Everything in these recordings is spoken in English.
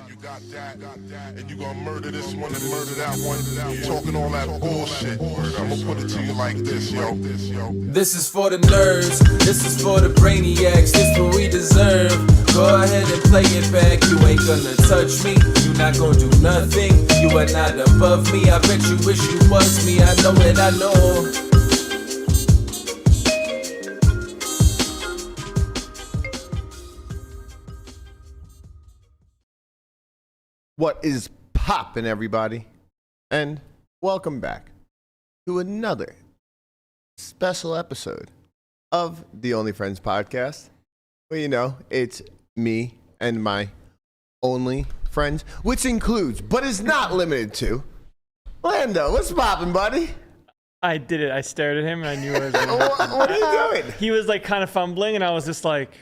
You got that, and you gonna murder this one and murder that one. Talking all that bullshit. I'm gonna put it to you like this, yo. This is for the nerds, this is for the brainiacs, this what we deserve. Go ahead and play it back, you ain't gonna touch me, you not gonna do nothing, you are not above me. I bet you wish you was me, I know it, I know. What is poppin', everybody? And welcome back to another special episode of the Only Friends podcast. Well, you know, it's me and my only friends, which includes, but is not limited to, Landon. What's poppin', buddy? I did it. I stared at him and I knew it was gonna happen. What are you doing? He was like kind of fumbling and I was just like,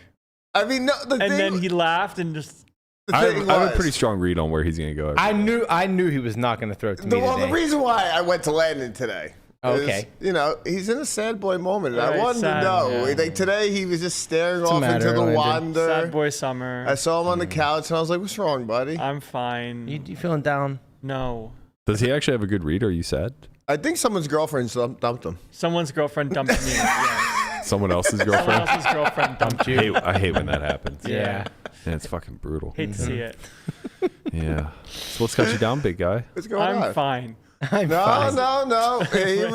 I mean, no, then he laughed and just. I have a pretty strong read on where he's going to go. I knew he was not going to throw it to me Well, today. the reason why I went to Landon today. Okay. You know, he's in a sad boy moment. And I Right, wanted sad, to know. yeah. Like today, he was just staring off matter, into the Landon? wander. Sad boy summer. I saw him on the couch, and I was like, "What's wrong, buddy?" I'm fine. You feeling down? No. Does he actually have a good read? Or are you sad? I think someone's girlfriend dumped him. Someone's girlfriend dumped me. Yeah. Someone else's Someone girlfriend? else's girlfriend dumped you. I hate when that happens. Yeah. Yeah, it's fucking brutal. Hate to see it. Yeah. So what's got you down, big guy? What's going on? I'm fine. No.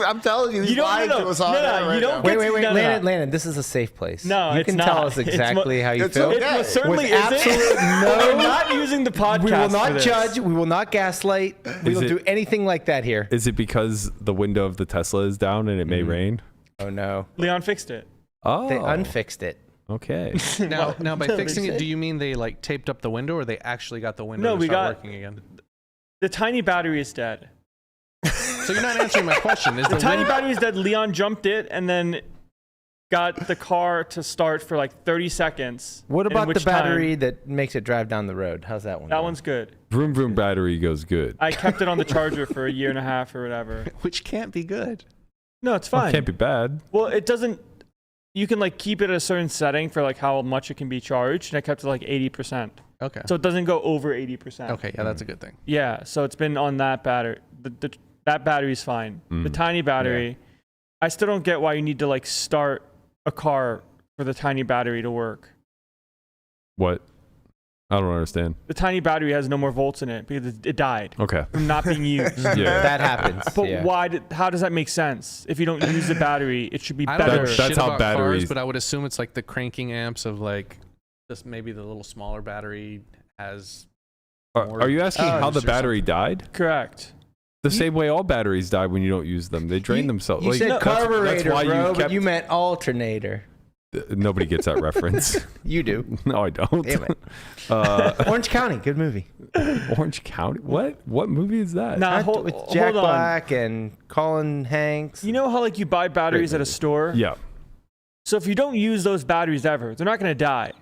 I'm telling you, he's lying to us all now. you don't Wait, get to- no, no. Landon, this is a safe place. No, you it's can not. tell us It's exactly how you it's feel. okay. It certainly With isn't. absolute We're not using the podcast. We will for not this. judge. We will not gaslight. We Is will it- do anything like that here. Is it because the window of the Tesla is down and it may rain? Oh no, Leon fixed it. Oh. they unfixed it. Okay. Now, by No, fixing they it, said- do you mean they like taped up the window, or they actually got the window No, to we start got- working again? The tiny battery is dead. So you're not answering my question. Is The the tiny window? battery is dead. Leon jumped it and then got the car to start for like 30 seconds. What in about the which time- battery that makes it drive down the road? How's that one? That going? one's good. Vroom vroom battery goes good. I kept it on the charger for a year and a half or whatever. Which can't be good. No, it's Oh, fine. can't be bad. Well, it doesn't. You can like keep it at a certain setting for like how much it can be charged, and I kept it like 80%, Okay. so it doesn't go over 80%. Okay, yeah, that's a good thing. Yeah, so it's been on that battery. That battery's fine. The tiny battery, I still don't get why you need to like start a car for the tiny battery to work. What? I don't understand. The tiny battery has no more volts in it because it died Okay. from not being used. Yeah. That happens. But yeah. why? How does that make sense? If you don't use the battery, it should be I don't better. know That's shit how about batteries- cars, but I would assume it's like the cranking amps of like just maybe the little smaller battery has. Are you asking how the battery died? Correct. The same way all batteries die when you don't use them. They drain themselves. You Like, said that's- carburetor, that's why bro, you but you meant alternator. Nobody gets that reference. You do. No, I don't. Damn it. Orange County, good movie. Orange County? What movie is that? Nah, With Jack hold on. Black and Colin Hanks. You know how like you buy batteries at a store? Yeah. So if you don't use those batteries ever, they're not going to die.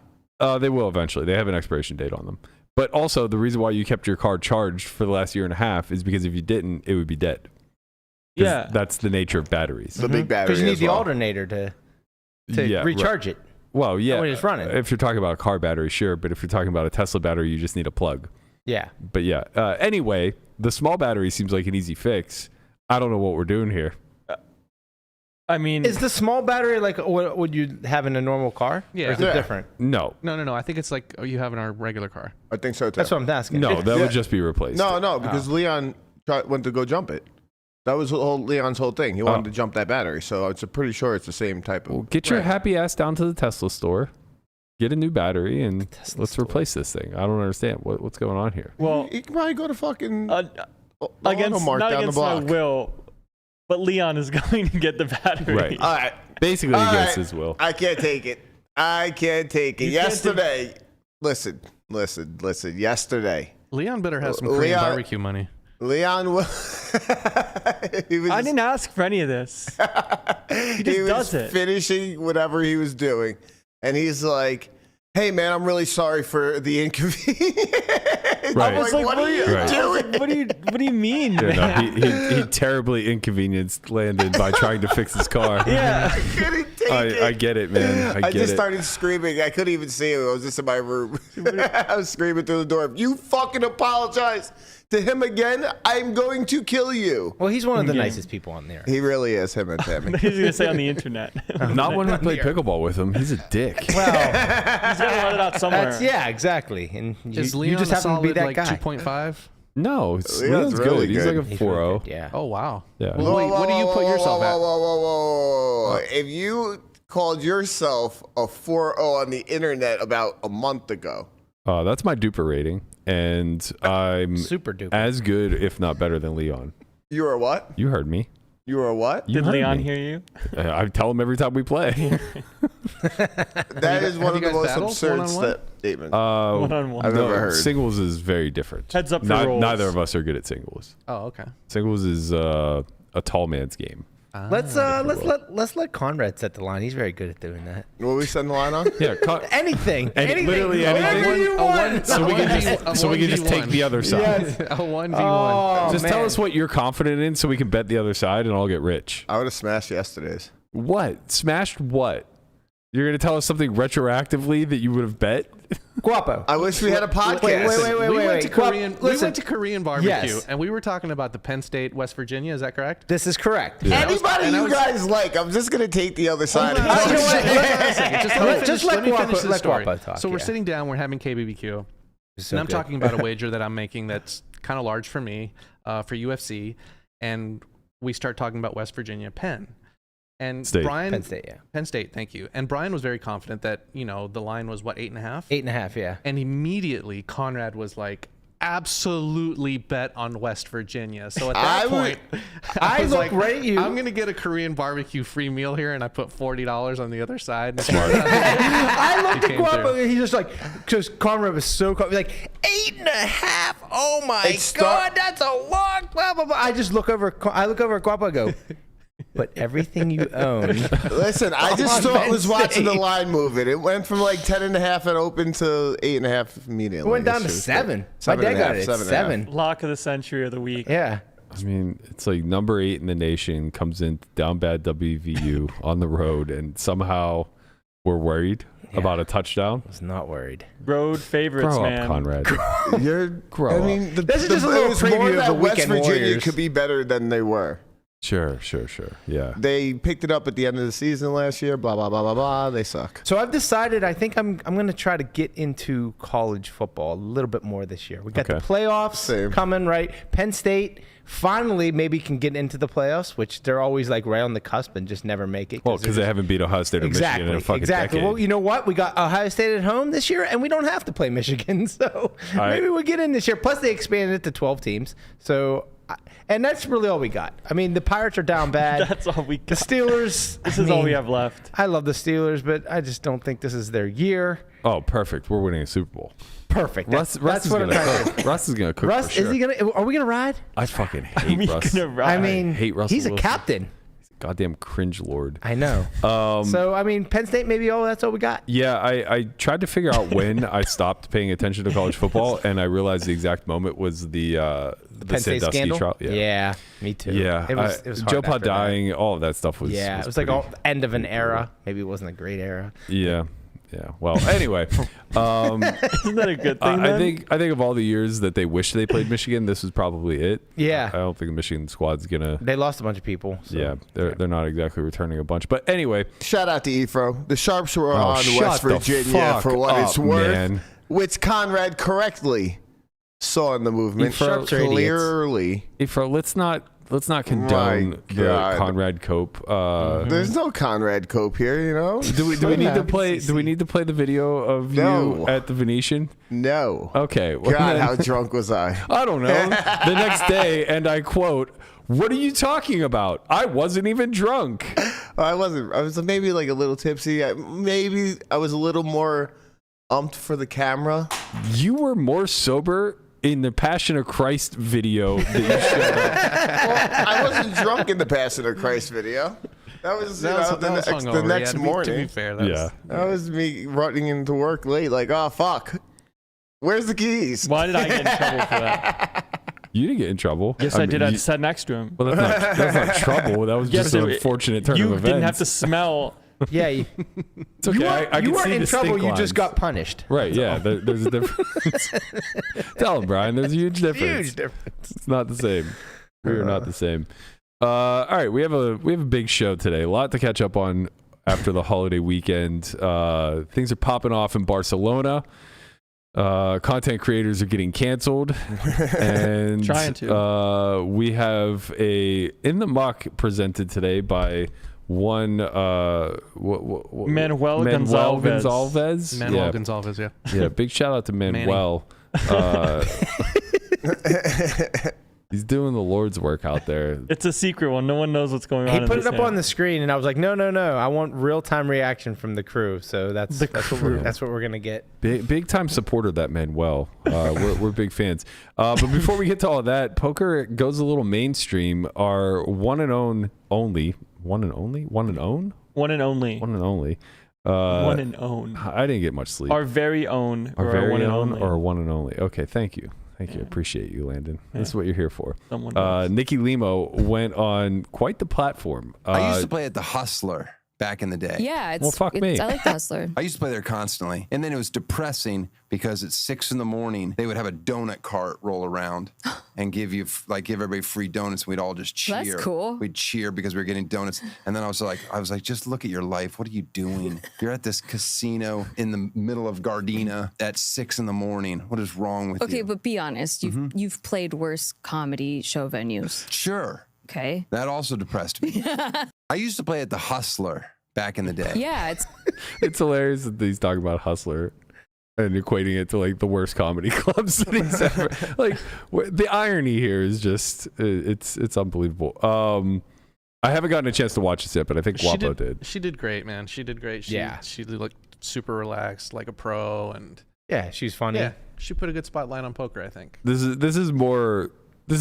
They will eventually. They have an expiration date on them. But also, the reason why you kept your car charged for the last year and a half is because if you didn't, it would be dead. 'Cause Yeah. That's the nature of batteries. The big battery. Because you need as the well. alternator to Yeah, right. recharge it. Well, yeah. when it's running. If you're talking about a car battery, sure. But if you're talking about a Tesla battery, you just need a plug. Yeah. But yeah. Anyway, the small battery seems like an easy fix. I don't know what we're doing here. I mean, Is the small battery like what would you have in a normal car? Yeah. Or is it Yeah. different? No. No. I think it's like you have in our regular car. I think so too. That's what I'm asking. No, that Yeah. would just be replaced. No, because Leon went to go jump it. That was Leon's whole thing. He wanted to jump that battery, so I'm pretty sure it's the same type of. Well, get your happy ass down to the Tesla store, get a new battery, and let's replace this thing. I don't understand what's going on here. well, You can probably go to fucking against, Mark not down the against my block. will, but Leon is going to get the battery. Right. All right, Basically All against right. his will. I can't take it. I can't take it. You can't Yesterday, listen. Yesterday, Leon better have some Korean Leon- barbecue money. Leon was. he was I didn't ask for any of this. He just was does it. finishing whatever he was doing, and he's like, "Hey man, I'm really sorry for the inconvenience." Right. I'm like, what are you Right. doing? What do you mean, Yeah, man? no, he terribly inconvenienced Landon by trying to fix his car. Yeah. I couldn't take it. I get it, man. I I get just it. started screaming. I couldn't even see him. I was just in my room. I was screaming through the door. If you fucking apologize to him again, I'm going to kill you. Well, he's one of the nicest people on there. He really is, him and Tammy. He's gonna say on the internet. Not when I play pickleball with him. He's a dick. Well, He's gotta let it out somewhere. yeah, exactly. And Is you Leon just a happen to be solid, that like guy. 2.5? No, Leon's Leon's really good. He's good. like a He's really 4-0. good, yeah. Oh wow. Yeah. Well, wait, what do you put yourself at? Whoa. If you called yourself a 4-0 on the internet about a month ago. That's my duper rating, and I'm Super duper. as good, if not better, than Leon. You are what? You heard me. You are what? You Did heard Leon me. hear you? I tell him every time we play. That is one of you the guys most battled absurd one-on-one? statements. One-on-one. I've never heard. Singles is very different. Heads up for rolls. Neither of us are good at singles. Oh, okay. Singles is a tall man's game. Let's let Conrad set the line. He's very good at doing that. Will we send the line on? Yeah, Anything. literally Whatever anything. you want. So we can just take the other side. A 1v1. Oh, Just man. tell us what you're confident in, so we can bet the other side, and I'll get rich. I would have smashed yesterday's. What? Smashed what? You're gonna tell us something retroactively that you would have bet? Guapo. I wish we had a podcast. Wait. We went to Korean. Guapo, listen. We went to Korean barbecue, Yes. and we were talking about the Penn State, West Virginia. Is that correct? This is correct. Anybody and I you was- guys like, I'm just going to take the other side. Hold on, of you know this. what? Hold on a second. Just let let me Guapo- finish this let story. Guapo talk, So we're yeah. sitting down, we're having KBBQ, and I'm talking about a wager that I'm making that's kind of large for me, for UFC, and we start talking about West Virginia, Penn. And State. Brian, Penn State, yeah. Penn State, thank you. And Brian was very confident that, the line was what, 8.5? 8.5, yeah. And immediately Conrad was like, absolutely bet on West Virginia. So at that point, I was look like, right at you. I'm going to get a Korean barbecue free meal here, and I put $40 on the other side. I looked at came Guapo through. and he's just like, because Conrad was so like 8.5. Oh my It's God, that's a lot. Blah, blah, blah. I look over at Guapo and go, but everything you own. Listen, I just was watching the line moving. It went from like 10.5 at open to 8.5 immediately. It went down to It's just 7. My dad got it at 7. Lock of the century of the week. Yeah. I mean, it's like number 8 in the nation comes in down bad WVU on the road, and somehow we're worried about a touchdown. I was not worried. Road favorites, Grow man. up, Conrad. You're, Grow I up. mean, This is just a little it was preview more of that the West Weekend Virginia Warriors. could be better than they were. Sure. Yeah. They picked it up at the end of the season last year. Blah blah blah blah blah. They suck. So I've decided I think I'm going to try to get into college football a little bit more this year. We got the Okay. playoffs Same. coming, right? Penn State finally maybe can get into the playoffs, which they're always like right on the cusp and just never make it. Well, because they haven't beat Ohio State or Michigan in a fucking exactly. decade. Well, you know what? We got Ohio State at home this year, and we don't have to play Michigan, so maybe we'll get in this year. Plus, they expanded it to 12 teams, so. And that's really all we got. I mean, the Pirates are down bad. That's all we The got. Steelers. This is all we have left. I love the Steelers, but I just don't think this is their year. Oh, perfect. We're winning a Super Bowl. Perfect. Russ That's is what I'm gonna trying to cook. Russ is gonna cook. Russ, for sure. is he gonna? Are we gonna ride? I fucking hate We Russ. gonna ride. I mean, hate Russell he's a Wilson. captain. Goddamn cringe lord. I know. So I mean, Penn State maybe that's all we got. Yeah, I tried to figure out when I stopped paying attention to college football, and I realized the exact moment was the Penn State Sandusky scandal. trial. Yeah, me too. Yeah, it was hard Joe Pa after that. dying, all of that stuff was. Yeah, it was like all end of an era. Maybe it wasn't a great era. Yeah. Well, anyway, Isn't that a good thing? I then? think of all the years that they wish they played Michigan, this was probably it. Yeah. I don't think the Michigan squad's gonna. They lost a bunch of people. So. Yeah, they're not exactly returning a bunch. But anyway, Shout out to Efro. The Sharps were on shut West the Virginia fuck for what it's up, worth, man. which Conrad correctly saw in the movement. Sharps are idiots. Clearly, Efro, let's not condone My the God. Conrad Cope. there's no Conrad Cope here. You know. Do we need to play? Do we need to play the video of No. you at the Venetian? No. Okay. Well, God, then- how drunk was I? I don't know. The next day, and I quote, "What are you talking about? I wasn't even drunk." I wasn't. I was maybe like a little tipsy. Maybe I was a little more umped for the camera. You were more sober in the Passion of Christ video that you showed up. Well, I wasn't drunk in the Passion of Christ video. That was, That was the hungover. next To morning. be fair, that Yeah. was, That was me running into work late. Like, oh fuck, where's the keys? Why did I get in trouble for that? You didn't get in trouble. Yes, I mean, did. I you- sat next to him. well, that's not trouble. That was Yes, just an it- unfortunate turn You of events. didn't have to smell Yeah, It's okay. I you can weren't see in the trouble. stink You lines. just got punished. Right, yeah. There's a difference. Tell him, Brian. There's a huge difference. Huge difference. It's not the same. We are not the same. All right, we have a big show today. A lot to catch up on after the holiday weekend. Things are popping off in Barcelona. Content creators are getting canceled, and Trying to. We have a in the Muck presented today by one Manuel Gonzalez. Manuel Gonzalez, yeah. Yeah, big shout out to Manuel. He's doing the Lord's work out there. It's a secret one. No one knows what's going on. He put it up on the screen, and I was like, no. I want real-time reaction from the crew. So that's what we're going to get. Big time supporter of that Manuel. We're big fans. But before we get to all that, poker goes a little mainstream. Our one and only. I didn't get much sleep. Our very own. Our or very our one and own only. or one and only. Okay, thank you. I appreciate you, Landon. Yeah. This is what you're here for. Someone does. Nikki Limo went on quite the platform. I used to play at the Hustler back in the day. Yeah, Well, fuck me. I like the Hustler. I used to play there constantly. And then it was depressing because at 6 a.m, they would have a donut cart roll around and give everybody free donuts. And we'd all just cheer. That's cool. We'd cheer because we were getting donuts. And then I was like, just look at your life. What are you doing? You're at this casino in the middle of Gardena at 6 a.m. What is wrong with you? Okay, but be honest. You've played worse comedy show venues. Sure. Okay. That also depressed me. I used to play at the Hustler back in the day. Yeah, It's hilarious that he's talking about Hustler and equating it to like the worst comedy clubs that he's ever. Like the irony here is just it's unbelievable. I haven't gotten a chance to watch this yet, but I think Guapo did. She did great, man. She did great. She looked super relaxed, like a pro, and Yeah, she's funny. yeah, she put a good spotlight on poker, I think. This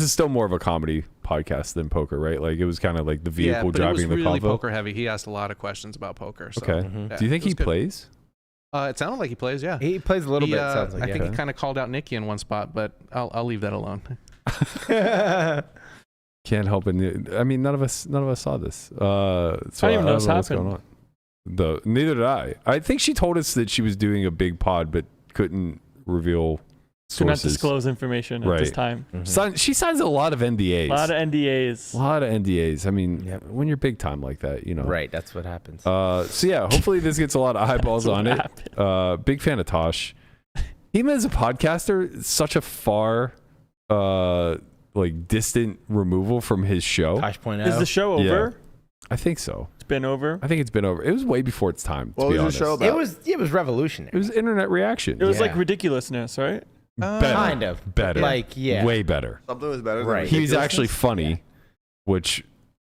is still more of a comedy podcast than poker, right? Like it was kind of like the vehicle but driving it was the really convo. poker heavy. He asked a lot of questions about poker. So, Okay. yeah, Do you think it was he good. plays? It sounded like he plays. Yeah, He plays a little bit. Sounds like I think yeah. he kind of called out Nikki in one spot, but I'll leave that alone. Can't help it. I mean, none of us saw this. So I didn't even know this what's happened. going on. Neither did I. I think she told us that she was doing a big pod, but couldn't reveal sources. Do not disclose information at this Right. time. She signs a lot of NDAs. A lot of NDAs. I mean, when you're big time like that, you know. Right, that's what happens. So yeah, hopefully this gets a lot of eyeballs on it. happened. Big fan of Tosh. Him as a podcaster is such a far, distant removal from his show. Tosh.0. Is the show over? I think so. It's been over. I think it's been over. It was way before its time. What to be was honest. the show about? It was revolutionary. It was internet reaction. It was Yeah. like ridiculousness, right? better, Kind of. better, Like, yeah. way better. Something was better. Right. Than He's actually funny, which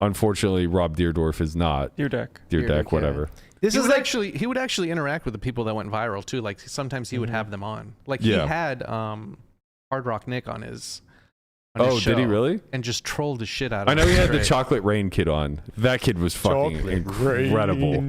unfortunately Rob Deerdorf is not. Dear Deck. Deer Deck, whatever. This He is would like actually interact with the people that went viral too. Like sometimes he would have them on. Like Yeah. he had Hard Rock Nick on his. Oh, did he really? And just trolled the shit out of I know him. he had the Great. Chocolate Rain kid on. That kid was fucking Chocolate incredible.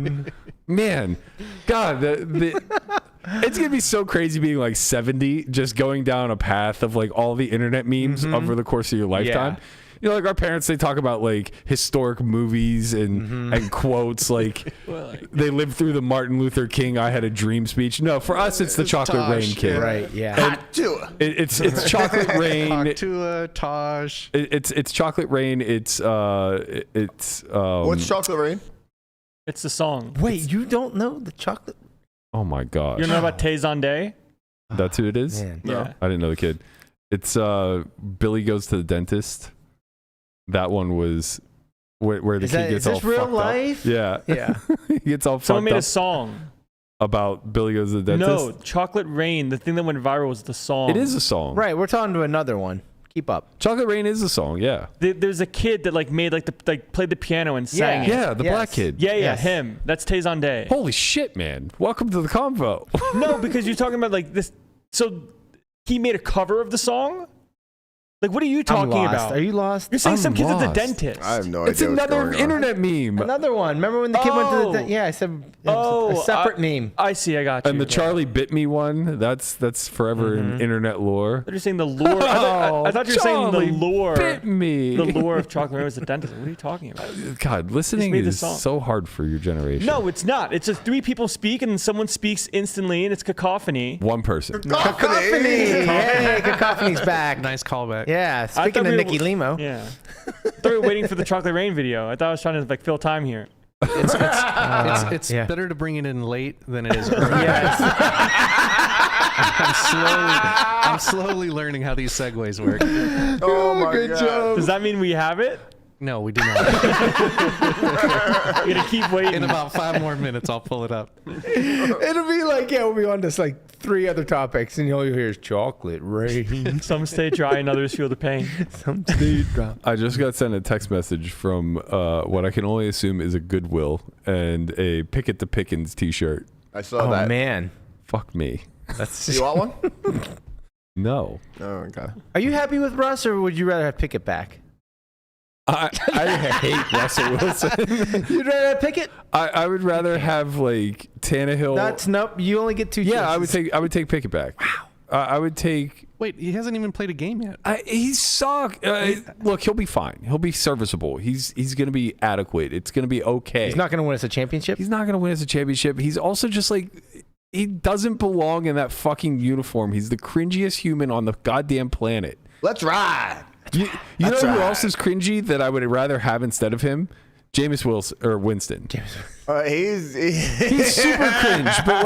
Man, God, it's gonna be so crazy being like 70, just going down a path of like all the internet memes over the course of your lifetime. Yeah. You know, like our parents, they talk about like historic movies and quotes. Like they lived through the Martin Luther King "I Had a Dream" speech. No, for us, it's the Chocolate Tosh, Rain kid. right, yeah. Hot too. It's Chocolate Rain. Coctua, Tosh. It's Chocolate Rain. It's What's Chocolate Rain? It's the song. Wait, you don't know the chocolate? Oh my gosh. You know about Tay Zonday? That's who it is? Man. Yeah. I didn't know the kid. It's Billy Goes to the Dentist. That one was where the kid gets is all this real fucked life? up. Yeah. Yeah. He gets all Someone fucked made up a song. about Billy Goes to the Dentist. No, Chocolate Rain. The thing that went viral was the song. It is a song. Right, we're talking to another one. Keep up. Chocolate Rain is a song, yeah. There's a kid that like made played the piano and sang it. Yeah, the Yes. black kid. Yeah, Yes. him. That's Tay Zonday. Holy shit, man. Welcome to the convo. No, because you're talking about like this. So he made a cover of the song, Like, what are you talking I'm lost. about? Are you lost? You're saying I'm some kid's at the lost. dentist. I have no It's idea. another what's going on. internet meme. Another one. Remember when the kid went to Oh. the yeah, I said a separate meme. I see. I got you. And the Charlie bit me one, that's forever in internet lore. You're saying the lore. I thought you were saying Charlie the lore. bit me. The lore of Chocolate Rain was the dentist. What are you talking about? God, listening made the is song. so hard for your generation. No, it's not. It's just 3 people speak and then someone speaks instantly and it's cacophony. One person. Cacophony. Hey, Cacophony's back. Nice callback. Yeah, speaking of Nikki Limo. Yeah. I thought we were waiting for the Chocolate Rain video. I thought I was trying to like fill time here. It's yeah. better to bring it in late than it is early. Yes. I'm slowly learning how these segues work. Oh my God. Does that mean we have it? No, we do not. You're gonna keep waiting. In about 5 more minutes, I'll pull it up. It'll be like, we'll be on to like 3 other topics, and all you hear is chocolate rain. Some stay dry and others feel the pain. Some stay dry. I just got sent a text message from what I can only assume is a Goodwill and a Picket the Pickens t-shirt. I saw that. Oh man, Fuck me. that's. You want one? No. Oh, okay. Are you happy with Russ, or would you rather have Pickett back? I hate Russell Wilson. You'd rather have Pickett? I would rather have like Tannehill. Nope. You only get 2 choices. Yeah, I would take Pickett back. Wow. I would take. Wait, he hasn't even played a game yet. He sucked. Look, he'll be fine. He'll be serviceable. He's going to be adequate. It's going to be okay. He's not going to win us a championship. He's not going to win us a championship. He's also just like, he doesn't belong in that fucking uniform. He's the cringiest human on the goddamn planet. Let's ride. You know That's who right. else is cringy that I would rather have instead of him? Jameis Wilson or Winston. He's super cringe, but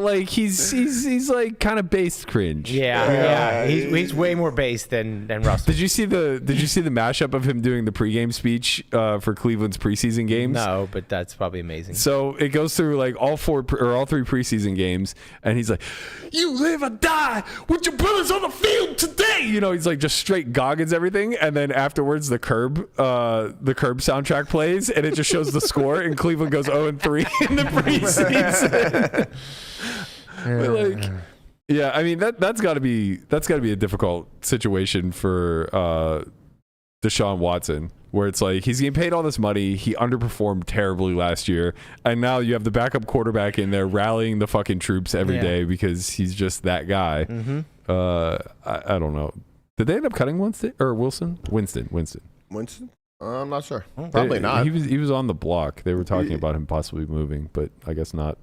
like he's like kind of based cringe. Yeah. He's way more base than Russell. Did you see the mashup of him doing the pregame speech for Cleveland's preseason games? No, but that's probably amazing. So it goes through like all 3 preseason games, and he's like, "You live or die with your brothers on the field today." You know, he's like just straight Goggins everything, and then afterwards the Curb soundtrack plays, and it just shows the score, and Cleveland goes 0-3 in the preseason. But like, yeah, I mean that's got to be a difficult situation for Deshaun Watson, where it's like he's getting paid all this money, he underperformed terribly last year, and now you have the backup quarterback in there rallying the fucking troops every day because he's just that guy. Mm-hmm. I don't know. Did they end up cutting Winston or Wilson? Winston. Winston? I'm not sure. Probably not. He was on the block. They were talking about him possibly moving, but I guess not.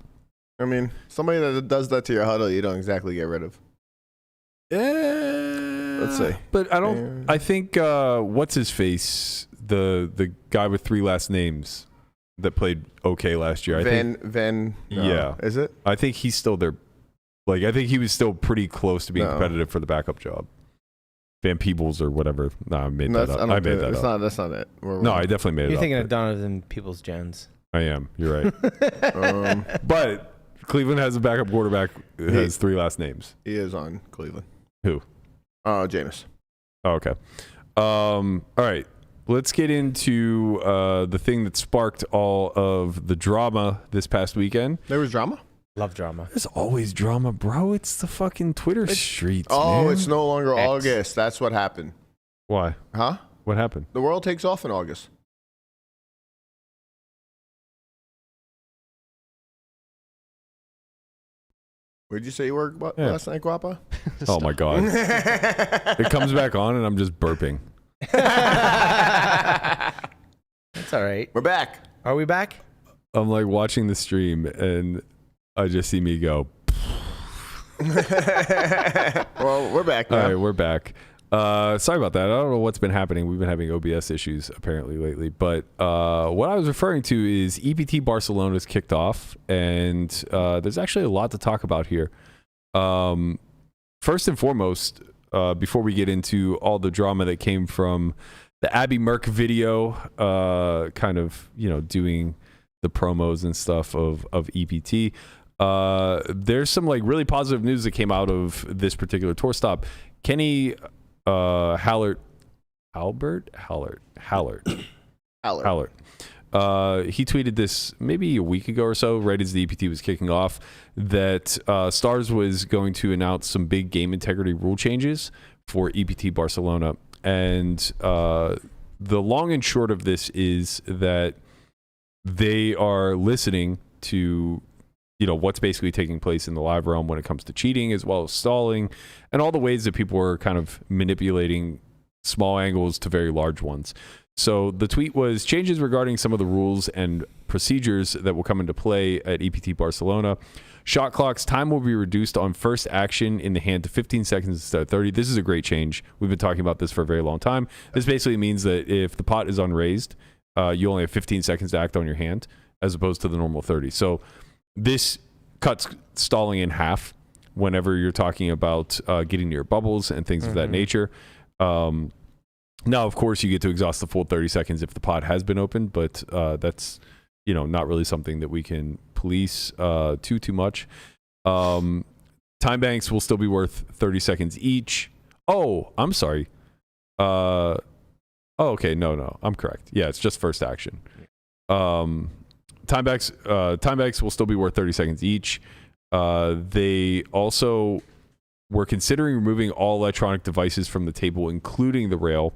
I mean, somebody that does that to your huddle, you don't exactly get rid of. Let's see. But I don't. I think what's his face, the guy with 3 last names that played okay last year. Yeah. Is it? I think he's still there. Like I think he was still pretty close to being competitive for the backup job. Van Peebles or whatever. No, I made that up. I made that up. That's not it. No, I definitely made it up. You're thinking of Donovan Peoples-Jones. I am. You're right. But Cleveland has a backup quarterback who has 3 last names. He is on Cleveland. Who? Jameis. Oh, okay. All right. Let's get into the thing that sparked all of the drama this past weekend. There was drama? Love drama. There's always drama, bro. It's the fucking Twitter streets. Oh, man. it's no longer August. That's what happened. Why? Huh? What happened? The world takes off in August. Where'd you say you were last night, Guapo? Oh, my God. It comes back on, and I'm just burping. That's all right. We're back. Are we back? I'm like watching the stream, and I just see me go. Well, we're back now. All right, we're back. Sorry about that. I don't know what's been happening. We've been having OBS issues apparently lately. But what I was referring to is EPT Barcelona's kicked off, and there's actually a lot to talk about here. First and foremost, before we get into all the drama that came from the Abby Merks video, kind of, doing the promos and stuff of EPT. There's some like really positive news that came out of this particular tour stop. Kenny Hallert He tweeted this maybe a week ago or so, right as the EPT was kicking off, that Stars was going to announce some big game integrity rule changes for EPT Barcelona. And the long and short of this is that they are listening to, you know, what's basically taking place in the live realm when it comes to cheating, as well as stalling, and all the ways that people are kind of manipulating small angles to very large ones. So the tweet was changes regarding some of the rules and procedures that will come into play at EPT Barcelona. Shot clocks, time will be reduced on first action in the hand to 15 seconds instead of 30. This is a great change. We've been talking about this for a very long time. This basically means that if the pot is unraised, you only have 15 seconds to act on your hand as opposed to the normal 30. So this cuts stalling in half whenever you're talking about getting near bubbles and things of that nature. Now, of course, you get to exhaust the full 30 seconds if the pot has been opened, but that's, you know, not really something that we can police too much. Time banks will still be worth 30 seconds each. Oh, I'm sorry. Oh, okay. No, I'm correct. Yeah, it's just first action. Time banks will still be worth 30 seconds each. They also were considering removing all electronic devices from the table, including the rail,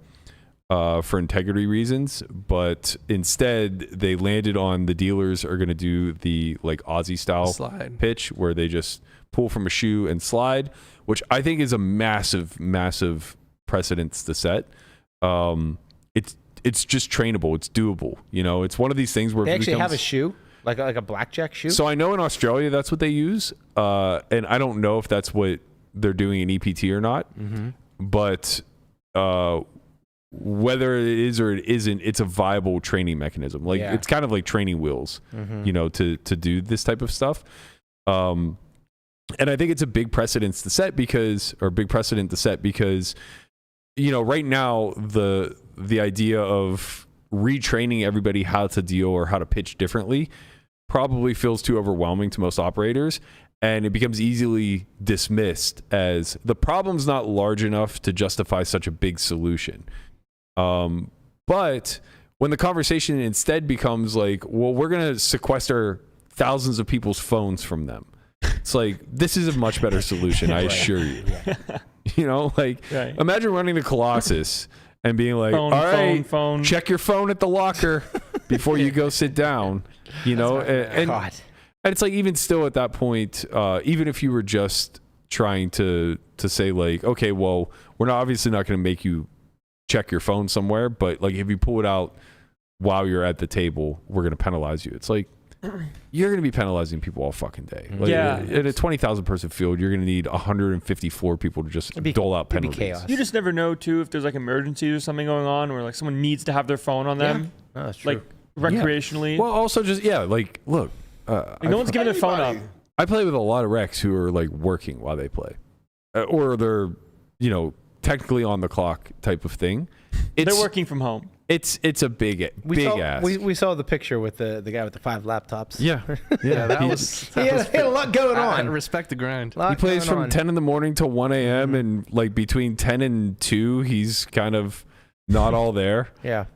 for integrity reasons, but instead they landed on the dealers are going to do the like Aussie style slide pitch where they just pull from a shoe and slide, which I think is a massive precedence to set. It's just trainable. It's doable. You know, it's one of these things where they actually have a shoe, like a blackjack shoe. So I know in Australia that's what they use, and I don't know if that's what they're doing in EPT or not. But whether it is or it isn't, it's a viable training mechanism. Like it's kind of like training wheels, you know, to do this type of stuff. And I think it's a big precedent to set because, you know, right now the idea of retraining everybody how to deal or how to pitch differently probably feels too overwhelming to most operators. And it becomes easily dismissed as the problem's not large enough to justify such a big solution. But when the conversation instead becomes like, well, we're going to sequester thousands of people's phones from them. It's like, this is a much better solution, I assure you. You know, like, imagine running the Colossus and being like, all right, check your phone at the locker before you go sit down, you know? And it's like, even still at that point, even if you were just trying to say like, okay, well, we're obviously not going to make you check your phone somewhere, but like if you pull it out while you're at the table, we're going to penalize you. It's like, you're going to be penalizing people all fucking day. Like, at a 20,000 person field, you're going to need 154 people to just dole out penalties. Chaos. You just never know too if there's like emergencies or something going on where like someone needs to have their phone on them. Oh, that's true. Like recreationally. Well, also just like look, like no one's giving their phone up. I play with a lot of recs who are like working while they play, or they're, you know, technically on the clock type of thing. They're working from home. It's a big ass. We saw the picture with the guy with the 5 laptops. Yeah, that was he had a lot going on. I respect the grind. He plays from 10 in the morning till 1 a.m. and like between 10 and 2, he's kind of not all there.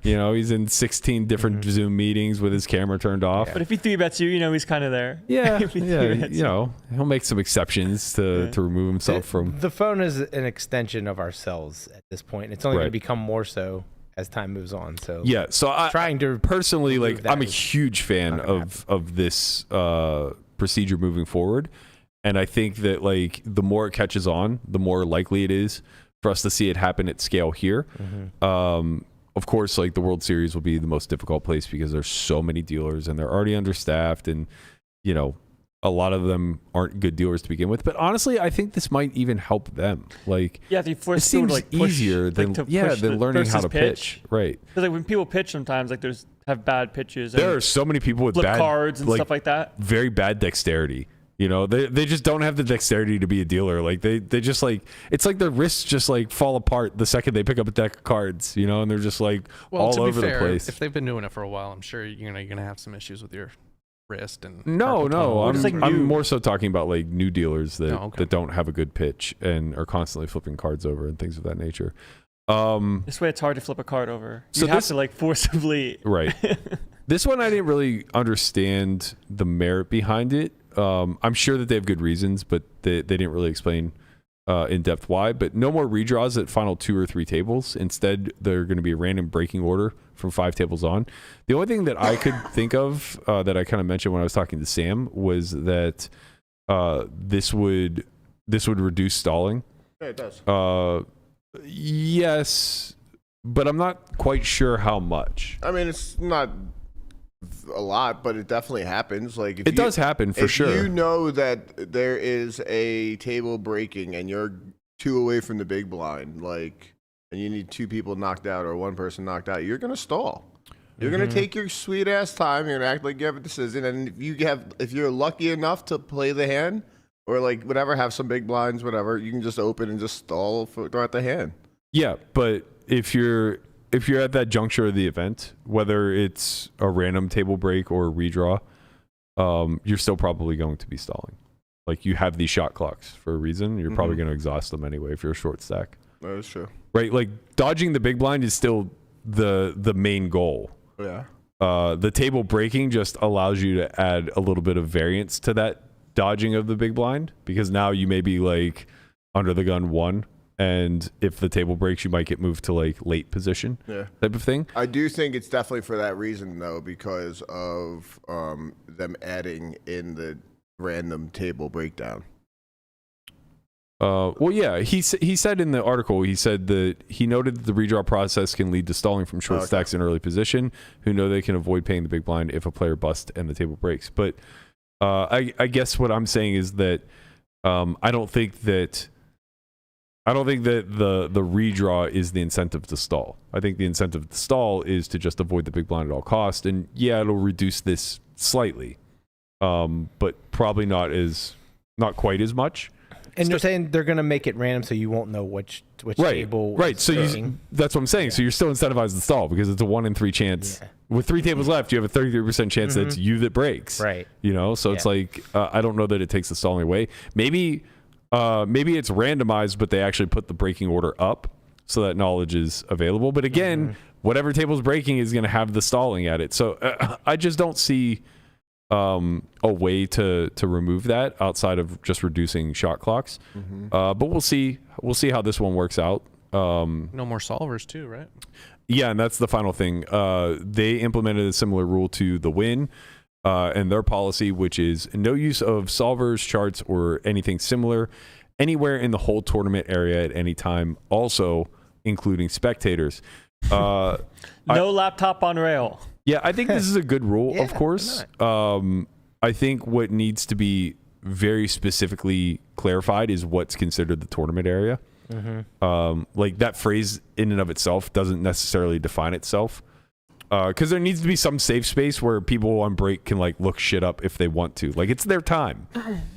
You know, he's in 16 different Zoom meetings with his camera turned off. But if he 3-bets you, you know he's kind of there. You know, he'll make some exceptions to remove himself from. The phone is an extension of ourselves at this point. It's only going to become more so as time moves on. So trying to personally, like, I'm a huge fan of this procedure moving forward, and I think that like the more it catches on, the more likely it is for us to see it happen at scale here. Of course, like the World Series will be the most difficult place because there's so many dealers and they're already understaffed, and you know, a lot of them aren't good dealers to begin with. But honestly, I think this might even help them. Like, it seems to, like, push, easier than than learning how to pitch. Right. Because like when people pitch, sometimes like have bad pitches. There are so many people with flip bad cards and stuff like that. Very bad dexterity. You know, they just don't have the dexterity to be a dealer. Like they just like, it's like their wrists just like fall apart the second they pick up a deck of cards, you know, and they're just like all over the place. If they've been doing it for a while, I'm sure you're gonna have some issues with your wrist and no. I'm more so talking about like new dealers that don't have a good pitch and are constantly flipping cards over and things of that nature. This way, it's hard to flip a card over. So You have to like forcibly. Right. This one, I didn't really understand the merit behind it. I'm sure that they have good reasons, but they didn't really explain in depth why. But no more redraws at final 2 or 3 tables. Instead, they're going to be a random breaking order from 5 tables on. The only thing that I could think of that I kind of mentioned when I was talking to Sam was that this would reduce stalling. Yeah, it does. Yes, but I'm not quite sure how much. I mean, it's not a lot, but it definitely happens. Like if it does happen for sure. If you know that there is a table breaking and you're 2 away from the big blind, like, and you need 2 people knocked out or 1 person knocked out, you're gonna stall. You're gonna take your sweet ass time. You're gonna act like you have a decision, and if you're lucky enough to play the hand or like whatever, have some big blinds, whatever, you can just open and just stall throughout the hand. Yeah, but if you're at that juncture of the event, whether it's a random table break or a redraw, you're still probably going to be stalling. Like, you have these shot clocks for a reason. You're probably going to exhaust them anyway if you're a short stack. That is true. Right? Like, dodging the big blind is still the main goal. Yeah. The table breaking just allows you to add a little bit of variance to that dodging of the big blind, because now you may be like under the gun 1, and if the table breaks, you might get moved to like late position, type of thing. I do think it's definitely for that reason, though, because of them adding in the random table breakdown. Well, yeah, he said in the article, he said that he noted that the redraw process can lead to stalling from short stacks in early position, who know they can avoid paying the big blind if a player busts and the table breaks. But I guess what I'm saying is that I don't think that the redraw is the incentive to stall. I think the incentive to stall is to just avoid the big blind at all costs. And yeah, it'll reduce this slightly, but probably not quite as much. And you're saying they're going to make it random, so you won't know which table. Right. So that's what I'm saying. Yeah. So you're still incentivized to stall because it's a 1 in 3 chance. Yeah. With 3 tables left, you have a 33% chance that it's you that breaks. Right. You know. So it's like I don't know that it takes the stalling away. Maybe it's randomized, but they actually put the breaking order up so that knowledge is available. But again, whatever table's breaking is going to have the stalling at it. So I just don't see a way to remove that outside of just reducing shot clocks. But we'll see how this one works out. No more solvers too, right? Yeah, and that's the final thing. They implemented a similar rule to the win and their policy, which is no use of solvers, charts, or anything similar anywhere in the whole tournament area at any time, also including spectators. No laptop on rail. Yeah, I think this is a good rule, of course. I think what needs to be very specifically clarified is what's considered the tournament area. Like, that phrase in and of itself doesn't necessarily define itself. Because there needs to be some safe space where people on break can like look shit up if they want to. Like, it's their time.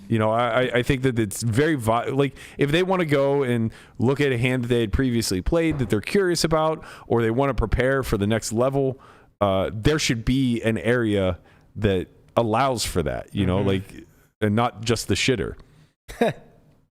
You know, I think that it's very like, if they want to go and look at a hand that they had previously played that they're curious about, or they want to prepare for the next level, there should be an area that allows for that. You know, like, and not just the shitter.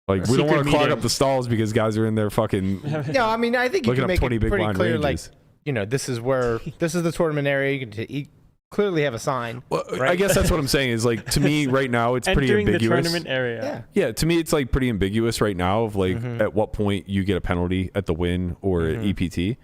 Like, we don't want to clog up the stalls because guys are in there fucking. No, I mean, I think you can make it pretty clear. Ranges. Like, you know, this is the tournament area. You clearly have a sign. Well, right? I guess that's what I'm saying is, like, to me right now, it's pretty ambiguous. Entering the tournament area. Yeah, to me, it's like pretty ambiguous right now of like at what point you get a penalty at the win or at EPT.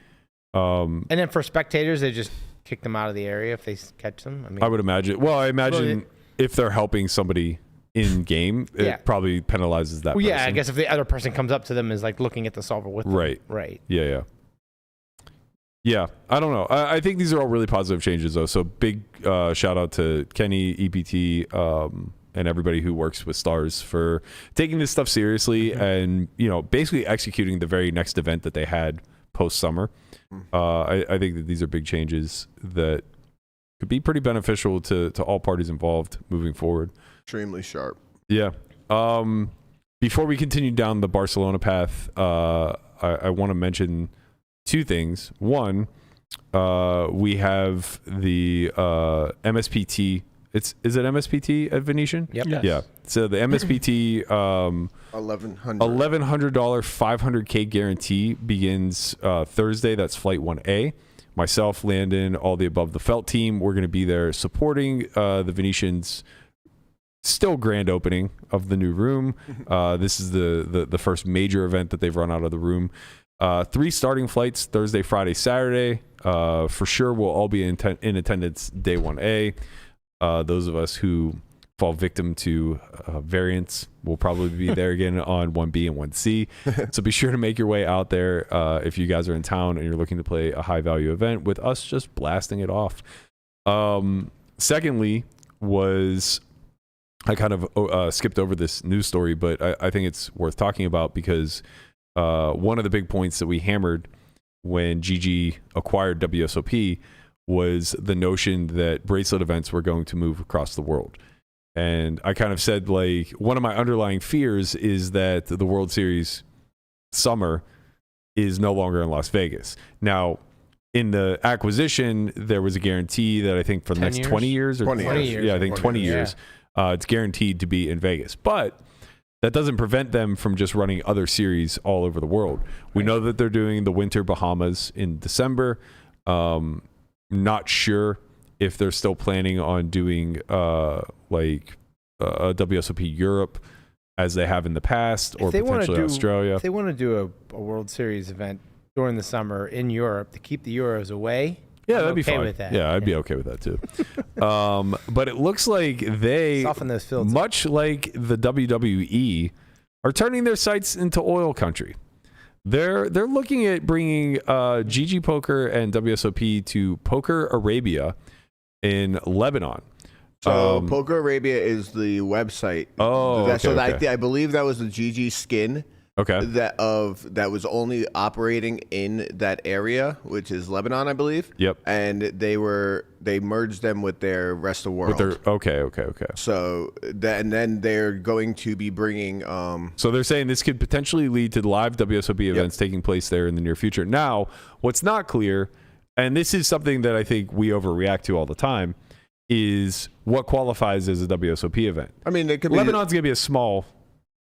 And then for spectators, they just kick them out of the area if they catch them. I mean, I would imagine. Well, I imagine if they're helping somebody in game, it probably penalizes that person. Yeah, I guess if the other person comes up to them is like looking at the solver with them. Right. Yeah, I don't know. I think these are all really positive changes, though. So big shout out to Kenny, EPT, and everybody who works with Stars for taking this stuff seriously and, you know, basically executing the very next event that they had post-summer. I think that these are big changes that could be pretty beneficial to all parties involved moving forward. Extremely sharp. Yeah. Before we continue down the Barcelona path, I want to mention 2 things. One, we have the MSPT is it MSPT at Venetian? Yep. Yes. Yeah. So the MSPT $1,100. $1,100 500K guarantee begins Thursday. That's flight 1A. Myself, Landon, all the above the Felt team, we're going to be there supporting the Venetian's still grand opening of the new room. This is the first major event that they've run out of the room. 3 starting flights, Thursday, Friday, Saturday. For sure, we'll all be in attendance day 1A. Those of us who fall victim to variants will probably be there again on 1B and 1C. So be sure to make your way out there if you guys are in town and you're looking to play a high-value event with us just blasting it off. Secondly was... I kind of skipped over this news story, but I think it's worth talking about because one of the big points that we hammered when GG acquired WSOP was the notion that bracelet events were going to move across the world. And I kind of said, like, one of my underlying fears is that the World Series summer is no longer in Las Vegas. Now, in the acquisition, there was a guarantee that I think for the next 20 years or 20 years. Yeah, I think 20 years. It's guaranteed to be in Vegas. But that doesn't prevent them from just running other series all over the world. We know that they're doing the Winter Bahamas in December. Not sure if they're still planning on doing a WSOP Europe as they have in the past, or potentially Australia. If they want to do a World Series event during the summer in Europe to keep the Euros away, yeah, that'd be fine. with that. Yeah, I'd be okay with that too. But it looks like they, soften those fields much like the WWE, are turning their sights into oil country. They're looking at bringing GGPoker and WSOP to Poker Arabia in Lebanon. So Poker Arabia is the website. Oh, okay. I believe that was the GG skin. Okay. That was only operating in that area, which is Lebanon, I believe. Yep. And they merged them with their rest of the world. Okay. So and then they're going to be bringing. So they're saying this could potentially lead to live WSOP events taking place there in the near future. Now, what's not clear, and this is something that I think we overreact to all the time, is what qualifies as a WSOP event. I mean, it could Lebanon's going to be a small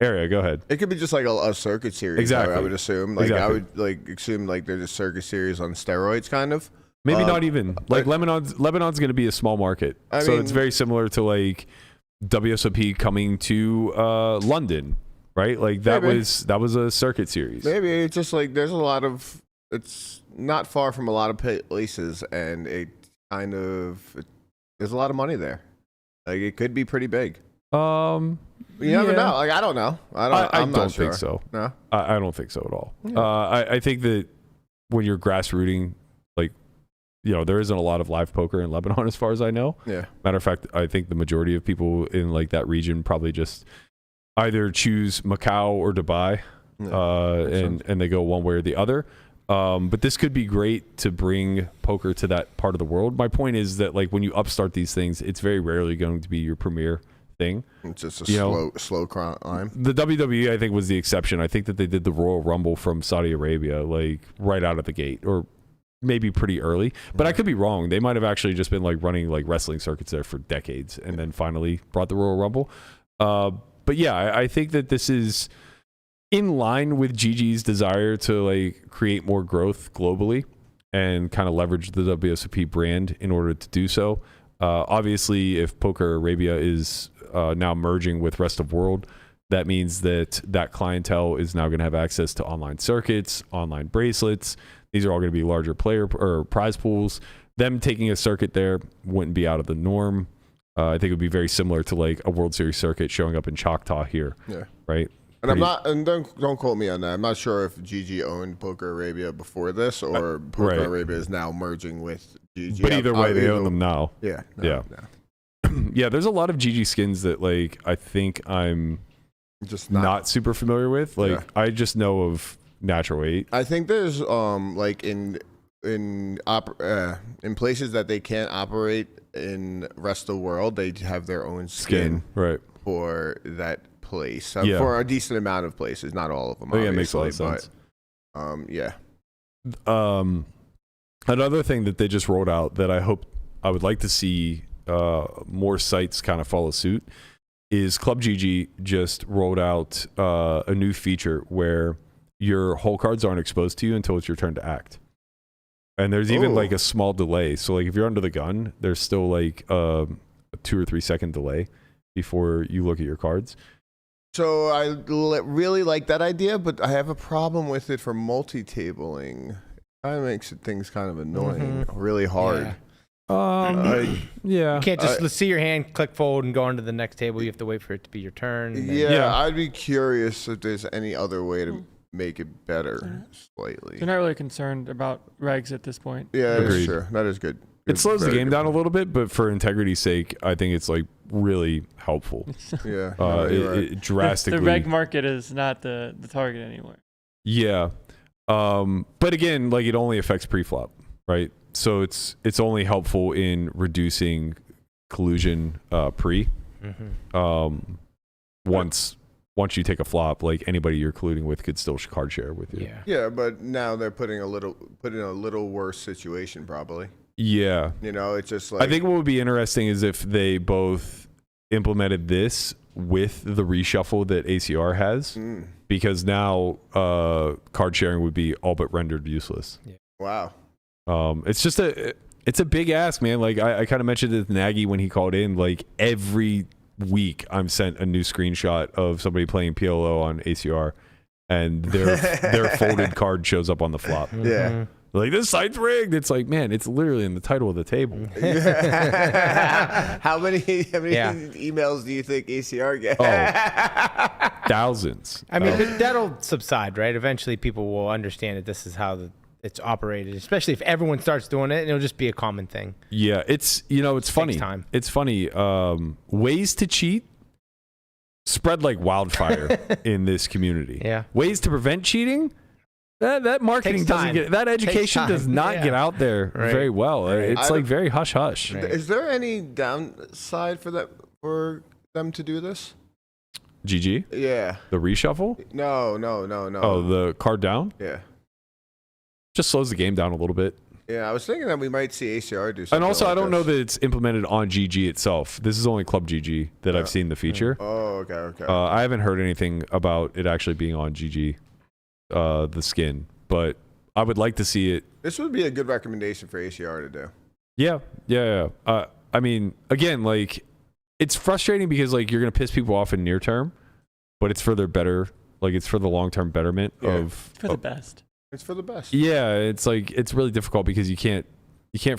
area. Go ahead. It could be just like a circuit series. Exactly. I would assume. Like I would assume like they're just circuit series on steroids, kind of. Maybe not even. Like Lebanon's going to be a small market, so it's very similar to like WSOP coming to London, right? Like that was a circuit series. Maybe it's just like it's not far from a lot of places, and it kind of there's a lot of money there. Like it could be pretty big. You never know. Like I don't know. I don't think so. No, I don't think so at all. Yeah. I think that when you're grassrooting, like, you know, there isn't a lot of live poker in Lebanon as far as I know. Yeah. Matter of fact, I think the majority of people in like that region probably just either choose Macau or Dubai, and they go one way or the other. But this could be great to bring poker to that part of the world. My point is that like when you upstart these things, it's very rarely going to be your premier thing. It's just a slow climb. The WWE, I think, was the exception. I think that they did the Royal Rumble from Saudi Arabia like right out of the gate, or maybe pretty early. But I could be wrong. They might have actually just been like running like wrestling circuits there for decades, and then finally brought the Royal Rumble. But yeah, I think that this is in line with GG's desire to like create more growth globally and kind of leverage the WSOP brand in order to do so. Obviously, if Poker Arabia is now merging with rest of world, that means that clientele is now going to have access to online circuits, online bracelets. These are all going to be larger player or prize pools. Them taking a circuit there wouldn't be out of the norm. I think it would be very similar to like a World Series circuit showing up in Choctaw here. Yeah. Right. And don't quote me on that. I'm not sure if GG owned Poker Arabia before this, or Poker Arabia is now merging with GG. But either way, they own them now. Yeah. Yeah, there's a lot of GG skins that like I think I'm just not super familiar with. Like I just know of Natural 8. I think there's like in places that they can't operate in rest of the world, they have their own skin right for that place. For a decent amount of places, not all of them. Yeah, it makes a lot of sense. But another thing that they just rolled out that I would like to see more sites kind of follow suit, is ClubGG just rolled out a new feature where your hole cards aren't exposed to you until it's your turn to act. And there's even like a small delay. So like if you're under the gun, there's still like a 2 or 3 second delay before you look at your cards. So I really like that idea, but I have a problem with it for multi-tabling. It kind of makes things kind of annoying, really hard. Yeah. You can't just see your hand, click fold, and go on to the next table. You have to wait for it to be your turn. Yeah, I'd be curious if there's any other way to make it better slightly. They're not really concerned about regs at this point. Yeah, that is true. That is good. It slows the game down a little bit, but for integrity's sake, I think it's like really helpful. Yeah. It drastically. The reg market is not the target anymore. Yeah. But again, like it only affects pre-flop, right? So it's only helpful in reducing collusion pre. Once you take a flop, like anybody you're colluding with could still card share with you. Yeah, but now they're put in a little worse situation probably. Yeah. You know, it's just like, I think what would be interesting is if they both implemented this with the reshuffle that ACR has, because now card sharing would be all but rendered useless. Yeah. Wow. It's just it's a big ask, man. Like I kind of mentioned it to Nagy when he called in. Like every week, I'm sent a new screenshot of somebody playing PLO on ACR, and their folded card shows up on the flop. Yeah. Like, this site's rigged. It's like, man, it's literally in the title of the table. How many emails do you think ACR gets? Thousands. I mean, that'll subside, right? Eventually, people will understand that this is how it's operated, especially if everyone starts doing it, and it'll just be a common thing. Yeah, it's funny. Time. It's funny. Ways to cheat spread like wildfire in this community. Yeah. Ways to prevent cheating. That marketing doesn't get, that education does not get out there very well. It's like very hush hush. Is there any downside for them to do this? GG? Yeah. The reshuffle? No. Oh, the card down? Yeah. Just slows the game down a little bit. Yeah, I was thinking that we might see ACR do something. And also, like I don't know that it's implemented on GG itself. This is only ClubGG that I've seen the feature. Oh, okay. I haven't heard anything about it actually being on GG. The skin, but I would like to see it. This would be a good recommendation for ACR to do. Yeah. I mean, again, like it's frustrating because like you're gonna piss people off in near term, but it's for their better. Like it's for the long term betterment of for the best. It's for the best. Yeah, it's like it's really difficult because you can't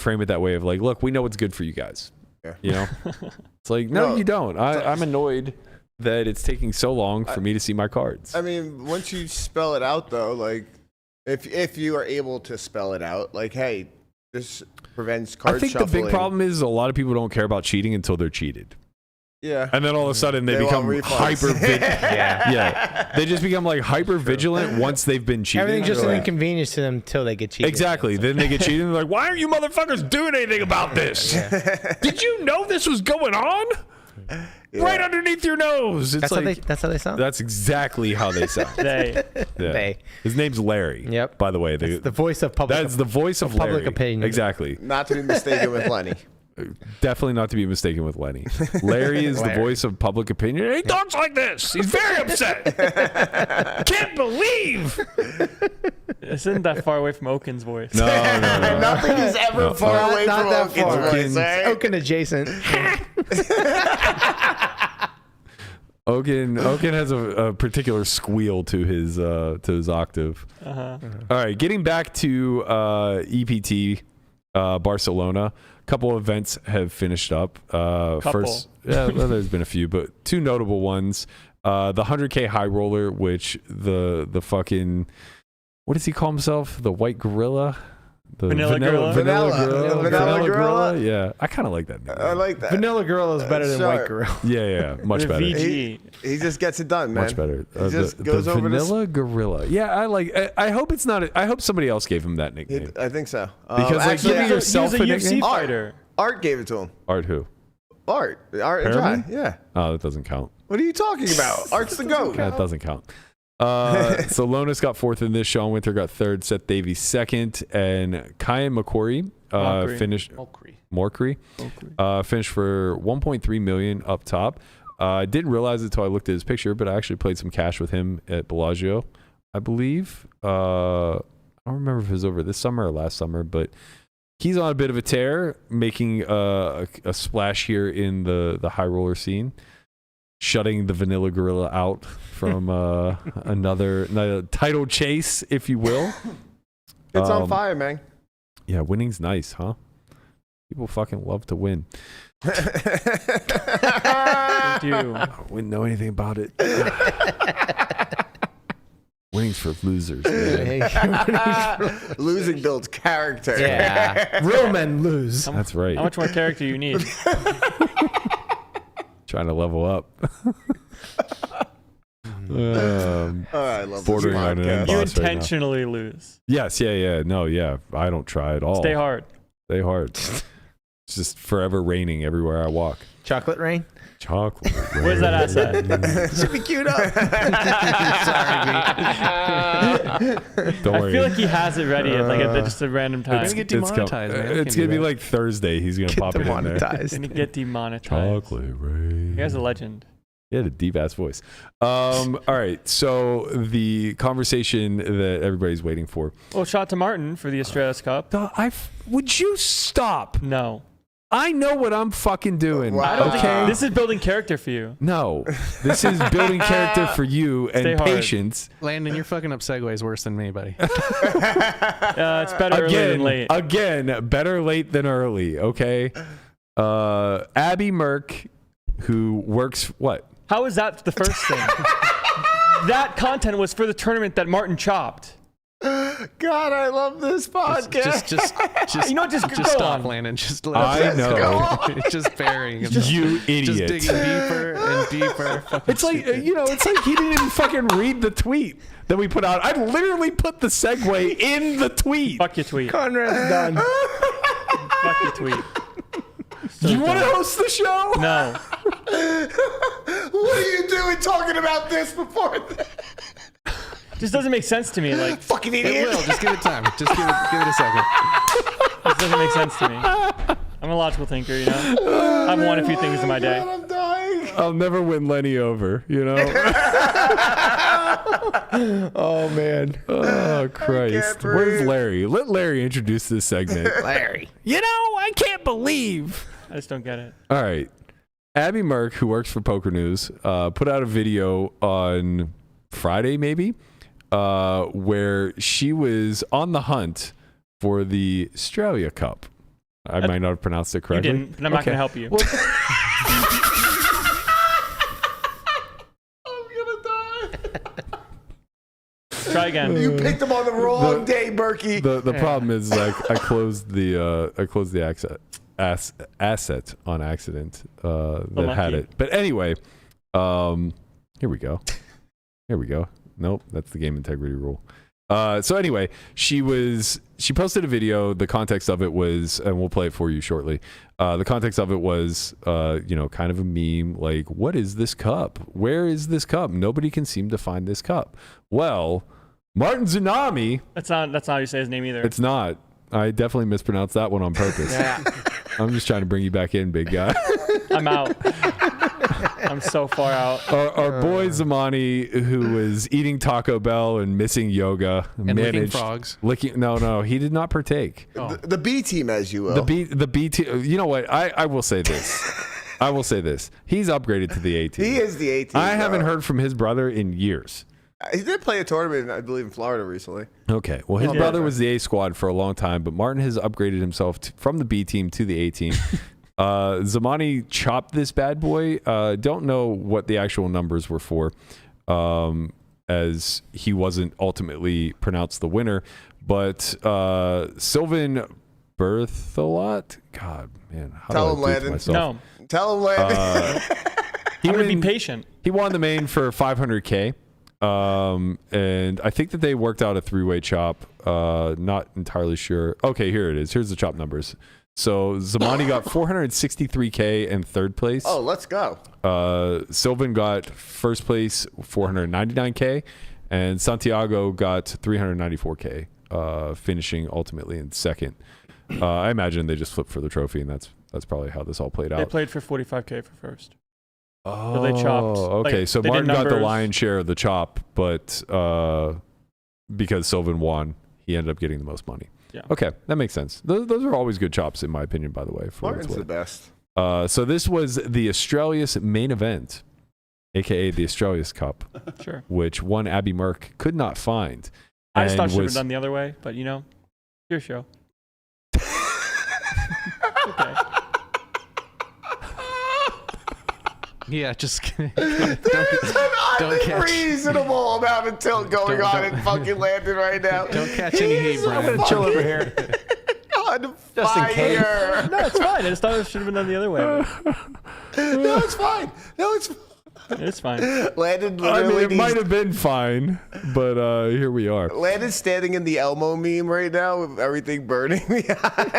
frame it that way of like, look, we know what's good for you guys. Yeah. You know, it's like no, you don't. I'm annoyed that it's taking so long for me to see my cards. I mean, once you spell it out, though, like if you are able to spell it out, like, hey, this prevents card shuffling. I think the big problem is a lot of people don't care about cheating until they're cheated. Yeah. And then all of a sudden they become hyper vigilant. Yeah. They just become like hyper vigilant once they've been cheated. Everything's just an inconvenience to them until they get cheated. Exactly. Then they get cheated and they're like, why aren't you motherfuckers doing anything about this? Did you know this was going on? Yeah. Right underneath your nose. It's that's how they sound. That's exactly how they sound. They. His name's Larry. Yep. By the way, that's the voice of public. That's the voice of public Larry. Opinion. Exactly. Not to be mistaken with Lenny. Definitely not to be mistaken with Lenny. Larry is the voice of public opinion. And he talks like this. He's very upset. Can't believe. Isn't that far away from Oaken's voice? No. Nothing is ever far away from Oaken's voice. Oaken adjacent. Oaken has a particular squeal to his octave. All right, getting back to EPT Barcelona. A couple of events have finished up. First, there's been a few, but two notable ones. The 100K high roller, which the fucking, what does he call himself? The white gorilla? The Vanilla Gorilla? Vanilla Gorilla? Yeah, I kind of like that name. I like that. Vanilla Gorilla is better than White Gorilla. Yeah, much better. VG. He just gets it done, man. Much better. He just goes the over Vanilla Gorilla. Yeah, I hope it's not. I hope somebody else gave him that nickname. I think so. Because actually, giving yourself he was a a UFC nickname. fighter. Art gave it to him. Art who? Art and Perriman? Jai. Yeah. Oh, that doesn't count. What are you talking about? Art's the GOAT. That doesn't count. So Lonis got fourth in this. Sean Winter got third. Seth Davies second, and Kyan McQuarrie finished. finished for 1.3 million up top. I didn't realize it until I looked at his picture, but I actually played some cash with him at Bellagio, I believe. I don't remember if it was over this summer or last summer, but he's on a bit of a tear, making a splash here in the high roller scene, shutting the Vanilla Gorilla out from another title chase, if you will. It's on fire, man. Yeah, winning's nice, huh? People fucking love to win. They do. I wouldn't know anything about it. Winning's for losers, man. Losing builds character. Yeah. Real men lose. That's right. How much more character you need? Trying to level up. I love bordering this on an podcast. end You boss right now. intentionally lose. Yes, yeah. No, yeah. I don't try at all. Stay hard. Stay hard. It's just forever raining everywhere I walk. Chocolate rain? Chocolate rain. Where's that asset? Should be queued up. Don't I worry. feel like he has it ready at just a random time. It's gonna get demonetized, man. We It's can't gonna do be that. like Thursday. He's gonna pop it in there. Demonetized. Gonna get demonetized. Chocolate rain. You guys are a legend. He had a deep ass voice. All right. So the conversation that everybody's waiting for. Well, shout out to Martin for the Australis Cup. Would you stop? No. I know what I'm fucking doing. Wow. I don't Okay. think this is building character for you. No, this is building character for you Stay and hard. patience. Landon, you're fucking up segues worse than me, buddy. It's better early than late. Again, better late than early. Okay. Abby Merks, who works what? How is that the first thing? That content was for the tournament that Martin chopped. God, I love this podcast. Just You know what, just go stop, on. Landon. Just let I know. It's just burying him. You Just idiot. digging deeper and deeper. Fucking It's like, stupid. it's like he didn't even fucking read the tweet that we put out. I literally put the segue in the tweet. Fuck your tweet. Conrad's done. Fuck your tweet. You want to host the show? No. What are you doing talking about this before? Just doesn't make sense to me. Like, Fucking It idiot. will. Just give it time. Just give it a second. this doesn't make sense to me. I'm a logical thinker, you know? I've won a few things in my day. God, I'm dying. I'll never win Lenny over, you know? Oh, man. Oh, Christ. breathe. Where's Larry? Let Larry introduce this segment. Larry. I can't believe. I just don't get it. All right. Abby Merks, who works for Poker News, put out a video on Friday, maybe, where she was on the hunt for the Australia Cup. I might not have pronounced it You correctly. didn't, but I'm not going to help you. Well, I'm gonna die. Try again. You picked him on the wrong day, Berkey. the problem is, like, I closed the asset on accident that had lucky. it. But anyway, here we go. Nope, that's the game integrity rule. So anyway, she posted a video. The context of it was, and we'll play it for you shortly. The context of it was, kind of a meme. Like, what is this cup? Where is this cup? Nobody can seem to find this cup. Well, Martin Tsunami. That's not how you say his name either. It's not. I definitely mispronounced that one on purpose. Yeah. I'm just trying to bring you back in, big guy. I'm out. I'm so far out. Our boy Zamani, who was eating Taco Bell and missing yoga, And licking managed frogs. No, he did not partake. Oh. The B team, as you will. The B team. You know what? I will say this. He's upgraded to the A team. He is the A team. I haven't heard from his brother in years. He did play a tournament, I believe, in Florida recently. Okay. Well, his Yeah. brother was the A squad for a long time, but Martin has upgraded himself from the B team to the A team. Zamani chopped this bad boy. Don't know what the actual numbers were for, as he wasn't ultimately pronounced the winner. But Sylvan Berthelot, God, man, how Tell do him, I do Landon. myself? No. Tell him, Landon. He I'm going to be win- patient. He won the main for 500K. And I think that they worked out a three-way chop. Not entirely sure. Okay, here it is. Here's the chop numbers. So Zamani got 463K in third place. Oh, let's go. Sylvan got first place, 499K, and Santiago got 394K. finishing ultimately in second. I imagine they just flipped for the trophy, and that's probably how this all played out. They played for 45K for first. Oh, so they chopped. Okay, Like, so they did Martin got the numbers. lion's share of the chop, but because Sylvan won, he ended up getting the most money. Yeah. Okay, that makes sense. Those are always good chops, in my opinion, by the way. For Martin's the best. So this was the Australia's main event, a.k.a. the Australia's Cup, Sure. which one Abby Merk could not find. I just and thought should have was- done the other way, but your show. Okay. Yeah, just kidding. There's an catch. unreasonable amount of tilt going on in fucking Landon right now. Don't catch any heat, I'm Brian. gonna chill over here. On Just in case. fire. No, it's fine. I just thought it should have been done the other way. No, it's fine. No, it's It's fine. Landon I mean, literally it might have been fine, but here we are. Landon's standing in the Elmo meme right now with everything burning behind.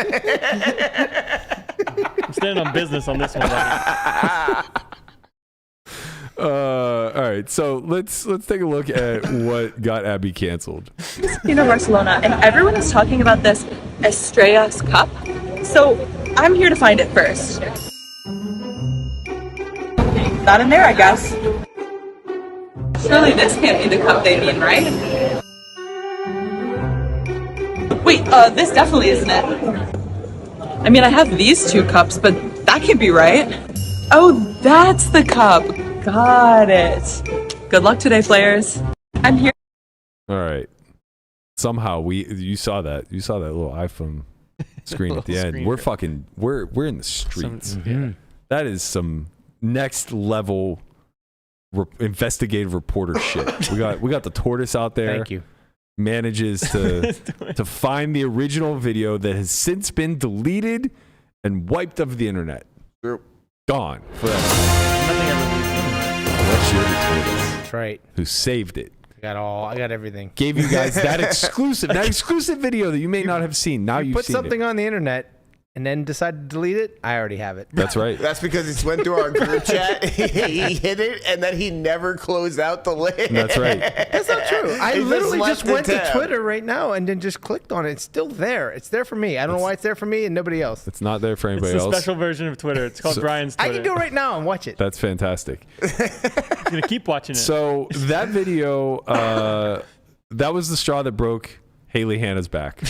I'm standing on business on this one. buddy. All right, so let's take a look at what got Abby canceled. Barcelona, and everyone is talking about this Estrellas Cup. So I'm here to find it first. Not in there, I guess. Surely this can't be the cup they mean, right? Wait, this definitely isn't it. I mean, I have these two cups, but that can't be right. Oh, that's the cup. Got it. Good luck today, players. I'm here. All right. Somehow you saw that little iPhone screen at the end. screen. We're in the streets. Yeah. That is some next level investigative reporter shit. We got the tortoise out there. Thank you. Manages to find the original video that has since been deleted and wiped off the internet. True. Gone forever. Nothing ever leaves. That's your tortoise That's right. who saved it. I got everything. Gave you guys that exclusive video that you may not have seen. Now you've Put seen something it. on the internet and then decide to delete it. I already have it. That's right. That's because it went through our group chat. He hit it, and then he never closed out the link. That's right. That's not true. I He literally left just the went to tab. Twitter right now and then just clicked on it. It's still there. It's there for me. I don't know why it's there for me and nobody else. It's not there for It's anybody a else. special version of Twitter. It's called Brian's I Twitter. can do it right now and watch it. That's fantastic. I'm gonna keep watching it. So that video, that was the straw that broke Haley Hannah's back.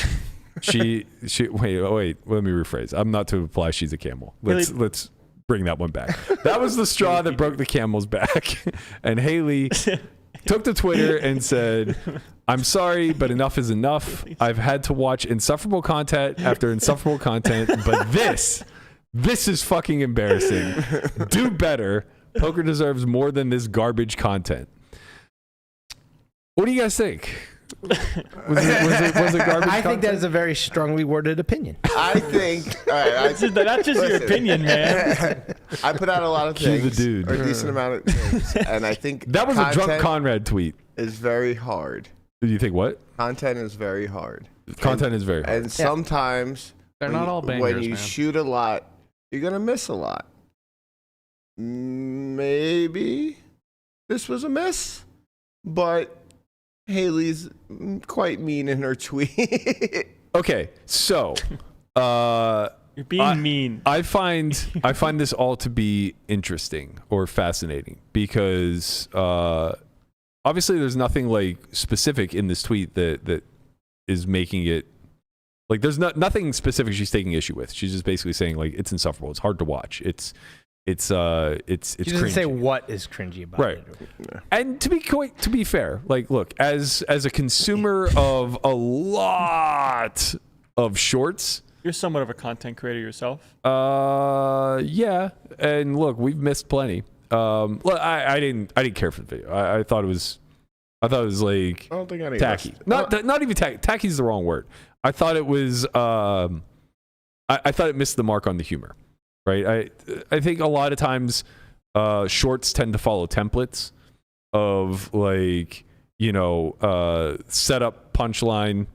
She wait, let me rephrase. I'm not to imply she's a camel. Let's bring that one back. That was the straw that broke the camel's back. And Haley took to Twitter and said, "I'm sorry, but enough is enough. I've had to watch insufferable content after insufferable content, but this is fucking embarrassing. Do better. Poker deserves more than this garbage content." What do you guys think? Was it garbage I think content? that is a very strongly worded opinion. I think. All right, That's just your opinion, man. I put out a lot of Cue the things, dude. or a decent amount of things, and I think That was a drunk content Conrad tweet. is very hard. Do you think what? Content is very hard. Content is very hard. And sometimes They're when not you- all bangers, when you man. shoot a lot, you're gonna miss a lot. Maybe this was a miss, but Haley's quite mean in her tweet. Okay, so You're being mean. I find this all to be interesting or fascinating because obviously there's nothing like specific in this tweet that is making it like there's nothing specific she's taking issue with. She's just basically saying like it's insufferable. It's hard to watch. It's She doesn't say cringy. what is cringy about Right. it. And to be fair, like look, as a consumer of a lot of shorts, You're somewhat of a content creator yourself. yeah, and look, we've missed plenty. Look, I didn't care for the video. I thought it was like I don't think any tacky. Not even tacky. Tacky is the wrong word. I thought it was. I thought it missed the mark on the humor. Right. I think a lot of times shorts tend to follow templates of like setup, punchline,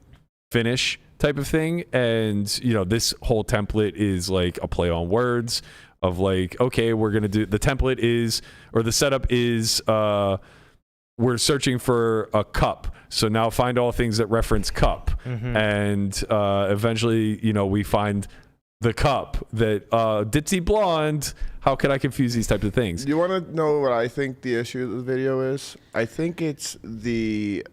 finish type of thing, and this whole template is like a play on words of like, okay, we're gonna do the template is, or the setup is we're searching for a cup, So now find all things that reference cup. And eventually, we find the cup that ditzy blonde. How could I confuse these types of things? You want to know what I think the issue of the video is? I think it's the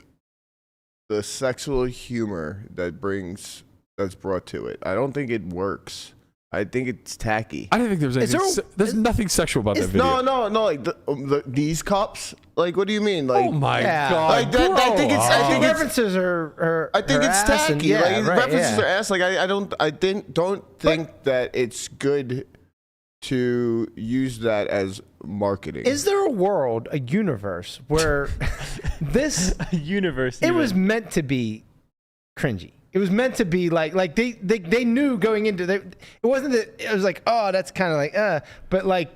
sexual humor that's brought to it. I don't think it works. I think it's tacky. I don't think there's anything. There's nothing sexual about that video. No. Like these cups. Like, what do you mean? Like, oh my god! Like that, I think references are. I think it's tacky. References are ass. Like I don't think that it's good to use that as marketing. Is there a universe where this universe? It was meant to be cringy. It was meant to be like they knew going into it wasn't that it was like, oh, that's kind of like but like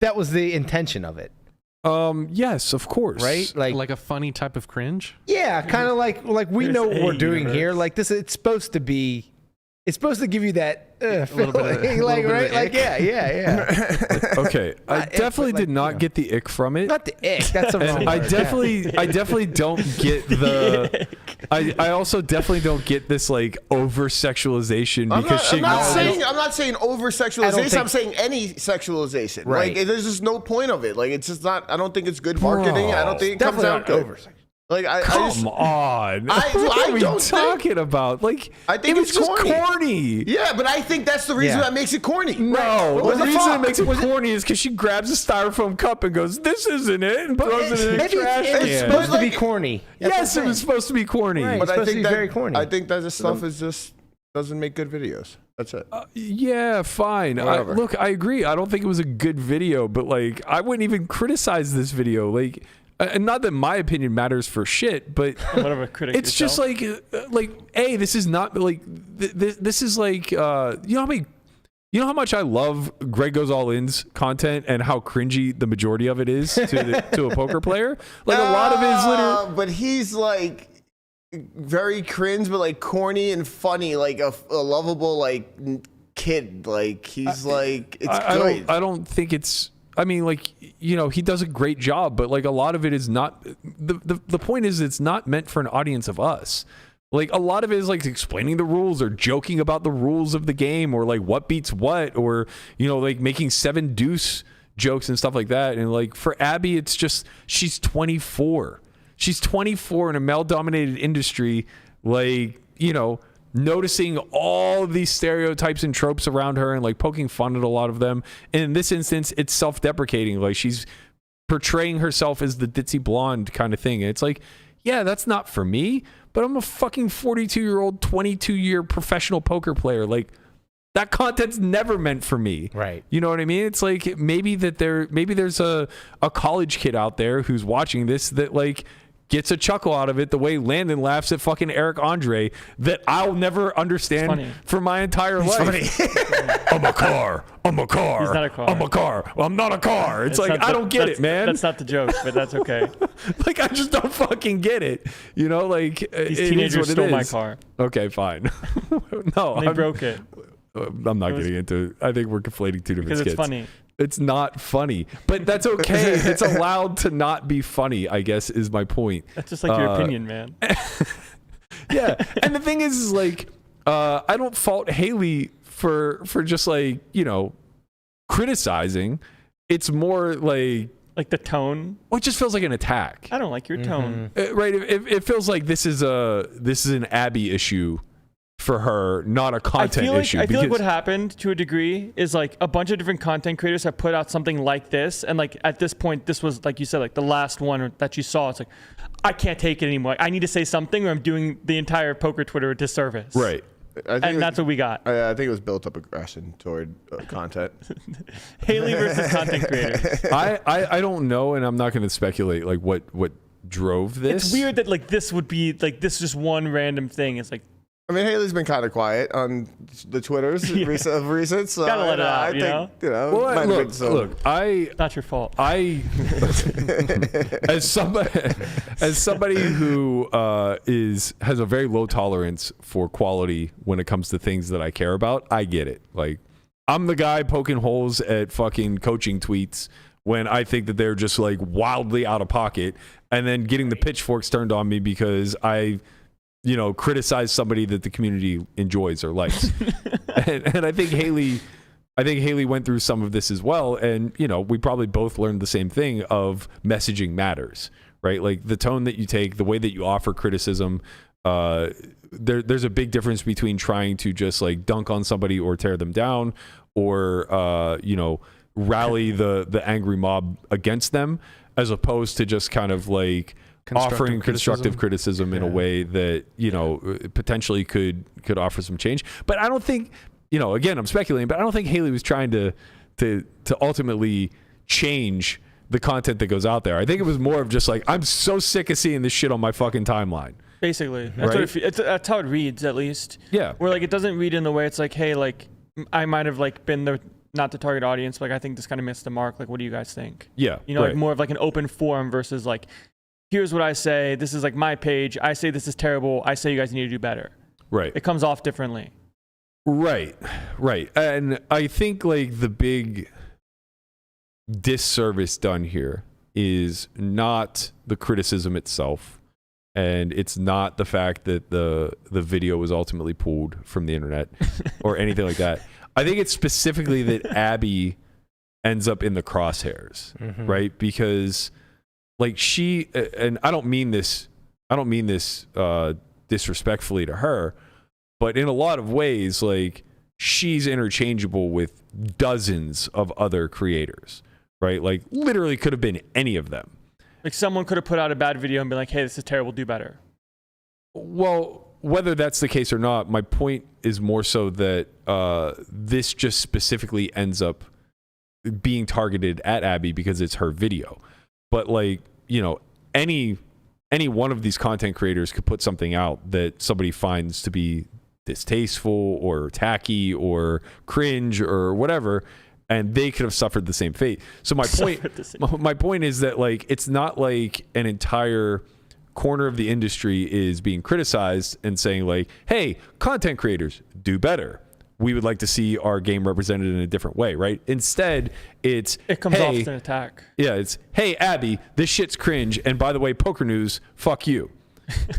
that was the intention of it. Yes, of course. Right? Like a funny type of cringe? Yeah, kind of like we know what we're doing here. Like this, it's supposed to give you that feeling, like right? Like yeah. Okay, I definitely did not get the ick from it. Not the ick. That's a wrong word. I definitely don't get the. I also definitely don't get this like over sexualization because I'm not saying over sexualization. I'm saying any sexualization. Right. Like there's just no point of it. Like it's just not. I don't think it's good marketing. I don't think it comes out good. Over. Like come on! What are we talking about? Like I think it's just corny. Yeah, but I think that's the reason that makes it corny. No, the reason it makes it corny is because she grabs a styrofoam cup and goes, "This isn't it," and throws it in the trash. It's supposed to be corny. Yes, it was supposed to be corny. Right, but I think that very corny. I think that this stuff is just doesn't make good videos. That's it. Yeah, fine. Look, I agree. I don't think it was a good video, but like, I wouldn't even criticize this video. Like. And not that my opinion matters for shit, but it's just like, this is not like, this is like, you know how much I love Greg Goes All In's content and how cringy the majority of it is to a poker player. Like a lot of it is literally. But he's like very cringe, but like corny and funny, like a lovable like kid. Like he's like it's good. I don't think it's. I mean, like, he does a great job, but like a lot of it is not. The point is, it's not meant for an audience of us. Like a lot of it is like explaining the rules or joking about the rules of the game or like what beats what or like making 7 deuce jokes and stuff like that. And like for Abby, it's just she's 24. She's 24 in a male-dominated industry. Like noticing all of these stereotypes and tropes around her and like poking fun at a lot of them. And in this instance, it's self-deprecating. Like she's portraying herself as the ditzy blonde kind of thing. And it's like, yeah, that's not for me, but I'm a fucking 42-year-old, 22-year professional poker player. Like that content's never meant for me. Right. You know what I mean? It's like maybe there's a college kid out there who's watching this that like gets a chuckle out of it the way Landon laughs at fucking Eric Andre that I'll never understand for my entire life. I'm a car. I'm a car. He's not a car. I'm a car. Well, I'm not a car. It's like, I don't get it, man. That's not the joke, but that's okay. Like, I just don't fucking get it. Like, these teenagers stole my car. Okay, fine. No. They broke it. I'm not getting into it. I think we're conflating two different skits. Because it's funny. It's not funny, but that's okay. It's allowed to not be funny, I guess, is my point. That's just like your opinion, man. Yeah. And the thing is like, I don't fault Haley for just like, criticizing. It's more like the tone. Well, it just feels like an attack. I don't like your tone. Right. It feels like this is an Abby issue for her, not a content issue. I feel like what happened to a degree is like a bunch of different content creators have put out something like this. And like at this point, this was like you said, like the last one that you saw. It's like, I can't take it anymore. I need to say something or I'm doing the entire poker Twitter a disservice. Right. And that's what we got. I think it was built up aggression toward content. Haley versus content creators. I don't know, and I'm not going to speculate like what drove this. It's weird that like this would be like this just one random thing. It's like, I mean, Haley's been kind of quiet on the Twitters of recent, so gotta let it out, I think, well, look, not your fault. As somebody who has a very low tolerance for quality when it comes to things that I care about, I get it. Like, I'm the guy poking holes at fucking coaching tweets when I think that they're just like wildly out of pocket. and then getting the pitchforks turned on me because I criticize somebody that the community enjoys or likes. and I think Haley went through some of this as well. And, we probably both learned the same thing of messaging matters, right? Like the tone that you take, the way that you offer criticism, there's a big difference between trying to just like dunk on somebody or tear them down or, rally the angry mob against them, as opposed to just kind of like offering constructive criticism in a way that potentially could offer some change. But I don't think, again, I'm speculating, but I don't think Haley was trying to ultimately change the content that goes out there. I think it was more of just like, I'm so sick of seeing this shit on my fucking timeline. Basically, that's right? That's how it reads, at least. Yeah. Where like it doesn't read in the way it's like, hey, like I might have like been not the target audience, but like I think this kind of missed the mark. Like, what do you guys think? Yeah. Like more of like an open forum versus like, here's what I say. This is like my page. I say this is terrible. I say you guys need to do better. Right. It comes off differently. Right. And I think like the big disservice done here is not the criticism itself, and it's not the fact that the video was ultimately pulled from the internet or anything like that. I think it's specifically that Abby ends up in the crosshairs, right? Because like she, and I don't mean this disrespectfully to her, but in a lot of ways, like she's interchangeable with dozens of other creators, right? Like literally could have been any of them. Like someone could have put out a bad video and been like, hey, this is terrible, do better. Well, whether that's the case or not, my point is more so that this just specifically ends up being targeted at Abby because it's her video. But like, any one of these content creators could put something out that somebody finds to be distasteful or tacky or cringe or whatever, and they could have suffered the same fate. So my point is that like it's not like an entire corner of the industry is being criticized and saying like, hey, content creators, do better. We would like to see our game represented in a different way, right? Instead, it comes off as an attack. Yeah, it's, hey, Abby, this shit's cringe, and by the way, poker news, fuck you.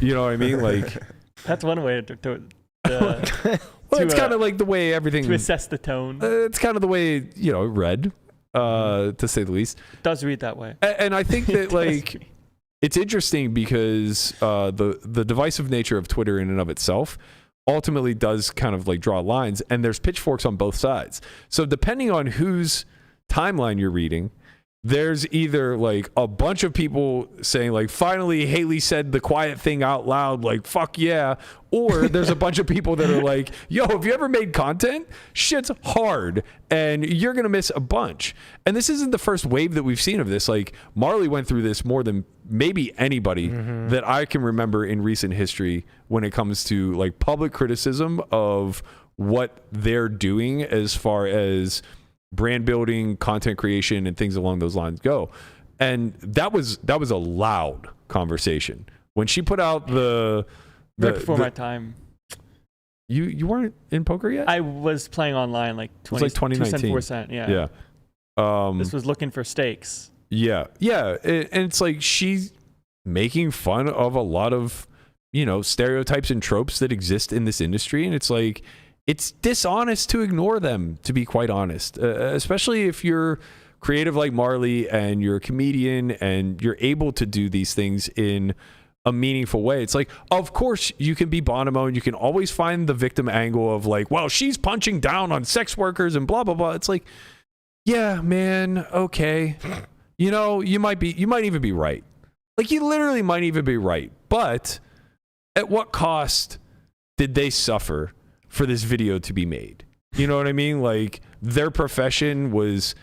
You know what I mean? Like that's one way to well, it's kind of like the way everything to assess the tone. It's kind of the way it read, to say the least. It does read that way, and I think that like it's interesting because the divisive nature of Twitter in and of itself ultimately does kind of like draw lines, and there's pitchforks on both sides. So depending on whose timeline you're reading, there's either like a bunch of people saying like, finally Haley said the quiet thing out loud, like fuck yeah, or there's a bunch of people that are like, yo, have you ever made content? Shit's hard and you're gonna miss a bunch. And this isn't the first wave that we've seen of this. Like Marley went through this more than maybe anybody that I can remember in recent history when it comes to like public criticism of what they're doing as far as brand building, content creation, and things along those lines go. And that was a loud conversation when she put out the right before my time. You weren't in poker yet? I was playing online like 2019. 2 cent, 4 cent. Yeah. This was looking for stakes. Yeah. And it's like she's making fun of a lot of stereotypes and tropes that exist in this industry, and it's like it's dishonest to ignore them, to be quite honest, especially if you're creative like Marley and you're a comedian and you're able to do these things in a meaningful way. It's like, of course you can be Bonomo and you can always find the victim angle of like, well, she's punching down on sex workers and blah, blah, blah. It's like, yeah, man. Okay. You might even be right. Like you literally might even be right. But at what cost did they suffer for this video to be made? You know what I mean? Like their profession was,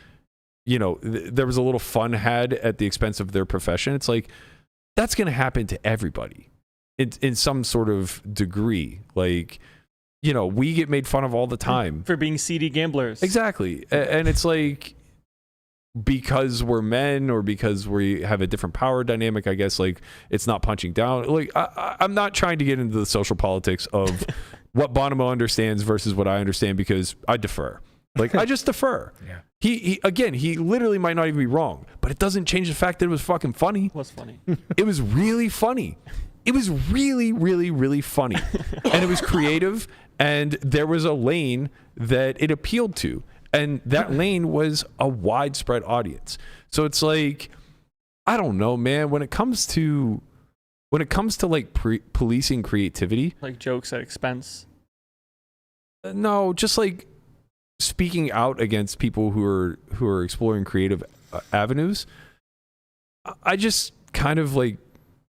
there was a little fun had at the expense of their profession. It's like, that's going to happen to everybody in some sort of degree. Like, we get made fun of all the time. For being seedy gamblers. Exactly. And it's like, because we're men or because we have a different power dynamic, I guess, like it's not punching down. Like I'm not trying to get into the social politics of what Bonomo understands versus what I understand, because I defer. Like I just defer. Yeah. He literally might not even be wrong, but it doesn't change the fact that it was fucking funny. It was funny. It was really funny. It was really, really, really funny. And it was creative, and there was a lane that it appealed to. And that lane was a widespread audience. So it's like, I don't know, man, when it comes to like policing creativity, Like jokes at expense. no, just like speaking out against people who are exploring creative avenues, I just kind of like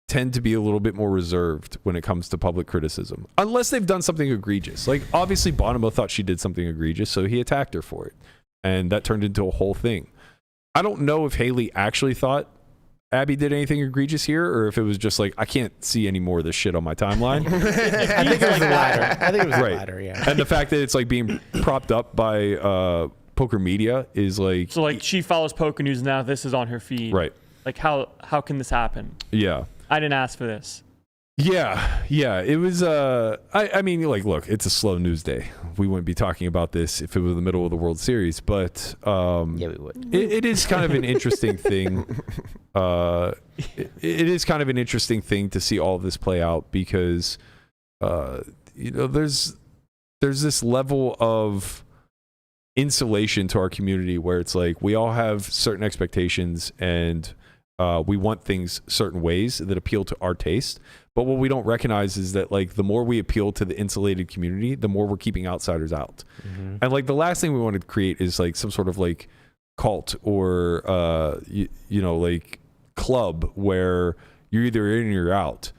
tend to be a little bit more reserved when it comes to public criticism, unless they've done something egregious. Like obviously Bonomo thought she did something egregious, so he attacked her for it, and that turned into a whole thing. I don't know if Haley actually thought Abby did anything egregious here, or if it was just like, I can't see any more of this shit on my timeline. I think it was the latter. I think it was the Right. latter, yeah. And the fact that it's like being propped up by poker media is like, So like she follows Poker News now. This is on her feed. right. Like how can this happen? Yeah. I didn't ask for this. Yeah. It was, I mean, like, look, it's a slow news day. We wouldn't be talking about this if it was the middle of the World Series, but Yeah, we would. it is kind of an interesting thing. It is kind of an interesting thing to see all of this play out because, there's this level of insulation to our community where it's like we all have certain expectations and we want things certain ways that appeal to our taste. But what we don't recognize is that like the more we appeal to the insulated community, the more we're keeping outsiders out. Mm-hmm. And like the last thing we want to create is like some sort of like cult or like club where you're either in or you're out.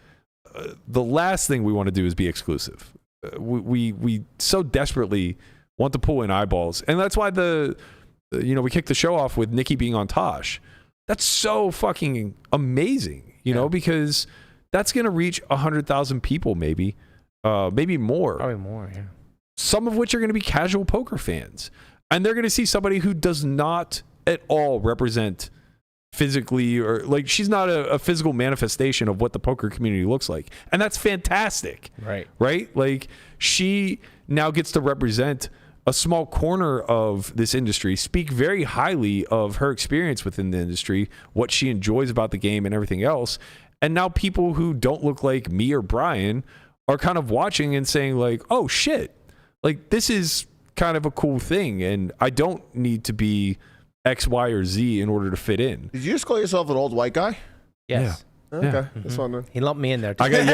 The last thing we want to do is be exclusive. We so desperately want to pull in eyeballs, and that's why we kicked the show off with Nikki being on Tosh. That's so fucking amazing, because that's going to reach 100,000 people, maybe more. Probably more, yeah. Some of which are going to be casual poker fans. And they're going to see somebody who does not at all represent physically, or like she's not a physical manifestation of what the poker community looks like. And that's fantastic. Right? Like she now gets to represent a small corner of this industry, speak very highly of her experience within the industry, what she enjoys about the game and everything else. And now people who don't look like me or Brian are kind of watching and saying like, oh shit, like this is kind of a cool thing. And I don't need to be X, Y, or Z in order to fit in. Did you just call yourself an old white guy? Yes. Yeah. Okay. Yeah. That's fine. He lumped me in there too. I got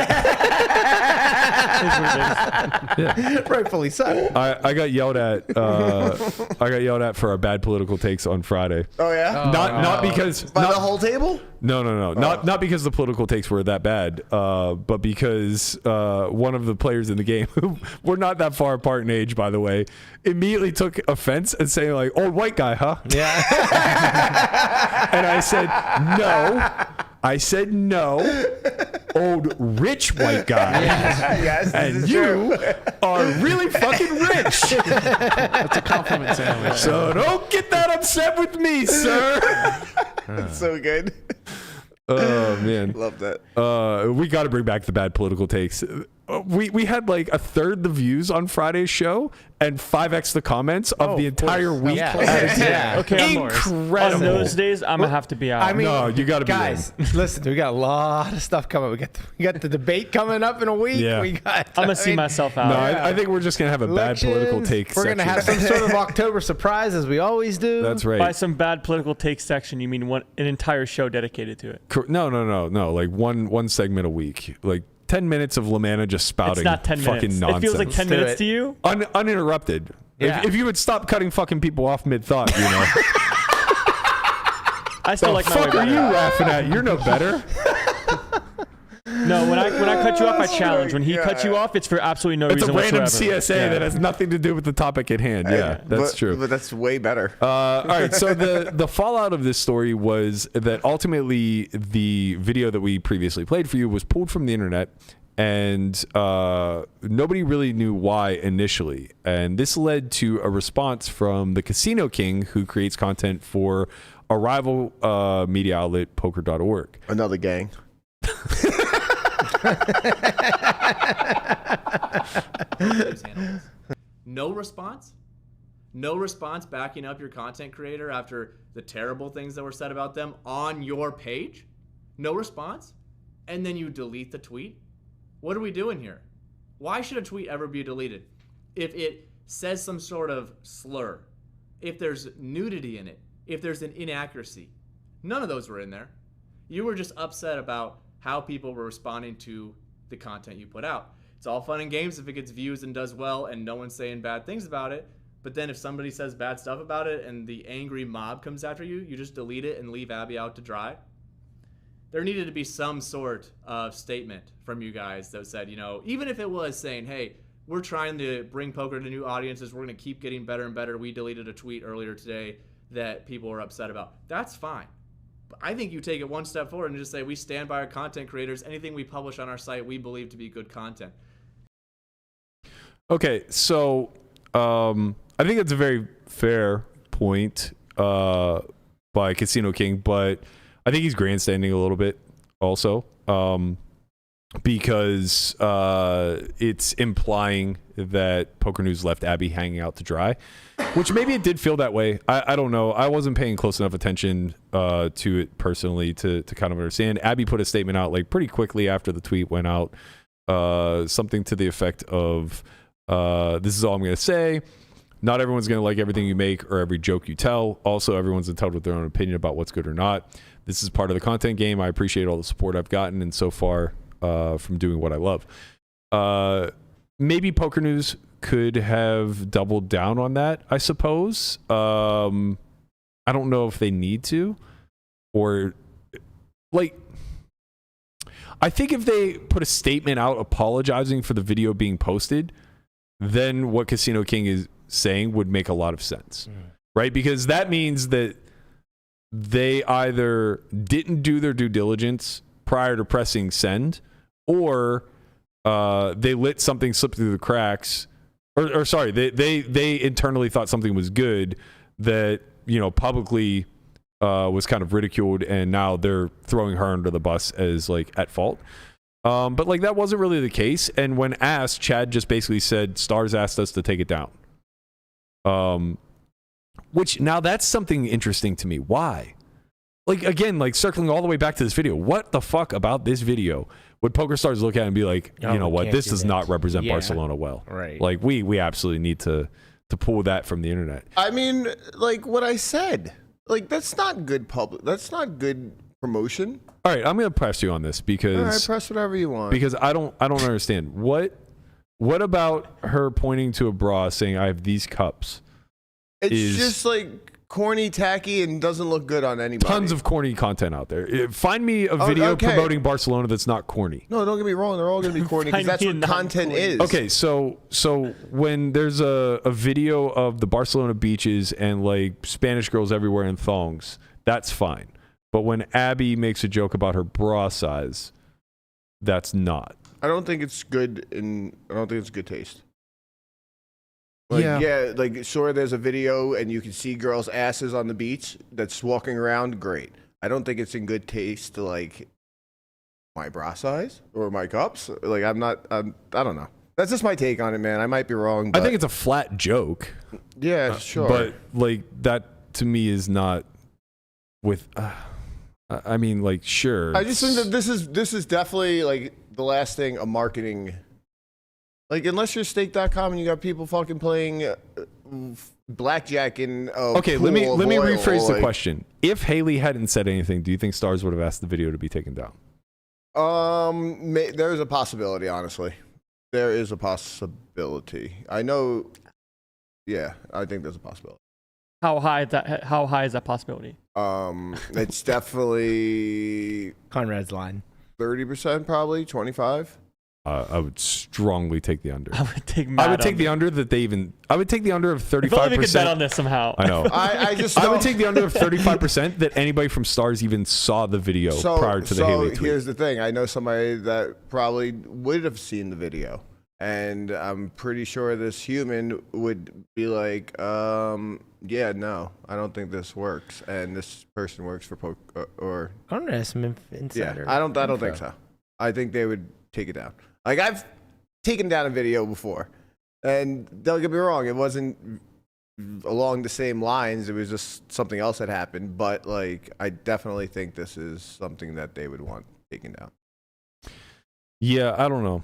Rightfully so. I got yelled at. I got yelled at for our bad political takes on Friday. Oh yeah. Not because By the whole table? No. Not because the political takes were that bad, but because one of the players in the game, who we're not that far apart in age, by the way, immediately took offense and saying like, "Old white guy, huh?" Yeah. And I said no. Old rich white guy. Yes. And you are really fucking rich. That's a compliment sandwich. So don't get that upset with me, sir. That's so good. Oh man, Love that. we got to bring back the bad political takes. We had like a third the views on Friday's show and 5x the comments of the entire week. Yeah. Okay, Incredible. on those days, I'm gonna have to be out. I mean, No, you gotta be guys. Listen, we got a lot of stuff coming. We got the debate coming up in a week. Yeah. We got. I'm gonna see myself out. No, I think we're just gonna have a bad political elections. take. We're gonna have some sort of October surprise, as we always do. That's right. By some bad political take section, you mean an entire show dedicated to it? No. Like one segment a week. Like 10 minutes of Lamana just spouting It's not 10 fucking minutes. nonsense. It feels like 10 minutes to you. Uninterrupted. Yeah. If you would stop cutting fucking people off mid-thought, I still like my fuck way are you better. laughing at? You're no better. No, when I cut you off, I challenge. When he cuts you off, it's for absolutely no It's a reason random whatsoever. CSA that has nothing to do with the topic at hand. Yeah, that's true. But that's way better. All right, so the fallout of this story was that ultimately the video that we previously played for you was pulled from the internet, and nobody really knew why initially. And this led to a response from the Casino King, who creates content for a rival media outlet, poker.org. Another gang. No response? No response backing up your content creator after the terrible things that were said about them on your page? No response? And then you delete the tweet? What are we doing here? Why should a tweet ever be deleted? If it says some sort of slur, if there's nudity in it, if there's an inaccuracy, none of those were in there. You were just upset about how people were responding to the content you put out. It's all fun and games if it gets views and does well and no one's saying bad things about it. But then if somebody says bad stuff about it and the angry mob comes after you, you just delete it and leave Abby out to dry. There needed to be some sort of statement from you guys that said, you know, even if it was saying, hey, we're trying to bring poker to new audiences, we're going to keep getting better and better. We deleted a tweet earlier today that people were upset about. That's fine. But I think you take it one step forward and just say, we stand by our content creators. Anything we publish on our site, we believe to be good content. Okay, so I think that's a very fair point by Casino King, but I think he's grandstanding a little bit also because it's implying that Poker News left Abby hanging out to dry, which maybe it did feel that way. I don't know. I wasn't paying close enough attention to it personally to kind of understand. Abby put a statement out like pretty quickly after the tweet went out, something to the effect of, this is all I'm going to say. Not everyone's going to like everything you make or every joke you tell. Also, everyone's entitled with their own opinion about what's good or not. This is part of the content game. I appreciate all the support I've gotten and so far from doing what I love. Maybe Poker News could have doubled down on that, I suppose. I don't know if they need to. Or, like, I think if they put a statement out apologizing for the video being posted, then what Casino King is saying would make a lot of sense, right? Because that means that they either didn't do their due diligence prior to pressing send, or they let something slip through the cracks, or sorry, they internally thought something was good that, you know, publicly was kind of ridiculed, and now they're throwing her under the bus as like at fault. But like that wasn't really the case. And when asked, Chad just basically said, Stars asked us to take it down. Which now that's something interesting to me. Why? Like, again, like circling all the way back to this video, what the fuck about this video would Poker Stars look at and be like, you know what, this does not represent Barcelona well. Right. Like we absolutely need to pull that from the internet. I mean, like what I said, like that's not good that's not good promotion. All right, I'm going to press you on this because... All right, press whatever you want. Because I don't understand. What about her pointing to a bra saying, I have these cups? It's just like corny, tacky, and doesn't look good on anybody. Tons of corny content out there. Find me a video promoting Barcelona that's not corny. No, don't get me wrong. They're all going to be corny because that's what content is. Okay, so when there's a video of the Barcelona beaches and like Spanish girls everywhere in thongs, that's fine. But when Abby makes a joke about her bra size, that's not. I don't think it's good I don't think it's good taste. Like, yeah, like sure, there's a video and you can see girls' asses on the beach that's walking around. Great. I don't think it's in good taste to like my bra size or my cups. Like I don't know. That's just my take on it, man. I might be wrong. But I think it's a flat joke. Yeah, sure. But like that to me is not with. I mean, like, sure. I just think that this is definitely like the last thing a marketing. Like, unless you're stake.com and you got people fucking playing blackjack in okay, let me rephrase the question. If Haley hadn't said anything, do you think Stars would have asked the video to be taken down? There's a possibility, honestly. There is a possibility. I know. Yeah, I think there's a possibility. How high is that possibility? It's definitely Conrad's line. 30%, probably 25. I would strongly take the under. I would take the under that they even. I would take the under of 35%. I feel like we could bet on this somehow. I know. I would take the under of 35% that anybody from Stars even saw the video prior to the Haley tweet. Here's the thing. I know somebody that probably would have seen the video, and I'm pretty sure this human would be like, yeah, no, I don't think this works, and this person works for poker or. Conrad has some insider. Yeah, I don't think so. I think they would take it down. Like I've taken down a video before, and don't get me wrong, it wasn't along the same lines. It was just something else that happened. But like, I definitely think this is something that they would want taken down. Yeah, I don't know.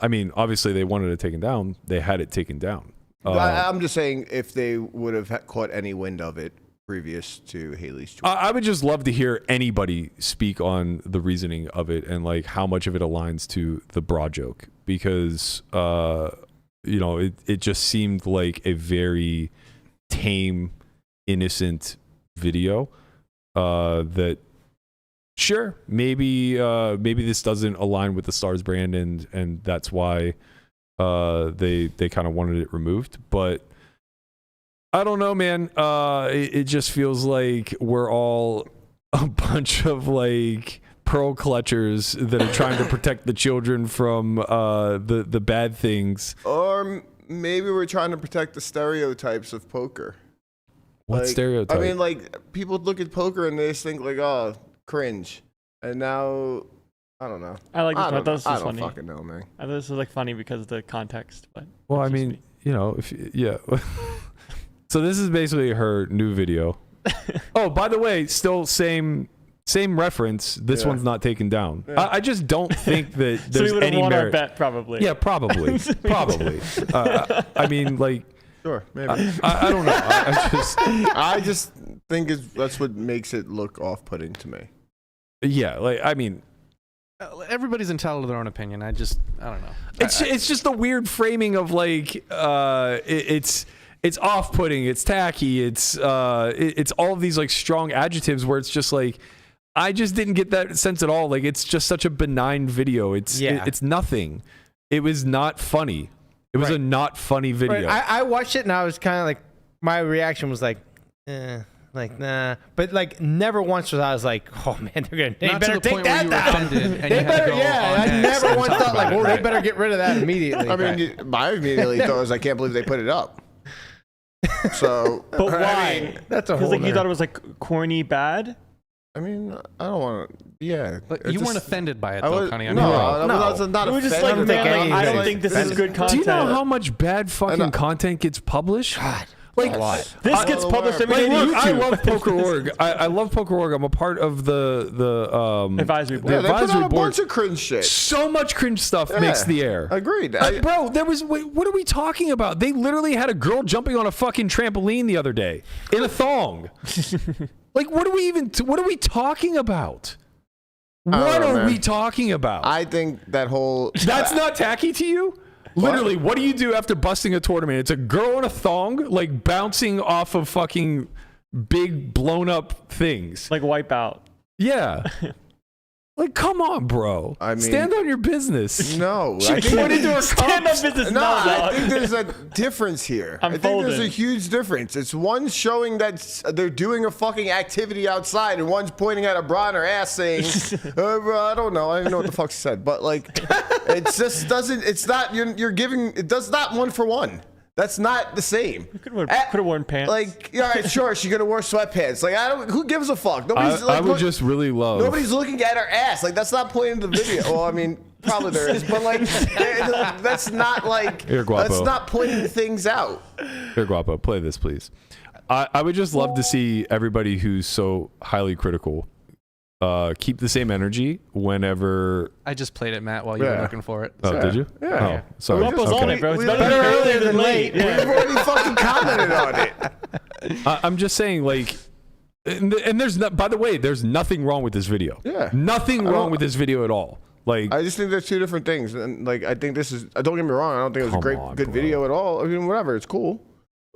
I mean, obviously they wanted it taken down. They had it taken down. I'm just saying if they would have caught any wind of it previous to Haley's tweet. I would just love to hear anybody speak on the reasoning of it and like how much of it aligns to the bra joke, because it just seemed like a very tame, innocent video that sure, maybe this doesn't align with the Stars brand and that's why they kind of wanted it removed, but I don't know, man. It just feels like we're all a bunch of like pearl clutchers that are trying to protect the children from the bad things. Or maybe we're trying to protect the stereotypes of poker. What stereotype? I mean, like, people look at poker and they just think like, oh, cringe. And now, I don't know. I like this one. I thought this was funny. I don't fucking know, man. I thought this was like funny because of the context. But well, I mean, yeah. So this is basically her new video. Oh, by the way, still same reference. This one's not taken down. Yeah. I just don't think that there's so we any won merit. Our bet, probably. Yeah, probably. I mean, like, sure, maybe. I don't know. I just think that's what makes it look off-putting to me. Yeah, like, I mean, everybody's entitled to their own opinion. I don't know. It's just a weird framing of like it's off-putting, it's tacky, it's all of these like strong adjectives where it's just like I just didn't get that sense at all. Like it's just such a benign video. It's nothing. It was not funny. It was a not funny video. Right. I watched it and I was kind of like, my reaction was like, nah. But like never once was I was like, oh man, they better take that down. They better, I never once thought like, oh, they better get rid of that immediately. I mean, I immediately thought was I can't believe they put it up. So, but why? I mean, that's a whole. Because like you thought it was like corny bad. I mean, I don't want to. Yeah, but you weren't offended by it, though, Connie. No, I was not offended. Just like, man, I don't think this is good content. Do you know how much bad fucking content gets published? God. Like this gets published every day on YouTube. I love Poker.org. I love Poker.org. I'm a part of the advisory board. Yeah, they put out a bunch of cringe shit. So much cringe stuff makes the air. Agreed. Bro, what are we talking about? They literally had a girl jumping on a fucking trampoline the other day in a thong. Like, what are we talking about? What are we talking about? I think that whole that's not tacky to you. Literally, what do you do after busting a tournament? It's a girl in a thong, like bouncing off of fucking big blown up things. Like Wipeout. Yeah. Like, come on, bro. I mean, stand on your business. No. She pointed to her stand on business. No, I think there's a difference here. I think there's a huge difference. It's one showing that they're doing a fucking activity outside, and one's pointing at a bra in her ass saying, I don't know. I don't even know what the fuck she said. But, like, it just doesn't, it's not, you're giving, it does not one for one. That's not the same. You could have worn pants. Like, all right, sure, she could have worn sweatpants. Like, who gives a fuck? Nobody's I would just really love. Nobody's looking at her ass. Like, that's not pointing to the video. Well, I mean, probably there is, but like, that's not like. Here, Guapo. That's not pointing things out. Here, Guapo, play this, please. I would just love to see everybody who's so highly critical keep the same energy whenever. I just played it, Matt, while you were looking for it. Oh, did you? Yeah. Oh, sorry. Guapo's on it, bro. It's better earlier than late. We've already fucking commented on it. I'm just saying, like, and there's not. By the way, there's nothing wrong with this video. Yeah. Nothing wrong with this video at all. Like, I just think there's two different things, and like, I think this is. Don't get me wrong. I don't think it was a good video at all. I mean, whatever. It's cool.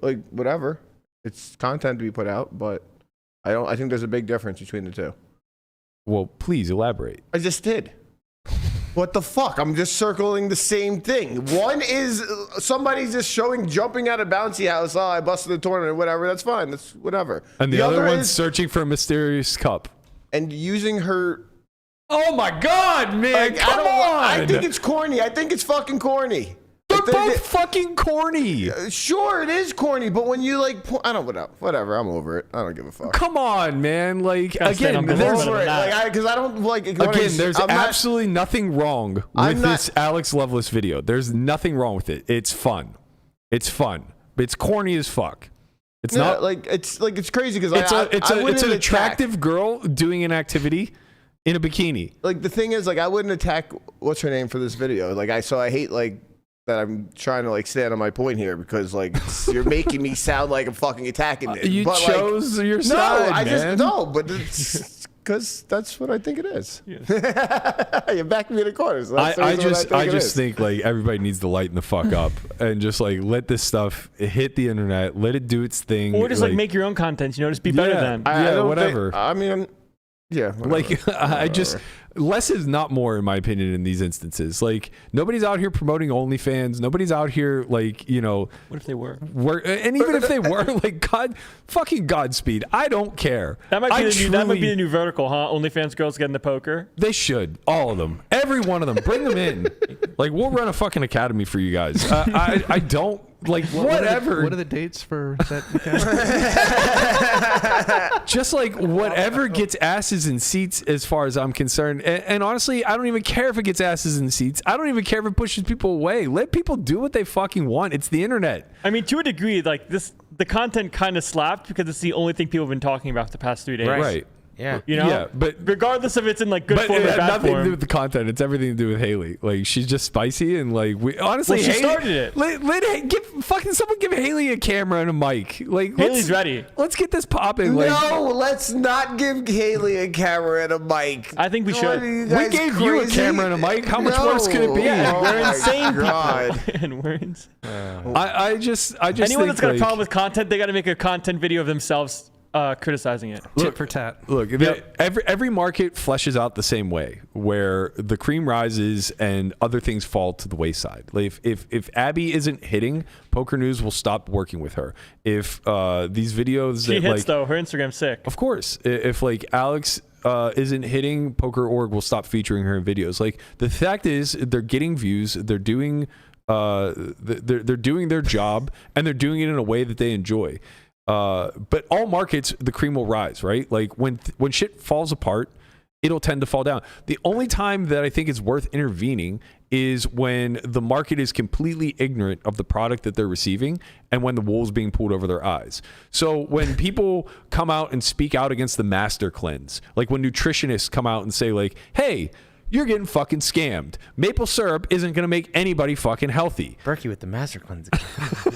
Like, whatever. It's content to be put out, but I think there's a big difference between the two. Well, please elaborate. I just did. What the fuck? I'm just circling the same thing. One is somebody's just showing jumping out of bouncy house. Oh, I busted the tournament, whatever. That's fine. That's whatever. And the other one's searching for a mysterious cup. And using her. Oh my God, man. Like, come on. I think it's corny. I think it's fucking corny. They're both fucking corny. Sure, it is corny, but when you like, I don't whatever. I'm over it. I don't give a fuck. Come on, man. Like, again, there's because I don't like. Again, there's absolutely nothing wrong with this Alex Lovelace video. There's nothing wrong with it. It's fun. It's fun. It's corny as fuck. It's Yeah, not it's crazy because it's an attack. attractive girl doing an activity in a bikini. Like the thing is, like I wouldn't attack what's her name for this video. Like I hate like that. I'm trying to like stand on my point here because like you're making me sound like I'm fucking attacking it. You but, chose your side, man. But it's because that's what I think it is. Yes. You're backing me in the corner. So I just think like everybody needs to lighten the fuck up and just like let this stuff hit the internet, let it do its thing, or just like make your own content. You know, just be better than. Whatever. Yeah. Like I just less is not more in my opinion in these instances. Like nobody's out here promoting OnlyFans. Nobody's out here like, you know, what if they were? And even if they were, like fucking Godspeed. I don't care. That might be the new vertical, huh? OnlyFans girls get into poker. They should. All of them. Every one of them. Bring them in. Like we'll run a fucking academy for you guys. I don't like whatever. What are the dates for that? Just like whatever gets asses in seats as far as I'm concerned. And honestly, I don't even care if it gets asses in seats. I don't even care if it pushes people away. Let people do what they fucking want. It's the internet. I mean, to a degree, like the content kind of slapped because it's the only thing people have been talking about the past 3 days. Right. Yeah. You know? Yeah, but regardless if it's in like good form or it had bad nothing form. to do with the content. It's everything to do with Haley. Like she's just spicy and like we honestly. Well, she Haley, started it. Someone give Haley a camera and a mic. Like Haley's ready. Let's get this popping. Like, no, let's not give Haley a camera and a mic. I think we should. We gave you a camera and a mic. How much worse could it be? Yeah, we're insane God. people. And we're insane. I just anyone think, that's got like, a problem with content, they got to make a content video of themselves criticizing it. Tit for tat. Look, every market fleshes out the same way, where the cream rises and other things fall to the wayside. Like if Abby isn't hitting, Poker News will stop working with her. If these videos she that, hits like, though, her Instagram's sick. Of course, if like Alex isn't hitting, Poker.org will stop featuring her in videos. Like the fact is, they're getting views, they're doing they're doing their job, and they're doing it in a way that they enjoy. But all markets, the cream will rise, right? Like when shit falls apart, it'll tend to fall down. The only time that I think it's worth intervening is when the market is completely ignorant of the product that they're receiving and when the wool's being pulled over their eyes. So when people come out and speak out against the master cleanse, like when nutritionists come out and say like, hey, you're getting fucking scammed. Maple syrup isn't going to make anybody fucking healthy. Berkey with the master cleanse.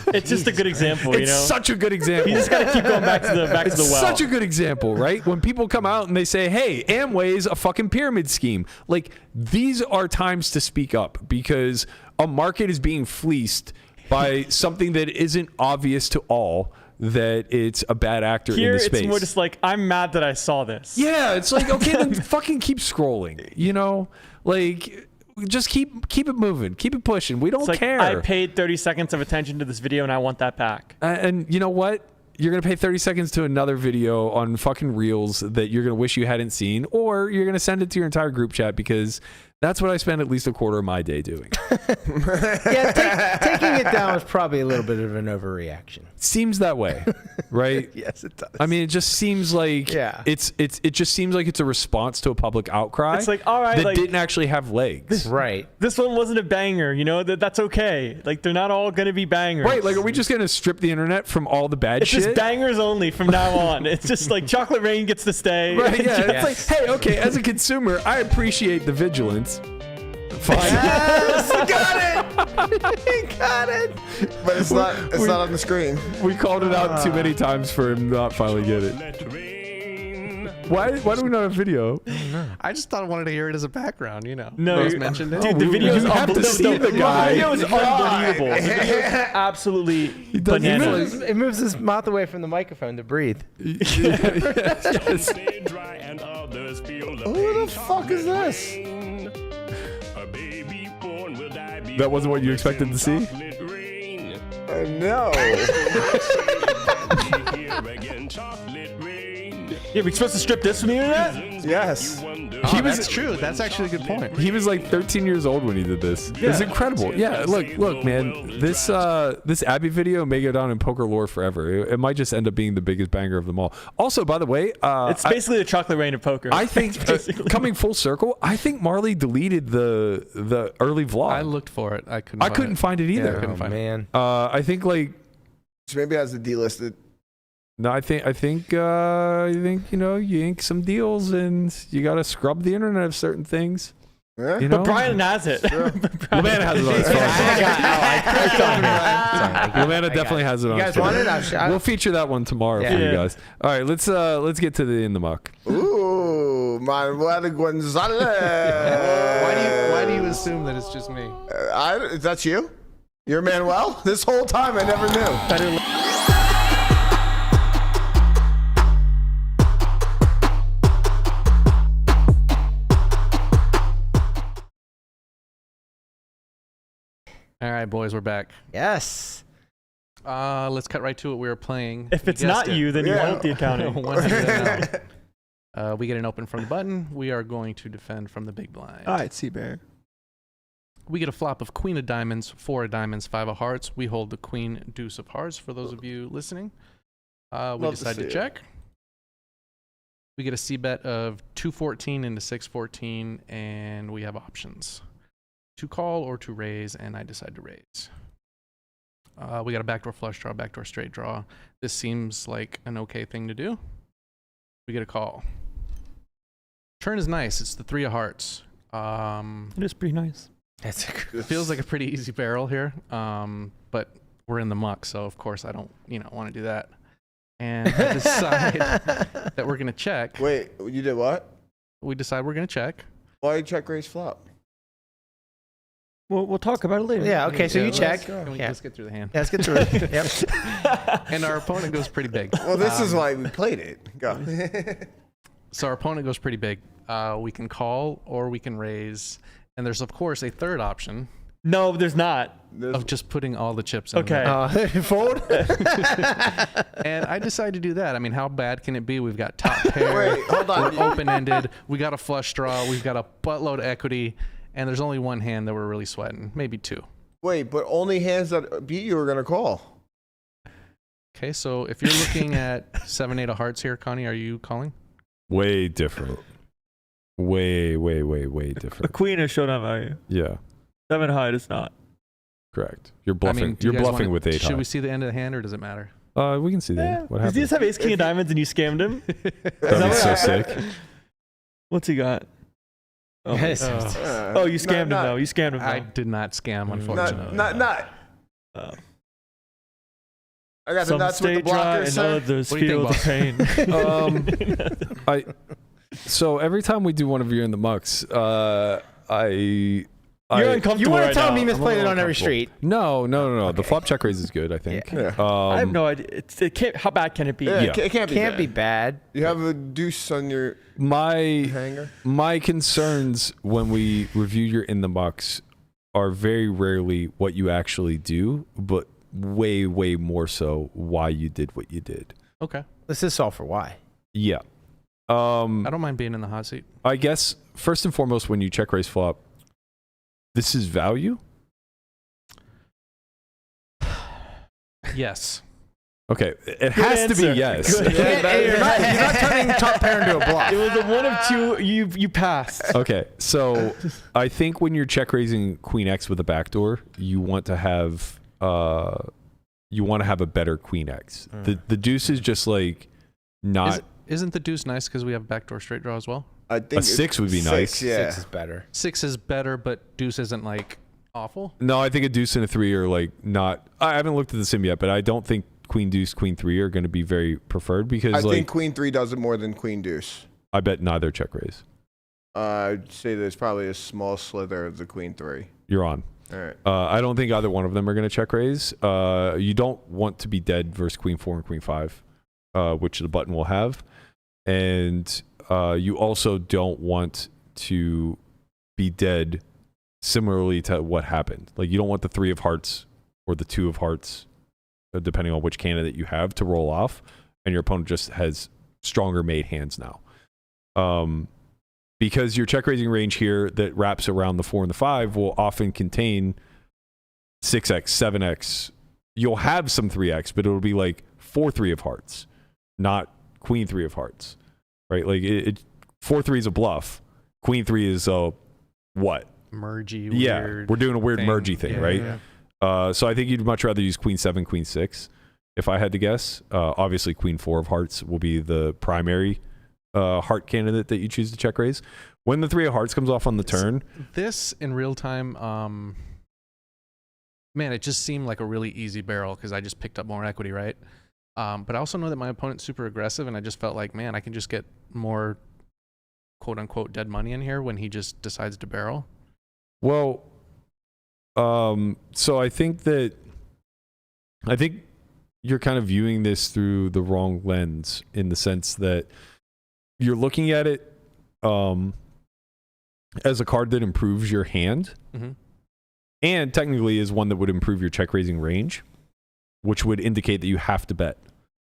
It's just a good example, you know? It's such a good example. You just got to keep going back to the well. It's such a good example, right? When people come out and they say, hey, Amway's a fucking pyramid scheme. Like, these are times to speak up because a market is being fleeced by something that isn't obvious to all that it's a bad actor in the space. Here, it's more just like, I'm mad that I saw this. Yeah, it's like, okay, then fucking keep scrolling, you know? Like, just keep it moving. Keep it pushing. We don't care. I paid 30 seconds of attention to this video, and I want that back. And you know what? You're going to pay 30 seconds to another video on fucking Reels that you're going to wish you hadn't seen, or you're going to send it to your entire group chat because that's what I spend at least a quarter of my day doing. Yeah, taking it down is probably a little bit of an overreaction. Seems that way, right? Yes, it does. I mean, it just seems like it just seems like it's a response to a public outcry. It's like, all right, that like, didn't actually have legs. Right. This one wasn't a banger, you know? That's okay. Like, they're not all going to be bangers. Right, like, are we just going to strip the internet from all the bad shit? It's just bangers only from now on. It's just like Chocolate Rain gets to stay. Right, yeah. It's like, hey, okay, as a consumer, I appreciate the vigilance. Fine. Yes, he got it. He got it. But it's not on the screen. We called it out too many times for him not finally get it. Why do we not have video? I just thought I wanted to hear it as a background, you know. No, you mentioned it. Dude, the video is have to see the guy. The video is unbelievable. The video is absolutely bananas. It moves his mouth away from the microphone to breathe. Yes. Who the fuck is this? That wasn't what you expected to see? No. Yeah, we supposed to strip this from the internet? Yes. That's true. That's actually a good point. He was like 13 years old when he did this. Yeah. It's incredible. Yeah, look, man. This Abby video may go down in poker lore forever. It might just end up being the biggest banger of them all. Also, by the way, it's basically the Chocolate Rain of poker. I think coming full circle, I think Marley deleted the early vlog. I looked for it. I couldn't find it either. Yeah, I couldn't find it. Man. I think like So maybe it has the delisted. No, I think you ink some deals and you got to scrub the internet of certain things. Yeah. You know? But Brian has it. Lamana has it on his phone. Lamana definitely has it on his phone. You guys want it? We'll feature that one tomorrow for you guys. All right, let's get to the In the Muck. Ooh, Manuel Gonzalez. Why do you assume that it's just me? That's you? You're Manuel? This whole time I never knew. All right, boys, we're back. Yes. Let's cut right to it. We were playing. If it's not you, then you want the accounting. We get an open from the button. We are going to defend from the big blind. All right, C-Bear. We get a flop of queen of diamonds, 4 of diamonds, 5 of hearts. We hold the queen deuce of hearts for those of you listening. We decide to check. We get a C-bet of 214 into 614, and we have options. To call or to raise, and I decide to raise. We got a backdoor flush draw, backdoor straight draw. This seems like an okay thing to do. We get a call. Turn is nice. It's the 3 of hearts. It is pretty nice. Feels like a pretty easy barrel here, but we're in the muck, so of course I don't, want to do that. And I decide that we're gonna check. Wait, you did what? We decide we're gonna check. Why check raise flop? We'll talk about it later. Yeah, okay, so you check. Can we just get through the hand? Yeah, let's get through it. Yep. And our opponent goes pretty big. Well, this is why we played it. Go. So our opponent goes pretty big. We can call or we can raise. And there's, of course, a third option. No, there's not. Of just putting all the chips in. Okay. Fold? And I decide to do that. I mean, how bad can it be? We've got top pair. Wait, hold on. We're open-ended. We got a flush draw. We've got a buttload of equity. And there's only one hand that we're really sweating. Maybe 2. Wait, but only hands that beat you are going to call. Okay, so if you're looking at 7-8 of hearts here, Connie, are you calling? Way different. Way A different. queen is showdown value. Yeah, 7 high is not. correct. You're bluffing. I mean, do You're you guys bluffing wanna- with 8 high. Should we see the end of the hand, or does it matter? We can see that. What Does he happened? just have ace king of diamonds and you scammed him? That'd be so sick. What's he got? Oh, you scammed him though. You scammed him. I Though. did not scam, unfortunately. Not. I got the Some nuts with the stay dry blocker, and sir. others What do you feel think, the pain. So every time we do one of you in the mucks, You're uncomfortable. You want to right tell now. me I'm a misplayed it little on every uncomfortable. street? No. The flop check raise is good, I think. Yeah. I have no idea. It can't. How bad can it be? Yeah, Yeah. It can't be Can't bad. be bad. You have a deuce on your My hanger. my concerns when we review your in the mucks are very rarely what you actually do, but way more so why you did what you did. Okay. This is all for why. Yeah. I don't mind being in the hot seat. I guess first and foremost, when you check raise flop, this is value. Yes. Okay, it has to answer. be yes. Good. You're not turning top pair into a bluff. It was a 1 of 2. You passed. Okay, so I think when you're check raising queen X with a backdoor, you want to have a better queen X. The deuce is just like not. Isn't the deuce nice because we have backdoor straight draw as well? I think A 6 would be 6, nice. Yeah. 6 is better. 6 is better, but deuce isn't like awful. No, I think a deuce and a 3 are like not. I haven't looked at the sim yet, but I don't think queen deuce, queen 3 are going to be very preferred because I like think queen 3 does it more than queen deuce. I bet neither check raise. I'd say there's probably a small slither of the queen 3. You're on. All right. I don't think either one of them are going to check raise. You don't want to be dead versus queen 4 and queen 5, which the button will have. And you also don't want to be dead similarly to what happened. Like you don't want the 3 of hearts or the 2 of hearts, depending on which candidate you have, to roll off. And your opponent just has stronger made hands now. Because your check raising range here that wraps around the 4 and the 5 will often contain 6x, 7x. You'll have some 3x, but it'll be like 4-3 of hearts, not queen 3 of hearts, right? Like 4-3 is a bluff. Queen 3 is a what? Mergy. Yeah, weird we're doing a weird thing. mergy thing, right? Yeah. So I think you'd much rather use queen 7, queen 6 if I had to guess. Obviously, Queen 4 of Hearts will be the primary heart candidate that you choose to check raise. When the 3 of Hearts comes off on the turn, this in real time, man, it just seemed like a really easy barrel because I just picked up more equity, right? But I also know that my opponent's super aggressive, and I just felt like, man, I can just get more quote unquote dead money in here when he just decides to barrel. Well, so I think you're kind of viewing this through the wrong lens in the sense that you're looking at it as a card that improves your hand, and technically is one that would improve your check raising range, which would indicate that you have to bet.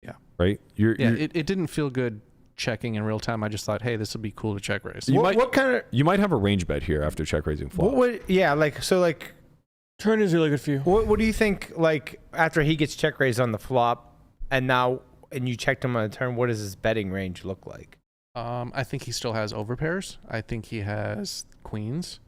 Yeah. Right? It didn't feel good checking in real time. I just thought, hey, this would be cool to check raise. You might have a range bet here after check raising flop. Turn is really good for you. What do you think, like, after he gets check raised on the flop and you checked him on the turn, what does his betting range look like? I think he still has overpairs. I think he has queens.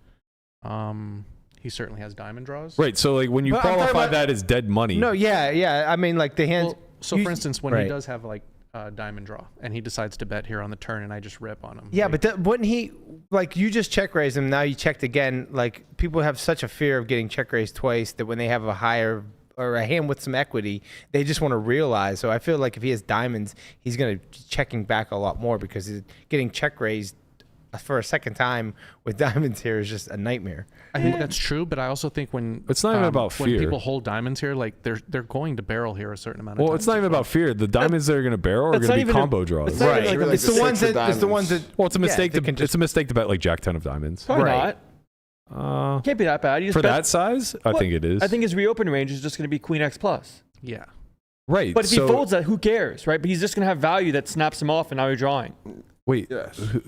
He certainly has diamond draws. Right. So like when you qualify that as dead money. No, yeah. I mean, like the hands. Well, so for instance, when he does have like a diamond draw and he decides to bet here on the turn and I just rip on him. Yeah, but wouldn't he, like, you just check raise him, now you checked again. Like, people have such a fear of getting check raised twice that when they have a higher or a hand with some equity, they just want to realize. So I feel like if he has diamonds, he's going to be checking back a lot more because he's getting check raised for a second time with diamonds here is just a nightmare. I think that's true, but I also think when it's not even about fear. When people hold diamonds here, like they're going to barrel here a certain amount of time. Well, it's not even about fear. The diamonds that are going to barrel are going to be combo draws. Right. It's the ones that. Well, it's a mistake. It's a mistake to bet like Jack 10 of diamonds. Probably not. Can't be that bad. For that size, I think it is. I think his reopen range is just going to be Queen X plus. Yeah. Right. But if he folds that, who cares, right? But he's just going to have value that snaps him off, and now you're drawing. Wait,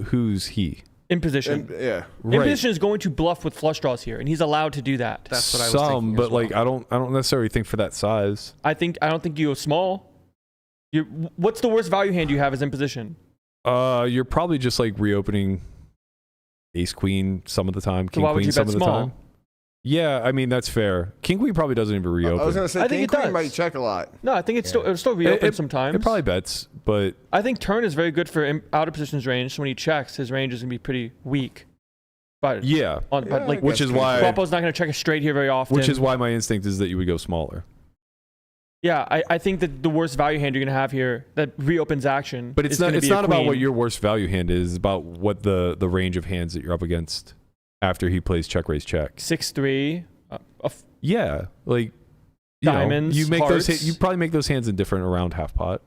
who's he? In position. In position is going to bluff with flush draws here, and he's allowed to do that. That's what I was thinking. But like, I don't necessarily think for that size. I don't think you go small. What's the worst value hand you have is in position? You're probably just like reopening ace queen some of the time, king queen some of the time. Yeah, I mean that's fair. King queen probably doesn't even reopen. I was gonna say king queen might check a lot. No, I think it'll still reopen sometimes. It probably bets, but I think turn is very good for out of positions range. So when he checks, his range is gonna be pretty weak. But which is why Guapo's not gonna check a straight here very often. Which is why my instinct is that you would go smaller. Yeah, I think that the worst value hand you're gonna have here that reopens action. But it's not about what your worst value hand is. It's about what the range of hands that you're up against after he plays check raise check. 6-3. Yeah, like diamonds. You make hearts. those. You probably make those hands indifferent around half pot.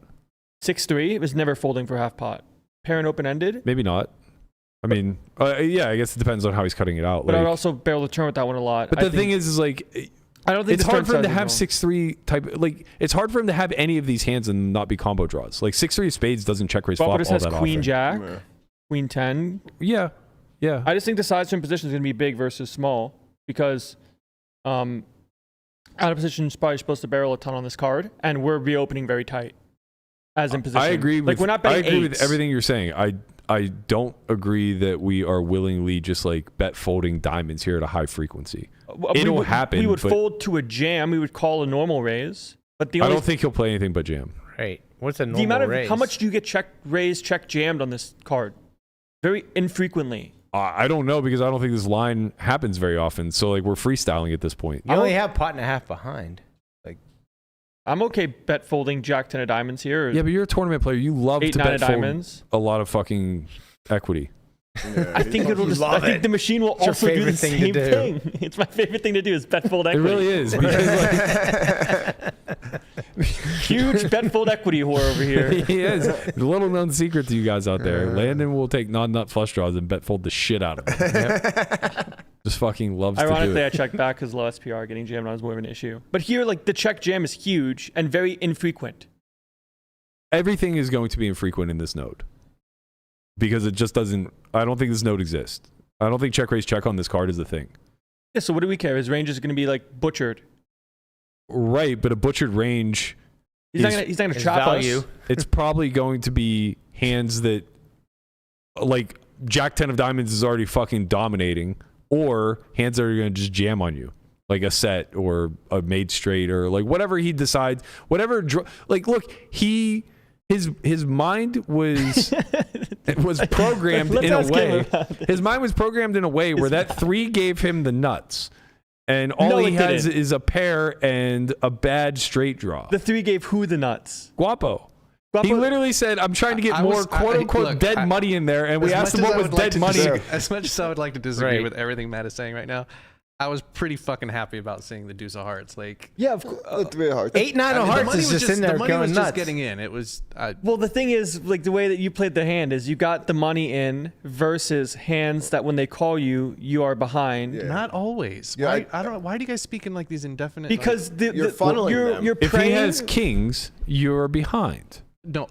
6-3. It was never folding for half pot. Pair and open ended. Maybe not. I mean, I guess it depends on how he's cutting it out. But I would also barrel the turn with that one a lot. But the thing is like. I don't think it's hard for him to have 6-3 type. Like it's hard for him to have any of these hands and not be combo draws. Like 6-3 of spades doesn't check raise flop all that often. Guapo has Queen Jack, Queen 10. Yeah. I just think the size turn position is going to be big versus small because out of position is probably supposed to barrel a ton on this card, and we're reopening very tight as in position. I agree. We're not betting I agree eights. with everything you're saying. I don't agree that we are willingly just like bet folding diamonds here at a high frequency. It'll happen. We would fold to a jam. We would call a normal raise. But I don't think he'll play anything but jam. Right. What's a normal raise? How much do you get check raise, check jammed on this card? Very infrequently. I don't know because I don't think this line happens very often. So like we're freestyling at this point. You only have pot and a half behind. Like I'm okay bet folding Jack 10 of diamonds here. Yeah, but you're a tournament player. You love to bet fold a lot of fucking equity. Yeah, I think it'll just. I think the machine will also do the same thing. It's my favorite thing to do is bet fold equity. It really is because huge bet fold equity whore over here. He is. The little known secret to you guys out there: Landon will take non-nut flush draws and bet fold the shit out of them. Yep. Just fucking loves to do it. Ironically, I checked back because low SPR getting jammed on is more of an issue. But here, like the check jam is huge and very infrequent. Everything is going to be infrequent in this node. Because it just doesn't. I don't think this node exists. I don't think check raise check on this card is the thing. Yeah. So what do we care? His range is going to be like butchered. Right, but a butchered range. He's not going to chop us. It's probably going to be hands that, like Jack 10 of diamonds is already fucking dominating, or hands that are going to just jam on you. like a set or a made straight or like whatever he decides, whatever. Like, look, his mind was programmed in a way. His mind was programmed in a way where that 3 gave him the nuts. And all he has is a pair and a bad straight draw. The 3 gave who the nuts? Guapo. He literally said, I'm trying to get more quote-unquote dead money in there. And we asked him what was dead money. As much as I would like to disagree with everything Matt is saying right now, I was pretty fucking happy about seeing the deuce of hearts. Like, yeah, of course. 3 of hearts. 8, 9 of hearts is just in there the money going was nuts. just getting in. It was. Well, the thing is, like the way that you played the hand is you got the money in versus hands that when they call you, you are behind. Yeah. Not always. Yeah, why, I don't know. Why do you guys speak in like these indefinite? Because you're funneling them. You're if praying. he has kings, you're behind. No,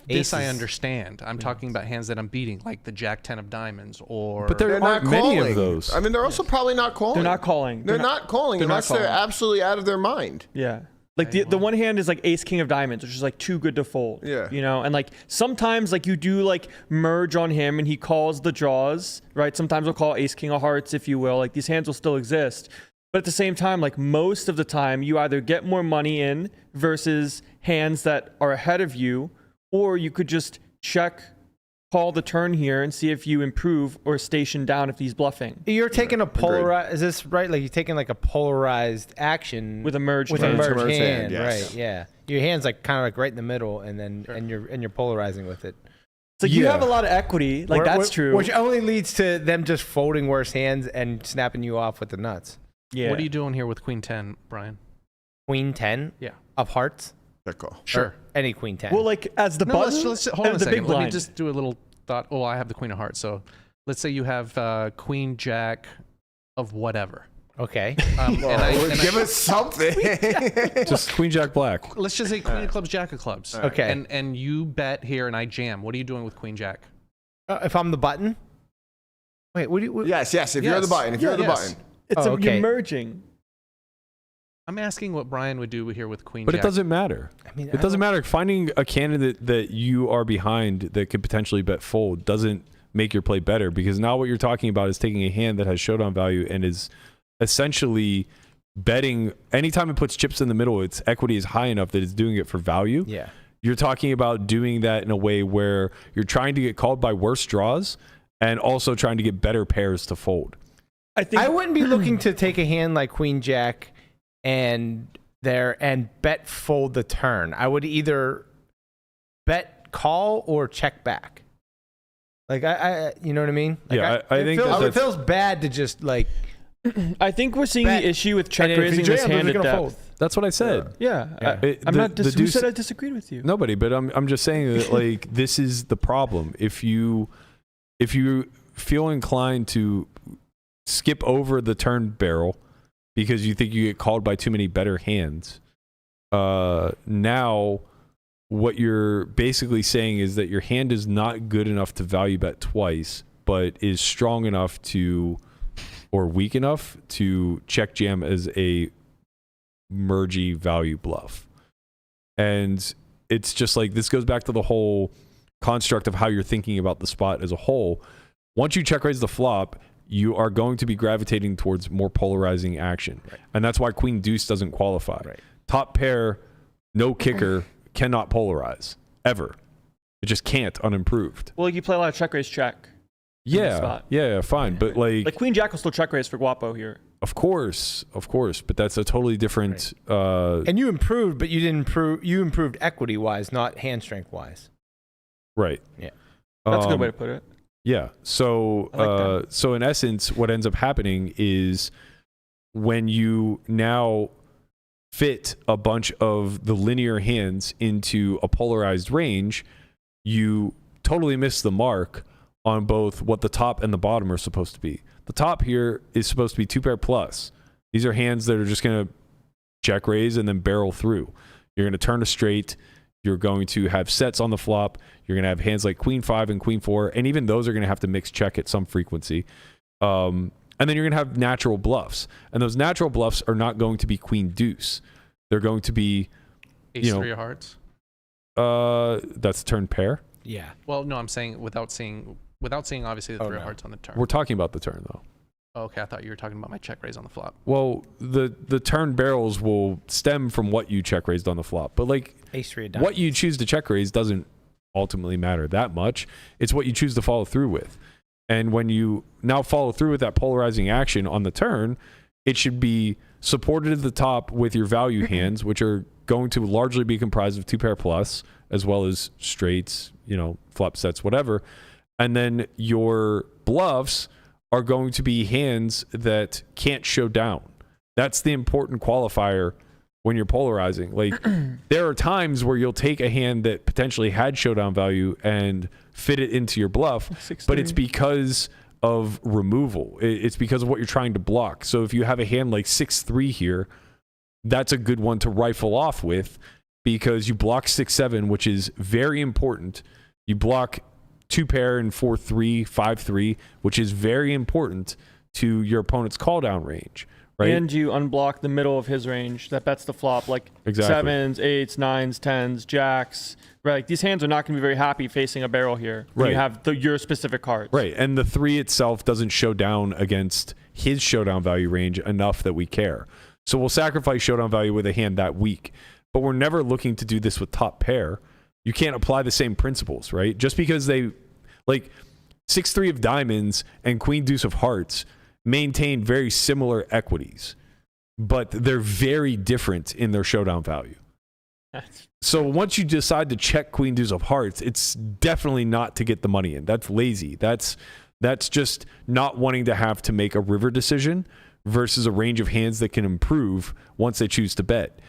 this I understand. I'm talking about hands that I'm beating, like the Jack 10 of diamonds, or. But there aren't many of those. I mean, they're also probably not calling. They're not calling. They're not calling unless they're absolutely out of their mind. Yeah. Like the one hand is like ace king of diamonds, which is like too good to fold. Yeah. You know, and like sometimes like you do like merge on him and he calls the draws, right? Sometimes we'll call ace king of hearts, if you will. Like these hands will still exist. But at the same time, like most of the time, you either get more money in versus hands that are ahead of you, or you could just check, call the turn here and see if you improve or station down if he's bluffing. You're taking a polarized. Is this right? Like you're taking like a polarized action with a merged hand. hand, yes. Right? Yeah. Your hand's like kind of like right in the middle, and then and you're polarizing with it. So you have a lot of equity. Like that's true. Which only leads to them just folding worse hands and snapping you off with the nuts. Yeah. What are you doing here with Queen 10, Brian? Queen 10? Yeah. Of hearts? Good call. Sure. Or any Queen 10. Well, like as the button. Let's hold on a the second. big Let me blind. just do a little thought. Oh, I have the Queen of Hearts. So let's say you have Queen Jack of whatever. Okay. Give us something. Just Queen Jack Black. Let's just say Queen of Clubs, Jack of Clubs. Okay. And you bet here and I jam. What are you doing with Queen Jack? If I'm the button? Wait, what do you... Yes. If you're the button. If you're the button. It's okay. you're merging. I'm asking what Brian would do here with Queen But Jack. it doesn't matter. I mean, it doesn't matter. Finding a candidate that you are behind that could potentially bet fold doesn't make your play better, because now what you're talking about is taking a hand that has showdown value and is essentially betting. Anytime it puts chips in the middle, its equity is high enough that it's doing it for value. Yeah. You're talking about doing that in a way where you're trying to get called by worse draws and also trying to get better pairs to fold. I wouldn't be looking to take a hand like Queen Jack and bet fold the turn. I would either bet call or check back. Like I you know what I mean? Like yeah, I think it feels bad to just like. I think we're seeing the issue with check raising this hand at depth. Fold. That's what I said. Yeah. Who said I disagreed with you? Nobody, but I'm just saying that like this is the problem. If you feel inclined to skip over the turn barrel because you think you get called by too many better hands, now what you're basically saying is that your hand is not good enough to value bet twice, but is strong enough to, or weak enough to check jam as a mergy value bluff. And it's just like, this goes back to the whole construct of how you're thinking about the spot as a whole. Once you check raise the flop, you are going to be gravitating towards more polarizing action. Right. And that's why Queen Deuce doesn't qualify. Right. Top pair, no kicker, cannot polarize, ever. It just can't, unimproved. Well, you play a lot of check raise check. Yeah, fine. But like Queen Jack will still check raise for Guapo here. Of course. But that's a totally different... Right. And you improved, but you didn't improve. You improved equity-wise, not hand strength-wise. Right. Yeah. That's a good way to put it. Yeah. So, so in essence, what ends up happening is when you now fit a bunch of the linear hands into a polarized range, you totally miss the mark on both what the top and the bottom are supposed to be. The top here is supposed to be 2-pair plus. These are hands that are just going to check raise and then barrel through. You're going to turn a straight. You're going to have sets on the flop. You're going to have hands like Queen 5 and Queen 4, and even those are going to have to mix check at some frequency. And then you're going to have natural bluffs. And those natural bluffs are not going to be Queen Deuce. They're going to be... Ace 3 of hearts? That's turn pair. Yeah. Well, no, I'm saying without seeing obviously the 3 of hearts on the turn. We're talking about the turn, though. Oh, okay, I thought you were talking about my check raise on the flop. Well, the turn barrels will stem from what you check raised on the flop, but like what you choose to check raise doesn't ultimately matter that much. It's what you choose to follow through with. And when you now follow through with that polarizing action on the turn, it should be supported at the top with your value hands, which are going to largely be comprised of 2-pair plus, as well as straights, flop sets, whatever. And then your bluffs are going to be hands that can't show down. That's the important qualifier when you're polarizing. Like, there are times where you'll take a hand that potentially had showdown value and fit it into your bluff, but it's because of removal. It's because of what you're trying to block. So if you have a hand like 6-3 here, that's a good one to rifle off with, because you block 6-7, which is very important. You block 2-pair and 4-3, 5-3, which is very important to your opponent's call down range. Right? And you unblock the middle of his range that bets the flop, like exactly. 7s, 8s, 9s, 10s, jacks. Right, like these hands are not going to be very happy facing a barrel here. Right. You have your specific cards. Right, and the 3 itself doesn't show down against his showdown value range enough that we care. So we'll sacrifice showdown value with a hand that weak. But we're never looking to do this with top pair. You can't apply the same principles, right? Just because they, like 6-3 of diamonds and queen deuce of hearts maintain very similar equities, but they're very different in their showdown value. So once you decide to check queen deuce of hearts, it's definitely not to get the money in. That's lazy. That's just not wanting to have to make a river decision versus a range of hands that can improve once they choose to bet.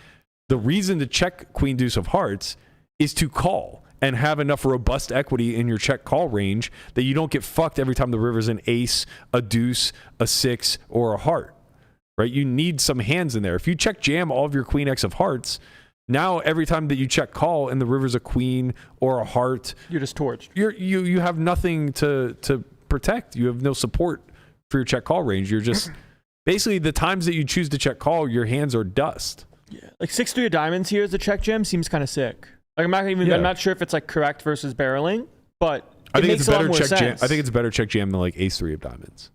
The reason to check queen deuce of hearts is to call and have enough robust equity in your check call range that you don't get fucked every time the river's an ace, a deuce, a 6, or a heart, right? You need some hands in there. If you check jam all of your queen X of hearts, now every time that you check call and the river's a queen or a heart, you're just torched. You have nothing to protect. You have no support for your check call range. You're just basically, the times that you choose to check call, your hands are dust. Yeah, like 6-3 of diamonds here as a check jam seems kind of sick. Like I'm not sure if it's like correct versus barreling, but I think it's makes a better lot more check sense. jam. I think it's better check jam than like ace-3 of diamonds.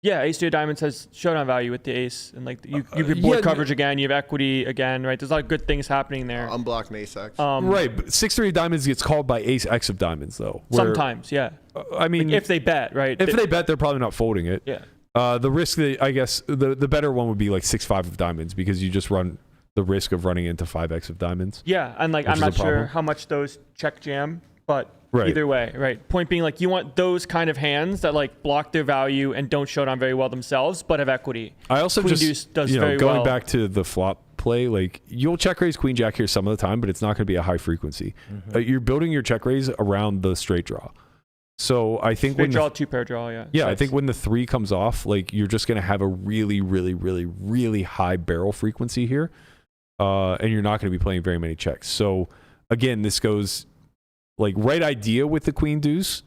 Yeah, ace-3 of diamonds has showdown value with the ace, and like you get board coverage again, you have equity again, right? There's a lot of good things happening there. Unblock an ace X. Right, but 6-3 of diamonds gets called by ace X of diamonds though. Sometimes, yeah. I mean, like if they bet, right? If they bet, they're probably not folding it. Yeah. The risk that I guess the better one would be like 6-5 of diamonds, because you just run the risk of running into 5x of diamonds. Yeah, and like I'm not sure how much those check jam, but either way, right? Point being, like, you want those kind of hands that like block their value and don't show down very well themselves, but have equity. I also Queen just Deuce does going well. back to the flop play, like you'll check raise queen jack here some of the time, but it's not going to be a high frequency. You're building your check raise around the straight draw. So I think straight draw, 2-pair draw, yeah. Yeah, I think when the 3 comes off, like you're just going to have a really, really, really, really high barrel frequency here. And you're not going to be playing very many checks. So again, this goes like right idea with the queen deuce,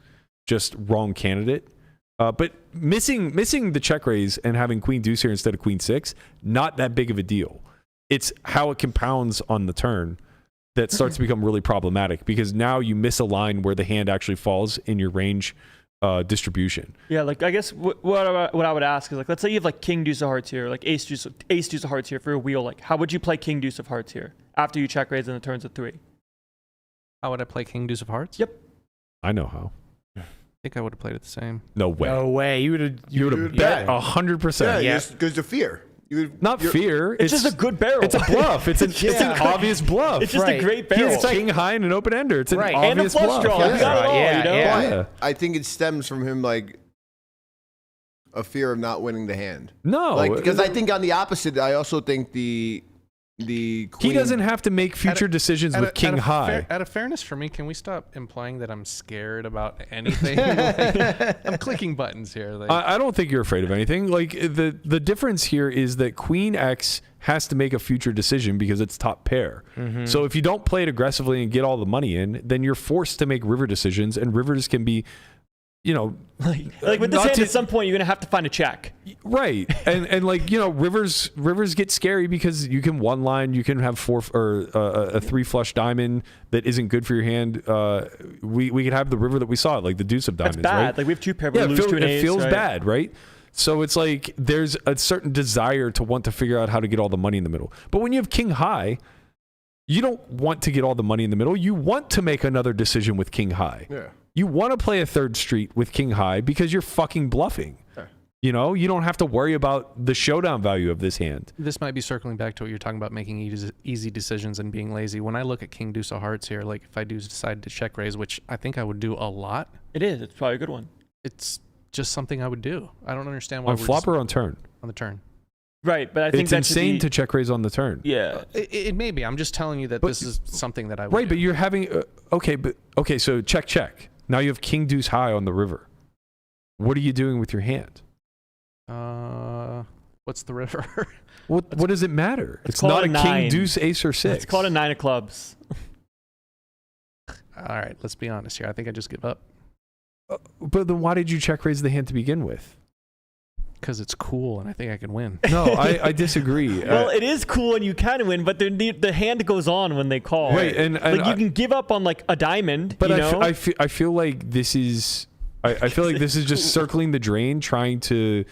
just wrong candidate. But missing the check raise and having queen deuce here instead of queen 6, not that big of a deal. It's how it compounds on the turn that starts to become really problematic, because now you miss a line where the hand actually falls in your range distribution. Yeah, like I guess what I would ask is, like, let's say you have like king deuce of hearts here, like ace deuce of hearts here for a wheel. Like, how would you play king deuce of hearts here after you check raise and the turns of 3? How would I play king deuce of hearts? Yep. I know how. I think I would have played it the same. No way. No way. You would have bet 100%. Yeah, it goes to fear. Not fear. It's just a good barrel. It's a bluff. It's an obvious bluff. It's just a great barrel. It's like king high and an open ender. It's an obvious and a flush bluff. draw. You got it all, you know? Yeah. I think it stems from him, like, a fear of not winning the hand. No. Like, because I think on the opposite, I also think the queen... He doesn't have to make future decisions with king high. Out of fairness for me, can we stop implying that I'm scared about anything? Like, I'm clicking buttons here. Like, I don't think you're afraid of anything. Like the difference here is that queen X has to make a future decision because it's top pair. So if you don't play it aggressively and get all the money in, then you're forced to make river decisions, and rivers can be, like with this hand, at some point you're gonna have to find a check. Right, and like rivers get scary because you can one line, you can have 4 or a 3 flush diamond that isn't good for your hand. We could have the river that we saw, like the deuce of diamonds. That's bad. Right? Like we have 2 pair, Yeah, we lose to an ace. It feels right? bad, right? So it's like there's a certain desire to want to figure out how to get all the money in the middle. But when you have king high, you don't want to get all the money in the middle. You want to make another decision with king high. Yeah. You want to play a third street with king high because you're fucking bluffing. Yeah. You know, you don't have to worry about the showdown value of this hand. This might be circling back to what you're talking about, making easy decisions and being lazy. When I look at king deuce of hearts here, like if I do decide to check raise, which I think I would do a lot. It is. It's probably a good one. It's just something I would do. I don't understand why On flop or on turn? On the turn. Right, but I think it's that insane to check raise on the turn. Yeah, it may be. I'm just telling you that this is something that I would right, do. but you're having okay. So check. Now you have king deuce high on the river. What are you doing with your hand? What's the river? What does it matter? It's called not a a nine. king deuce ace or six. It's called a 9 of clubs. All right, let's be honest here. I think I just give up. But then why did you check raise the hand to begin with? Because it's cool and I think I can win. No, I disagree. Well, it is cool and you can win, but the hand goes on when they call. Right, and like you can give up on like a diamond. But you know? I feel like this is I feel like this is just circling the drain, trying to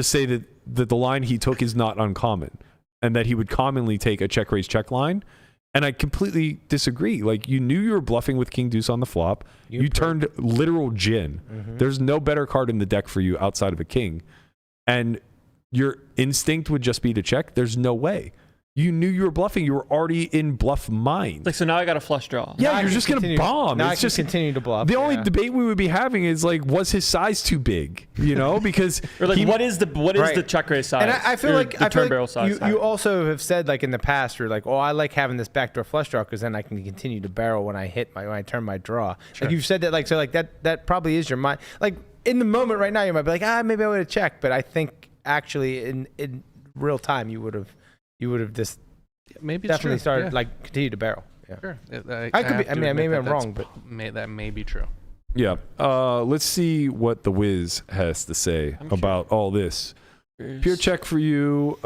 say that the line he took is not uncommon, and that he would commonly take a check raise check line. And I completely disagree. Like, you knew you were bluffing with king deuce on the flop. You turned literal gin. Mm-hmm. There's no better card in the deck for you outside of a king. And your instinct would just be to check. There's no way. You knew you were bluffing. You were already in bluff mind. Like, so now I got a flush draw. Yeah, you're just going to bomb. Now It's I can just continue to bluff. the only debate we would be having is like, was his size too big? You know, because Or like, what is the Right. check raise size? And I feel Or like the turn barrel size. you also have said like in the past, you're like, oh, I like having this backdoor flush draw because then I can continue to barrel when I turn my draw. Sure. Like you've said that, like so, like that probably is your mind. Like in the moment right now, you might be like, maybe I would have checked, but I think actually in real time you would have just Maybe definitely it's true. started like continue to barrel. Yeah. Sure. I could be. I mean, maybe I'm wrong, but that may be true. Yeah. Let's see what the Wiz has to say about all this. Pure check for you.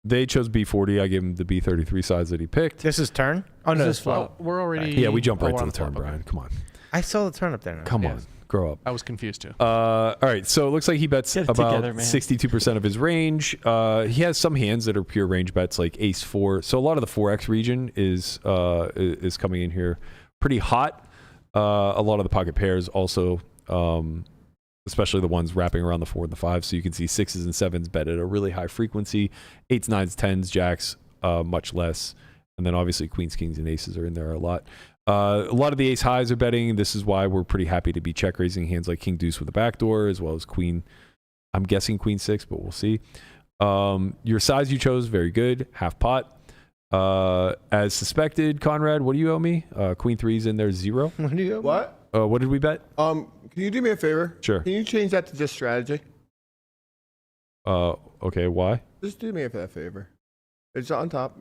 They chose B40. I gave him the B33 size that he picked. This is turn. Oh no, This is this flop. Oh, we're already. Yeah, we jump right we're to on the turn, flop, okay. Brian. Come on. I saw the turn up there now. Come Yeah. on. Grow up. I was confused too. All right, so it looks like he bets Get it about together, man. 62% of his range. He has some hands that are pure range bets, like Ace 4. So a lot of the 4X region is coming in here pretty hot. A lot of the pocket pairs also, especially the ones wrapping around the 4 and the 5. So you can see 6s and 7s bet at a really high frequency. 8s, 9s, 10s, jacks, much less. And then obviously queens, kings, and aces are in there a lot. A lot of the ace highs are betting. This is why we're pretty happy to be check raising hands like king deuce with a backdoor, as well as queen. I'm guessing queen 6, but we'll see. Your size you chose, very good. Half pot. As suspected, Conrad, what do you owe me? Queen 3's in there, 0. What do you? What? What did we bet? Can you do me a favor? Sure. Can you change that to just strategy? Okay, why? Just do me that favor. It's on top.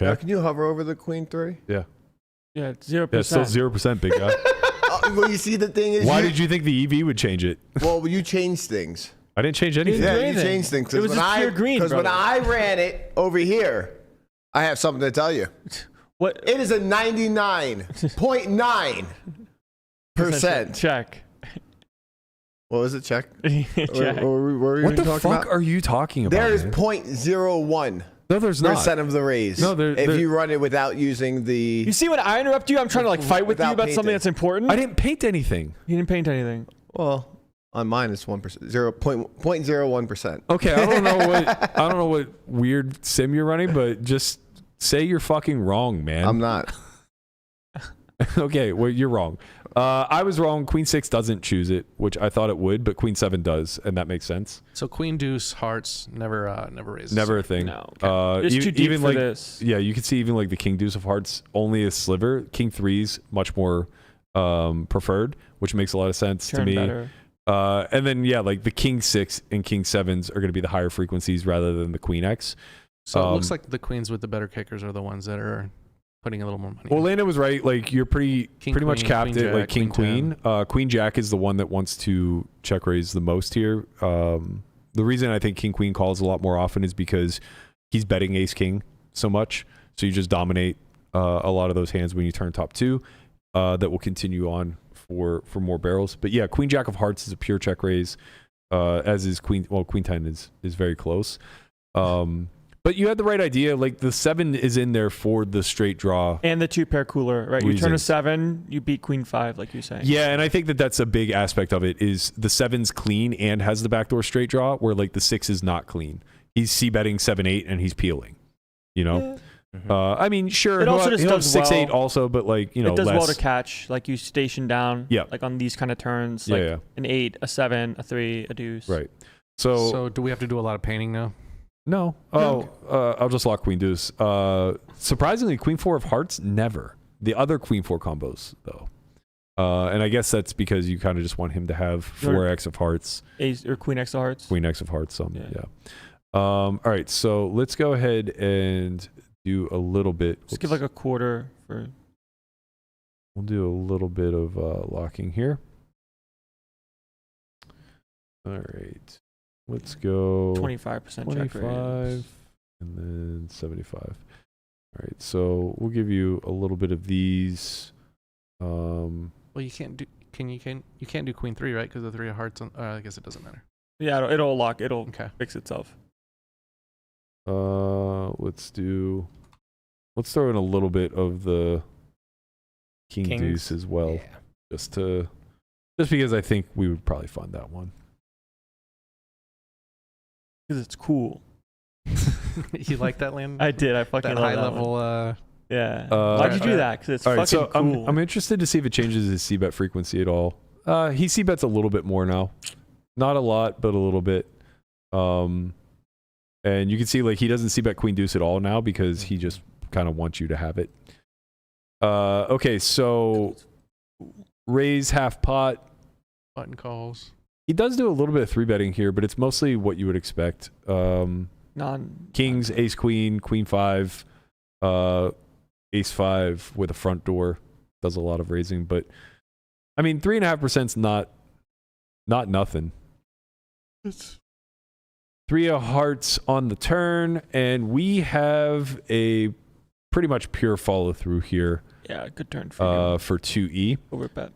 Okay. Now, can you hover over the queen 3? Yeah. Yeah, it's 0%. Yeah, it's still 0%, big guy. Well, you see, the thing is, Why did you think the EV would change it? Well, you changed things. I didn't change anything. Yeah, do you anything. changed things. It was just pure green, Because when brother. I ran it over here, I have something to tell you. What? It is a 99.9%. Check. What was it? Check? Check. What were you What the talking fuck about? are you talking about? There is man? 0.01% No, there's not. of the raise. No, if you run it without using the. You see when I interrupt you, I'm trying to like fight with you Without about something painting. that's important. I didn't paint anything. You didn't paint anything. Well, on mine it's 1%, 0.01%. Okay, I don't know what weird sim you're running, but just say you're fucking wrong, man. I'm not. Okay, well, you're wrong. I was wrong. Queen 6 doesn't choose it, which I thought it would, but Queen 7 does, and that makes sense. So queen deuce hearts never raises. Never a thing. No. It's too deep even for like this. Yeah, you can see even like the king deuce of hearts only a sliver. King 3's much more preferred, which makes a lot of sense to Turn me. better. And then yeah, like the king 6 and king 7s are going to be the higher frequencies rather than the queen X. So it looks like the queens with the better kickers are the ones that are putting a little more money. Well, Landon was right. Like you're pretty much capped queen at like jack, king queen. Queen jack is the one that wants to check raise the most here. The reason I think king queen calls a lot more often is because he's betting ace king so much. So you just dominate a lot of those hands when you turn top 2. That will continue on for more barrels. But yeah, Queen Jack of Hearts is a pure check raise, as is Queen 10 is very close. But you had the right idea. Like the 7 is in there for the straight draw and the 2 pair cooler, right? You turn a 7, you beat Queen 5, like you're saying. Yeah, and I think that's a big aspect of it is the 7's clean and has the backdoor straight draw, where like the 6 is not clean. He's c-betting 7-8 and he's peeling. You know, I mean, sure, it also just he'll does 6-8 well. also, but like it does well to catch. Like you station down. Yeah. Like on these kind of turns, like an 8, a 7, a 3, a deuce. Right. So do we have to do a lot of painting now? No. I'll just lock Queen Deuce. Surprisingly, Queen 4 of Hearts, never. The other Queen 4 combos, though. And I guess that's because you kind of just want him to have 4x of Hearts. Ace or Queen X of Hearts. Queen X of Hearts, yeah. All right, so let's go ahead and do a little bit. Just give like a quarter for. We'll do a little bit of locking here. All right. Let's go 25% check raise. And then 75. All right, so we'll give you a little bit of these. Well, you can't do. You can't do Queen 3, right? Because the 3 of Hearts. I guess it doesn't matter. Yeah, it'll lock. It'll fix itself. Let's throw in a little bit of the King Deuce as well, just because I think we would probably fund that one. Because it's cool. You like that, Landon? I did. I fucking love high that level. One. Yeah. Why'd you do that? Because it's all right, fucking so cool. I'm interested to see if it changes his c-bet frequency at all. He c-bets a little bit more now. Not a lot, but a little bit. And you can see like he doesn't c-bet Queen Deuce at all now because he just kind of wants you to have it. Okay, so raise half pot. Button calls. He does do a little bit of 3-betting here, but it's mostly what you would expect. Kings, ace, queen, queen 5, ace 5 with a front door. Does a lot of raising, but I mean 3.5%'s not nothing. It's 3 of Hearts on the turn, and we have a pretty much pure follow through here. Yeah, good turn for you. For 2E. Over bet.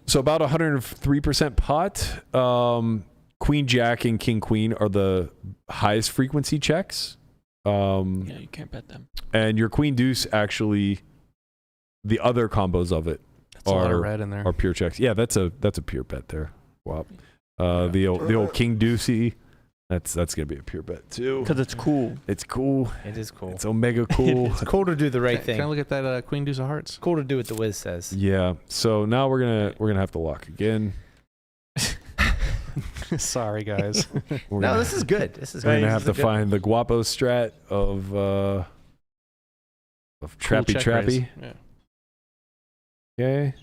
So about 103% pot. Queen Jack and King Queen are the highest frequency checks. Yeah, you can't bet them. And your Queen Deuce actually, the other combos of it a lot of red in there. Are pure checks. Yeah, that's a pure bet there. Wow. The old King Deucey. That's gonna be a pure bet too. Because it's cool. It's cool. It is cool. It's omega cool. It's cool to do the right thing. Can I look at that Queen Deuce of Hearts? It's cool to do what the Wiz says. Yeah. So now we're gonna have to lock again. Sorry, guys. No, this is good. We're gonna have to find the Guapo strat of Trappy. Yeah. Okay.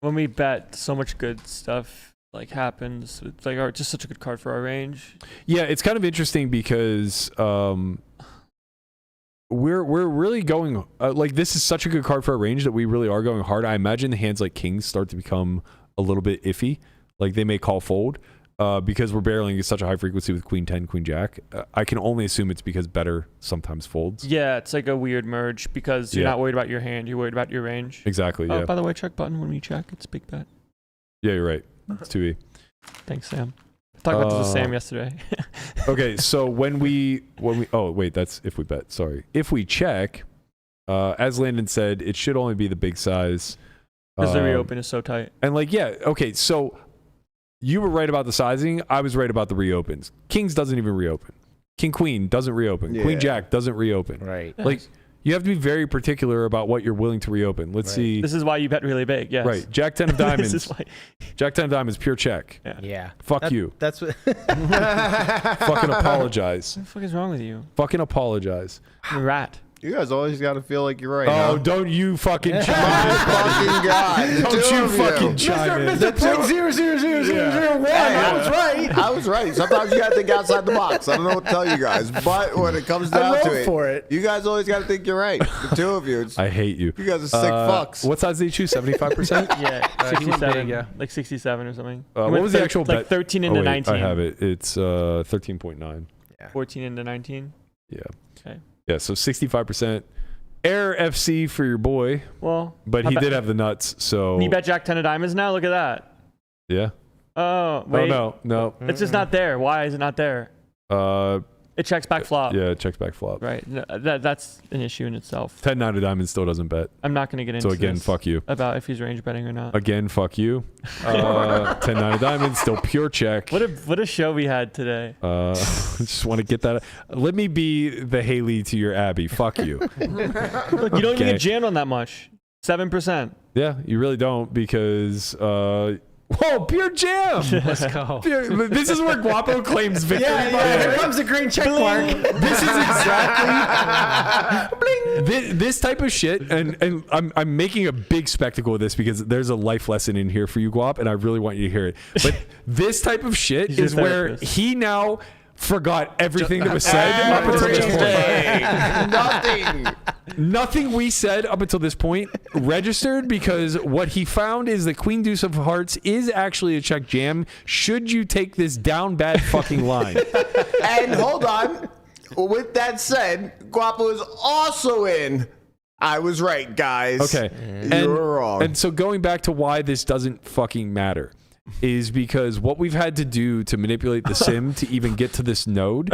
When we bet, so much good stuff like happens. It's like just such a good card for our range. Yeah, it's kind of interesting because we're really going like this is such a good card for our range that we really are going hard. I imagine the hands like Kings start to become a little bit iffy. Like they may call fold because we're barreling at such a high frequency with Queen 10, Queen Jack. I can only assume it's because better sometimes folds. Yeah, it's like a weird merge because you're not worried about your hand. You're worried about your range. Exactly, yeah. By the way, check button when we check. It's big bet. Yeah, you're right. It's 2E. Thanks, Sam. I talked about this with Sam yesterday. Okay, so when we oh wait, that's if we bet. Sorry, if we check, as Landon said, it should only be the big size because the reopen is so tight. And like, yeah, okay, so you were right about the sizing. I was right about the reopens. Kings doesn't even reopen. King Queen doesn't reopen. Yeah. Queen Jack doesn't reopen. Right. Like you have to be very particular about what you're willing to reopen. Let's see. This is why you bet really big. Yes. Right. Jack 10 of diamonds. This is why. Jack 10 of diamonds, pure check. Yeah. Fuck you. That's what. Fucking apologize. What the fuck is wrong with you? Fucking apologize. You're a rat. You guys always got to feel like you're right. Oh, huh? don't you fucking chime My fucking God. The Don't two you of fucking chime in. Mr. Point 0.00001. I was right. I was right. Sometimes you got to think outside the box. I don't know what to tell you guys. But when it comes down to it, you guys always got to think you're right. The two of you. I hate you. You guys are sick fucks. What size did you choose? 75%? Yeah, he went 67. big, yeah. Like 67 or something. What was the actual bet? Like 13 into 19. I have it. It's 13.9. 14 into 19. Yeah. Okay. Yeah, so 65%. Air FC for your boy. Well, but he did have the nuts. So you bet Jack 10 of diamonds now. Look at that. Yeah. Oh wait. Oh no. It's just not there. Why is it not there? It checks back flop. Yeah, it checks back flop. Right. No, that's an issue in itself. 10-9 of diamonds still doesn't bet. I'm not going to get into So again, this fuck you. about if he's range betting or not. Again, fuck you. 10-9 of diamonds, still pure check. What a show we had today. Just want to get that. Let me be the Haley to your Abby. Fuck you. Look, you don't even get jammed on that much. 7%. Yeah, you really don't because. Whoa, pure jam! Let's go. This is where Guapo claims victory. Yeah, here comes the green check mark. This is exactly this type of shit, and I'm making a big spectacle of this because there's a life lesson in here for you, Guap, and I really want you to hear it. But this type of shit is where he now forgot everything that was said up until this point. Nothing we said up until this point registered because what he found is that Queen Deuce of Hearts is actually a check jam. Should you take this down bad fucking line? And hold on. With that said, Guapo is also in. I was right, guys. Okay. You were wrong. And so going back to why this doesn't fucking matter is because what we've had to do to manipulate the sim to even get to this node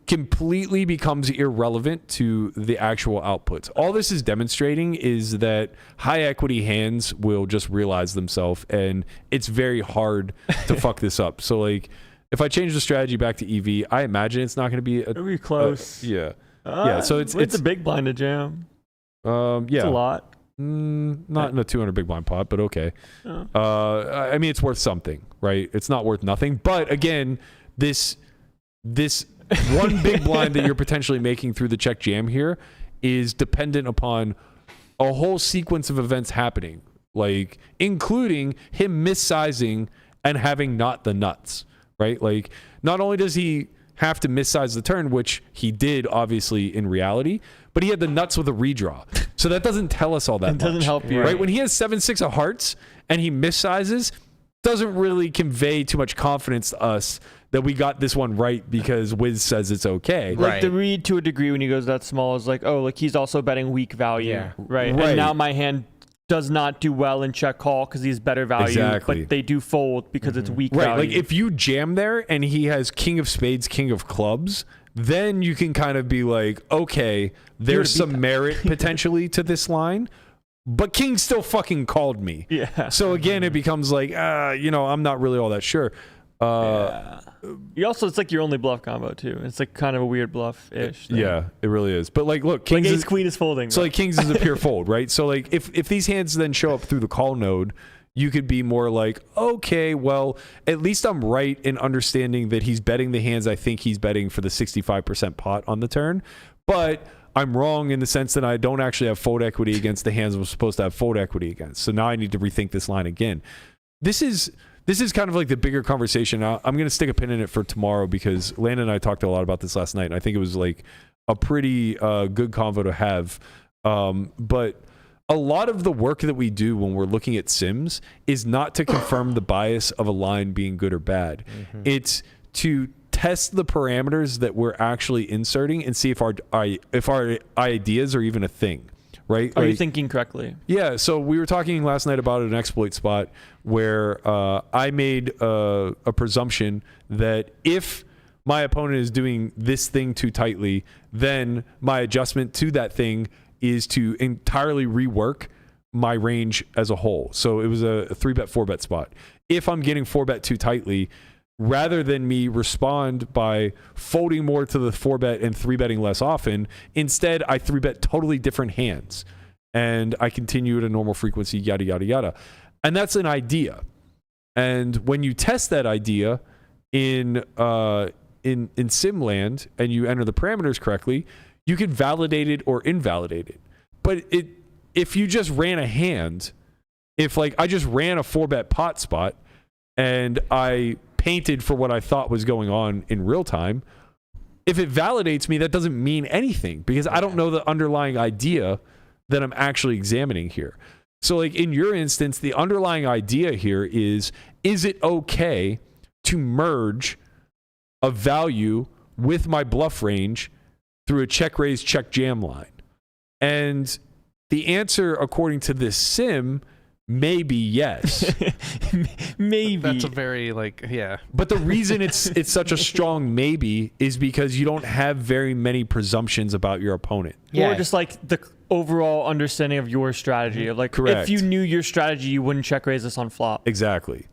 completely becomes irrelevant to the actual outputs. All this is demonstrating is that high equity hands will just realize themselves, and it's very hard to fuck this up. So like if I change the strategy back to EV, I imagine it's not going to be It'll be close. Yeah. Yeah, so it's a big blind to jam. Yeah. It's a lot. Not in a 200 big blind pot, but okay. Oh. I mean, it's worth something, right? It's not worth nothing. But again, this one big blind that you're potentially making through the check jam here is dependent upon a whole sequence of events happening, like including him missizing and having not the nuts, right? Like not only does he have to missize the turn, which he did obviously in reality, but he had the nuts with a redraw. So that doesn't tell us all that much. It doesn't help you. Right? When he has 7-6 of hearts and he missizes, doesn't really convey too much confidence to us that we got this one right because Wiz says it's okay. Like the read to a degree when he goes that small is like, oh, like he's also betting weak value. Yeah. Right. And now my hand does not do well in check call because he's better value. Exactly. But they do fold because it's weak Right. value. Like if you jam there and he has king of spades, king of clubs, then you can kind of be like, okay, there's some merit potentially to this line, but king still fucking called me. Yeah. So again, it becomes like, I'm not really all that sure. You also, it's like your only bluff combo too. It's like kind of a weird bluff-ish thing. Yeah, it really is. But like, look, Like kings ace queen is folding. So like kings is a pure fold, right? So like if these hands then show up through the call node, you could be more like, okay, well, at least I'm right in understanding that he's betting the hands I think he's betting for the 65% pot on the turn. But I'm wrong in the sense that I don't actually have fold equity against the hands I'm supposed to have fold equity against. So now I need to rethink this line again. This is kind of like the bigger conversation. I'm going to stick a pin in it for tomorrow because Landon and I talked a lot about this last night, and I think it was like a pretty good convo to have. But a lot of the work that we do when we're looking at sims is not to confirm the bias of a line being good or bad. Mm-hmm. It's to test the parameters that we're actually inserting and see if our ideas are even a thing. Right? Are you thinking correctly? Yeah. So we were talking last night about an exploit spot where I made a presumption that if my opponent is doing this thing too tightly, then my adjustment to that thing is to entirely rework my range as a whole. So it was a 3-bet, 4-bet spot. If I'm getting 4-bet too tightly, rather than me respond by folding more to the 4-bet and 3-betting less often, instead I 3-bet totally different hands and I continue at a normal frequency, yada, yada, yada. And that's an idea. And when you test that idea in Simland and you enter the parameters correctly, you can validate it or invalidate it. But if you just ran a hand, if like I just ran a 4-bet pot spot and I painted for what I thought was going on in real time, if it validates me, that doesn't mean anything because I don't know the underlying idea that I'm actually examining here. So like in your instance, the underlying idea here is it okay to merge a value with my bluff range through a check raise, check jam line? And the answer, according to this sim, may be yes. Maybe. That's a very yeah. But the reason it's such a strong maybe is because you don't have very many presumptions about your opponent. Or just like the overall understanding of your strategy. Of like, Correct. if you knew your strategy, you wouldn't check raise this on flop. Exactly.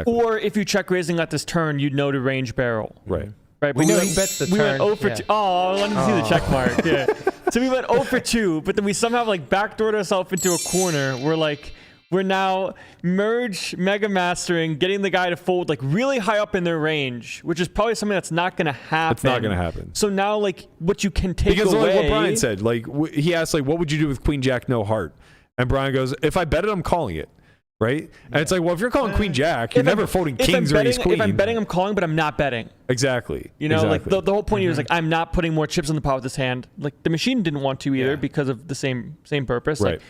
Or if you check raising at this turn, you'd know to range barrel. Right. Right. We know he bets the we turn. went 0 for 2. Oh, I wanted to see the check mark. Yeah. So we went 0 for 2, but then we somehow like backdoored ourselves into a corner. We're now merge mega mastering, getting the guy to fold like really high up in their range, which is probably something that's not going to happen. It's not going to happen. So now like what you can take because away. Like what Brian said, like he asked like, what would you do with queen jack no heart? And Brian goes, if I bet it, I'm calling it. Right? And it's like, well, if you're calling queen jack, you're never folding kings or ace queen. If I'm betting, I'm calling, but I'm not betting. Exactly. You know, like the whole point here is like, I'm not putting more chips in the pot with this hand. Like the machine didn't want to either because of the same purpose. Right. Like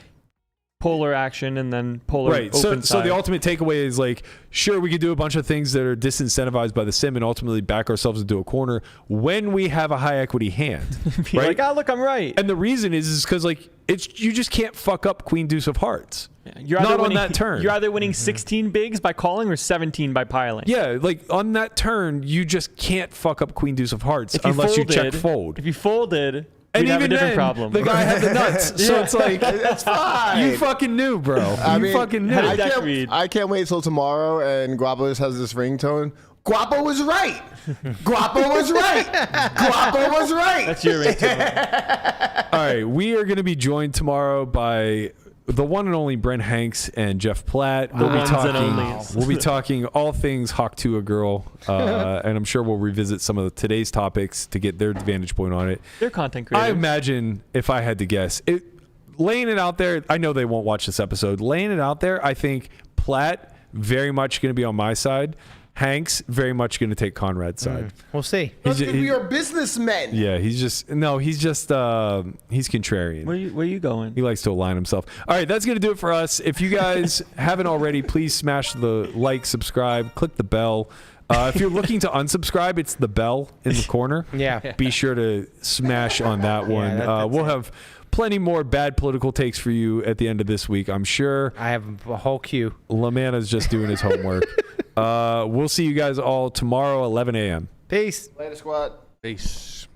polar action and then polar right. open So the ultimate takeaway is like, sure, we could do a bunch of things that are disincentivized by the sim and ultimately back ourselves into a corner when we have a high equity hand. Right? Like, look, I'm right. And the reason is because like you just can't fuck up queen deuce of hearts. You're not winning, on that turn. You're either winning 16 bigs by calling or 17 by piling. Yeah, like on that turn, you just can't fuck up queen deuce of hearts unless you check fold. If you folded, and we'd have even a different then, problem. the guy had the nuts. So it's like, that's fine. You fucking knew, bro. You fucking knew. I can't wait till tomorrow and Guapo just has this ringtone. Guapo was right. Guapo was right. Guapo was right. That's your ringtone. All right, we are going to be joined tomorrow by the one and only Brent Hanks and Jeff Platt. We'll be talking all things Hawk to a Girl, and I'm sure we'll revisit some of today's topics to get their vantage point on it. They're content creators. I imagine, if I had to guess, laying it out there, I know they won't watch this episode. Laying it out there, I think Platt very much going to be on my side. Hanks very much going to take Conrad's side. We'll see. We are businessmen. Yeah, he's contrarian. Where are you going? He likes to align himself. All right, that's going to do it for us. If you guys haven't already, please smash the like, subscribe, click the bell. If you're looking to unsubscribe, it's the bell in the corner. Yeah. Be sure to smash on that one. We'll have plenty more bad political takes for you at the end of this week, I'm sure. I have a whole queue. Lamana's just doing his homework. We'll see you guys all tomorrow, 11 a.m. Peace. Later, squad. Peace.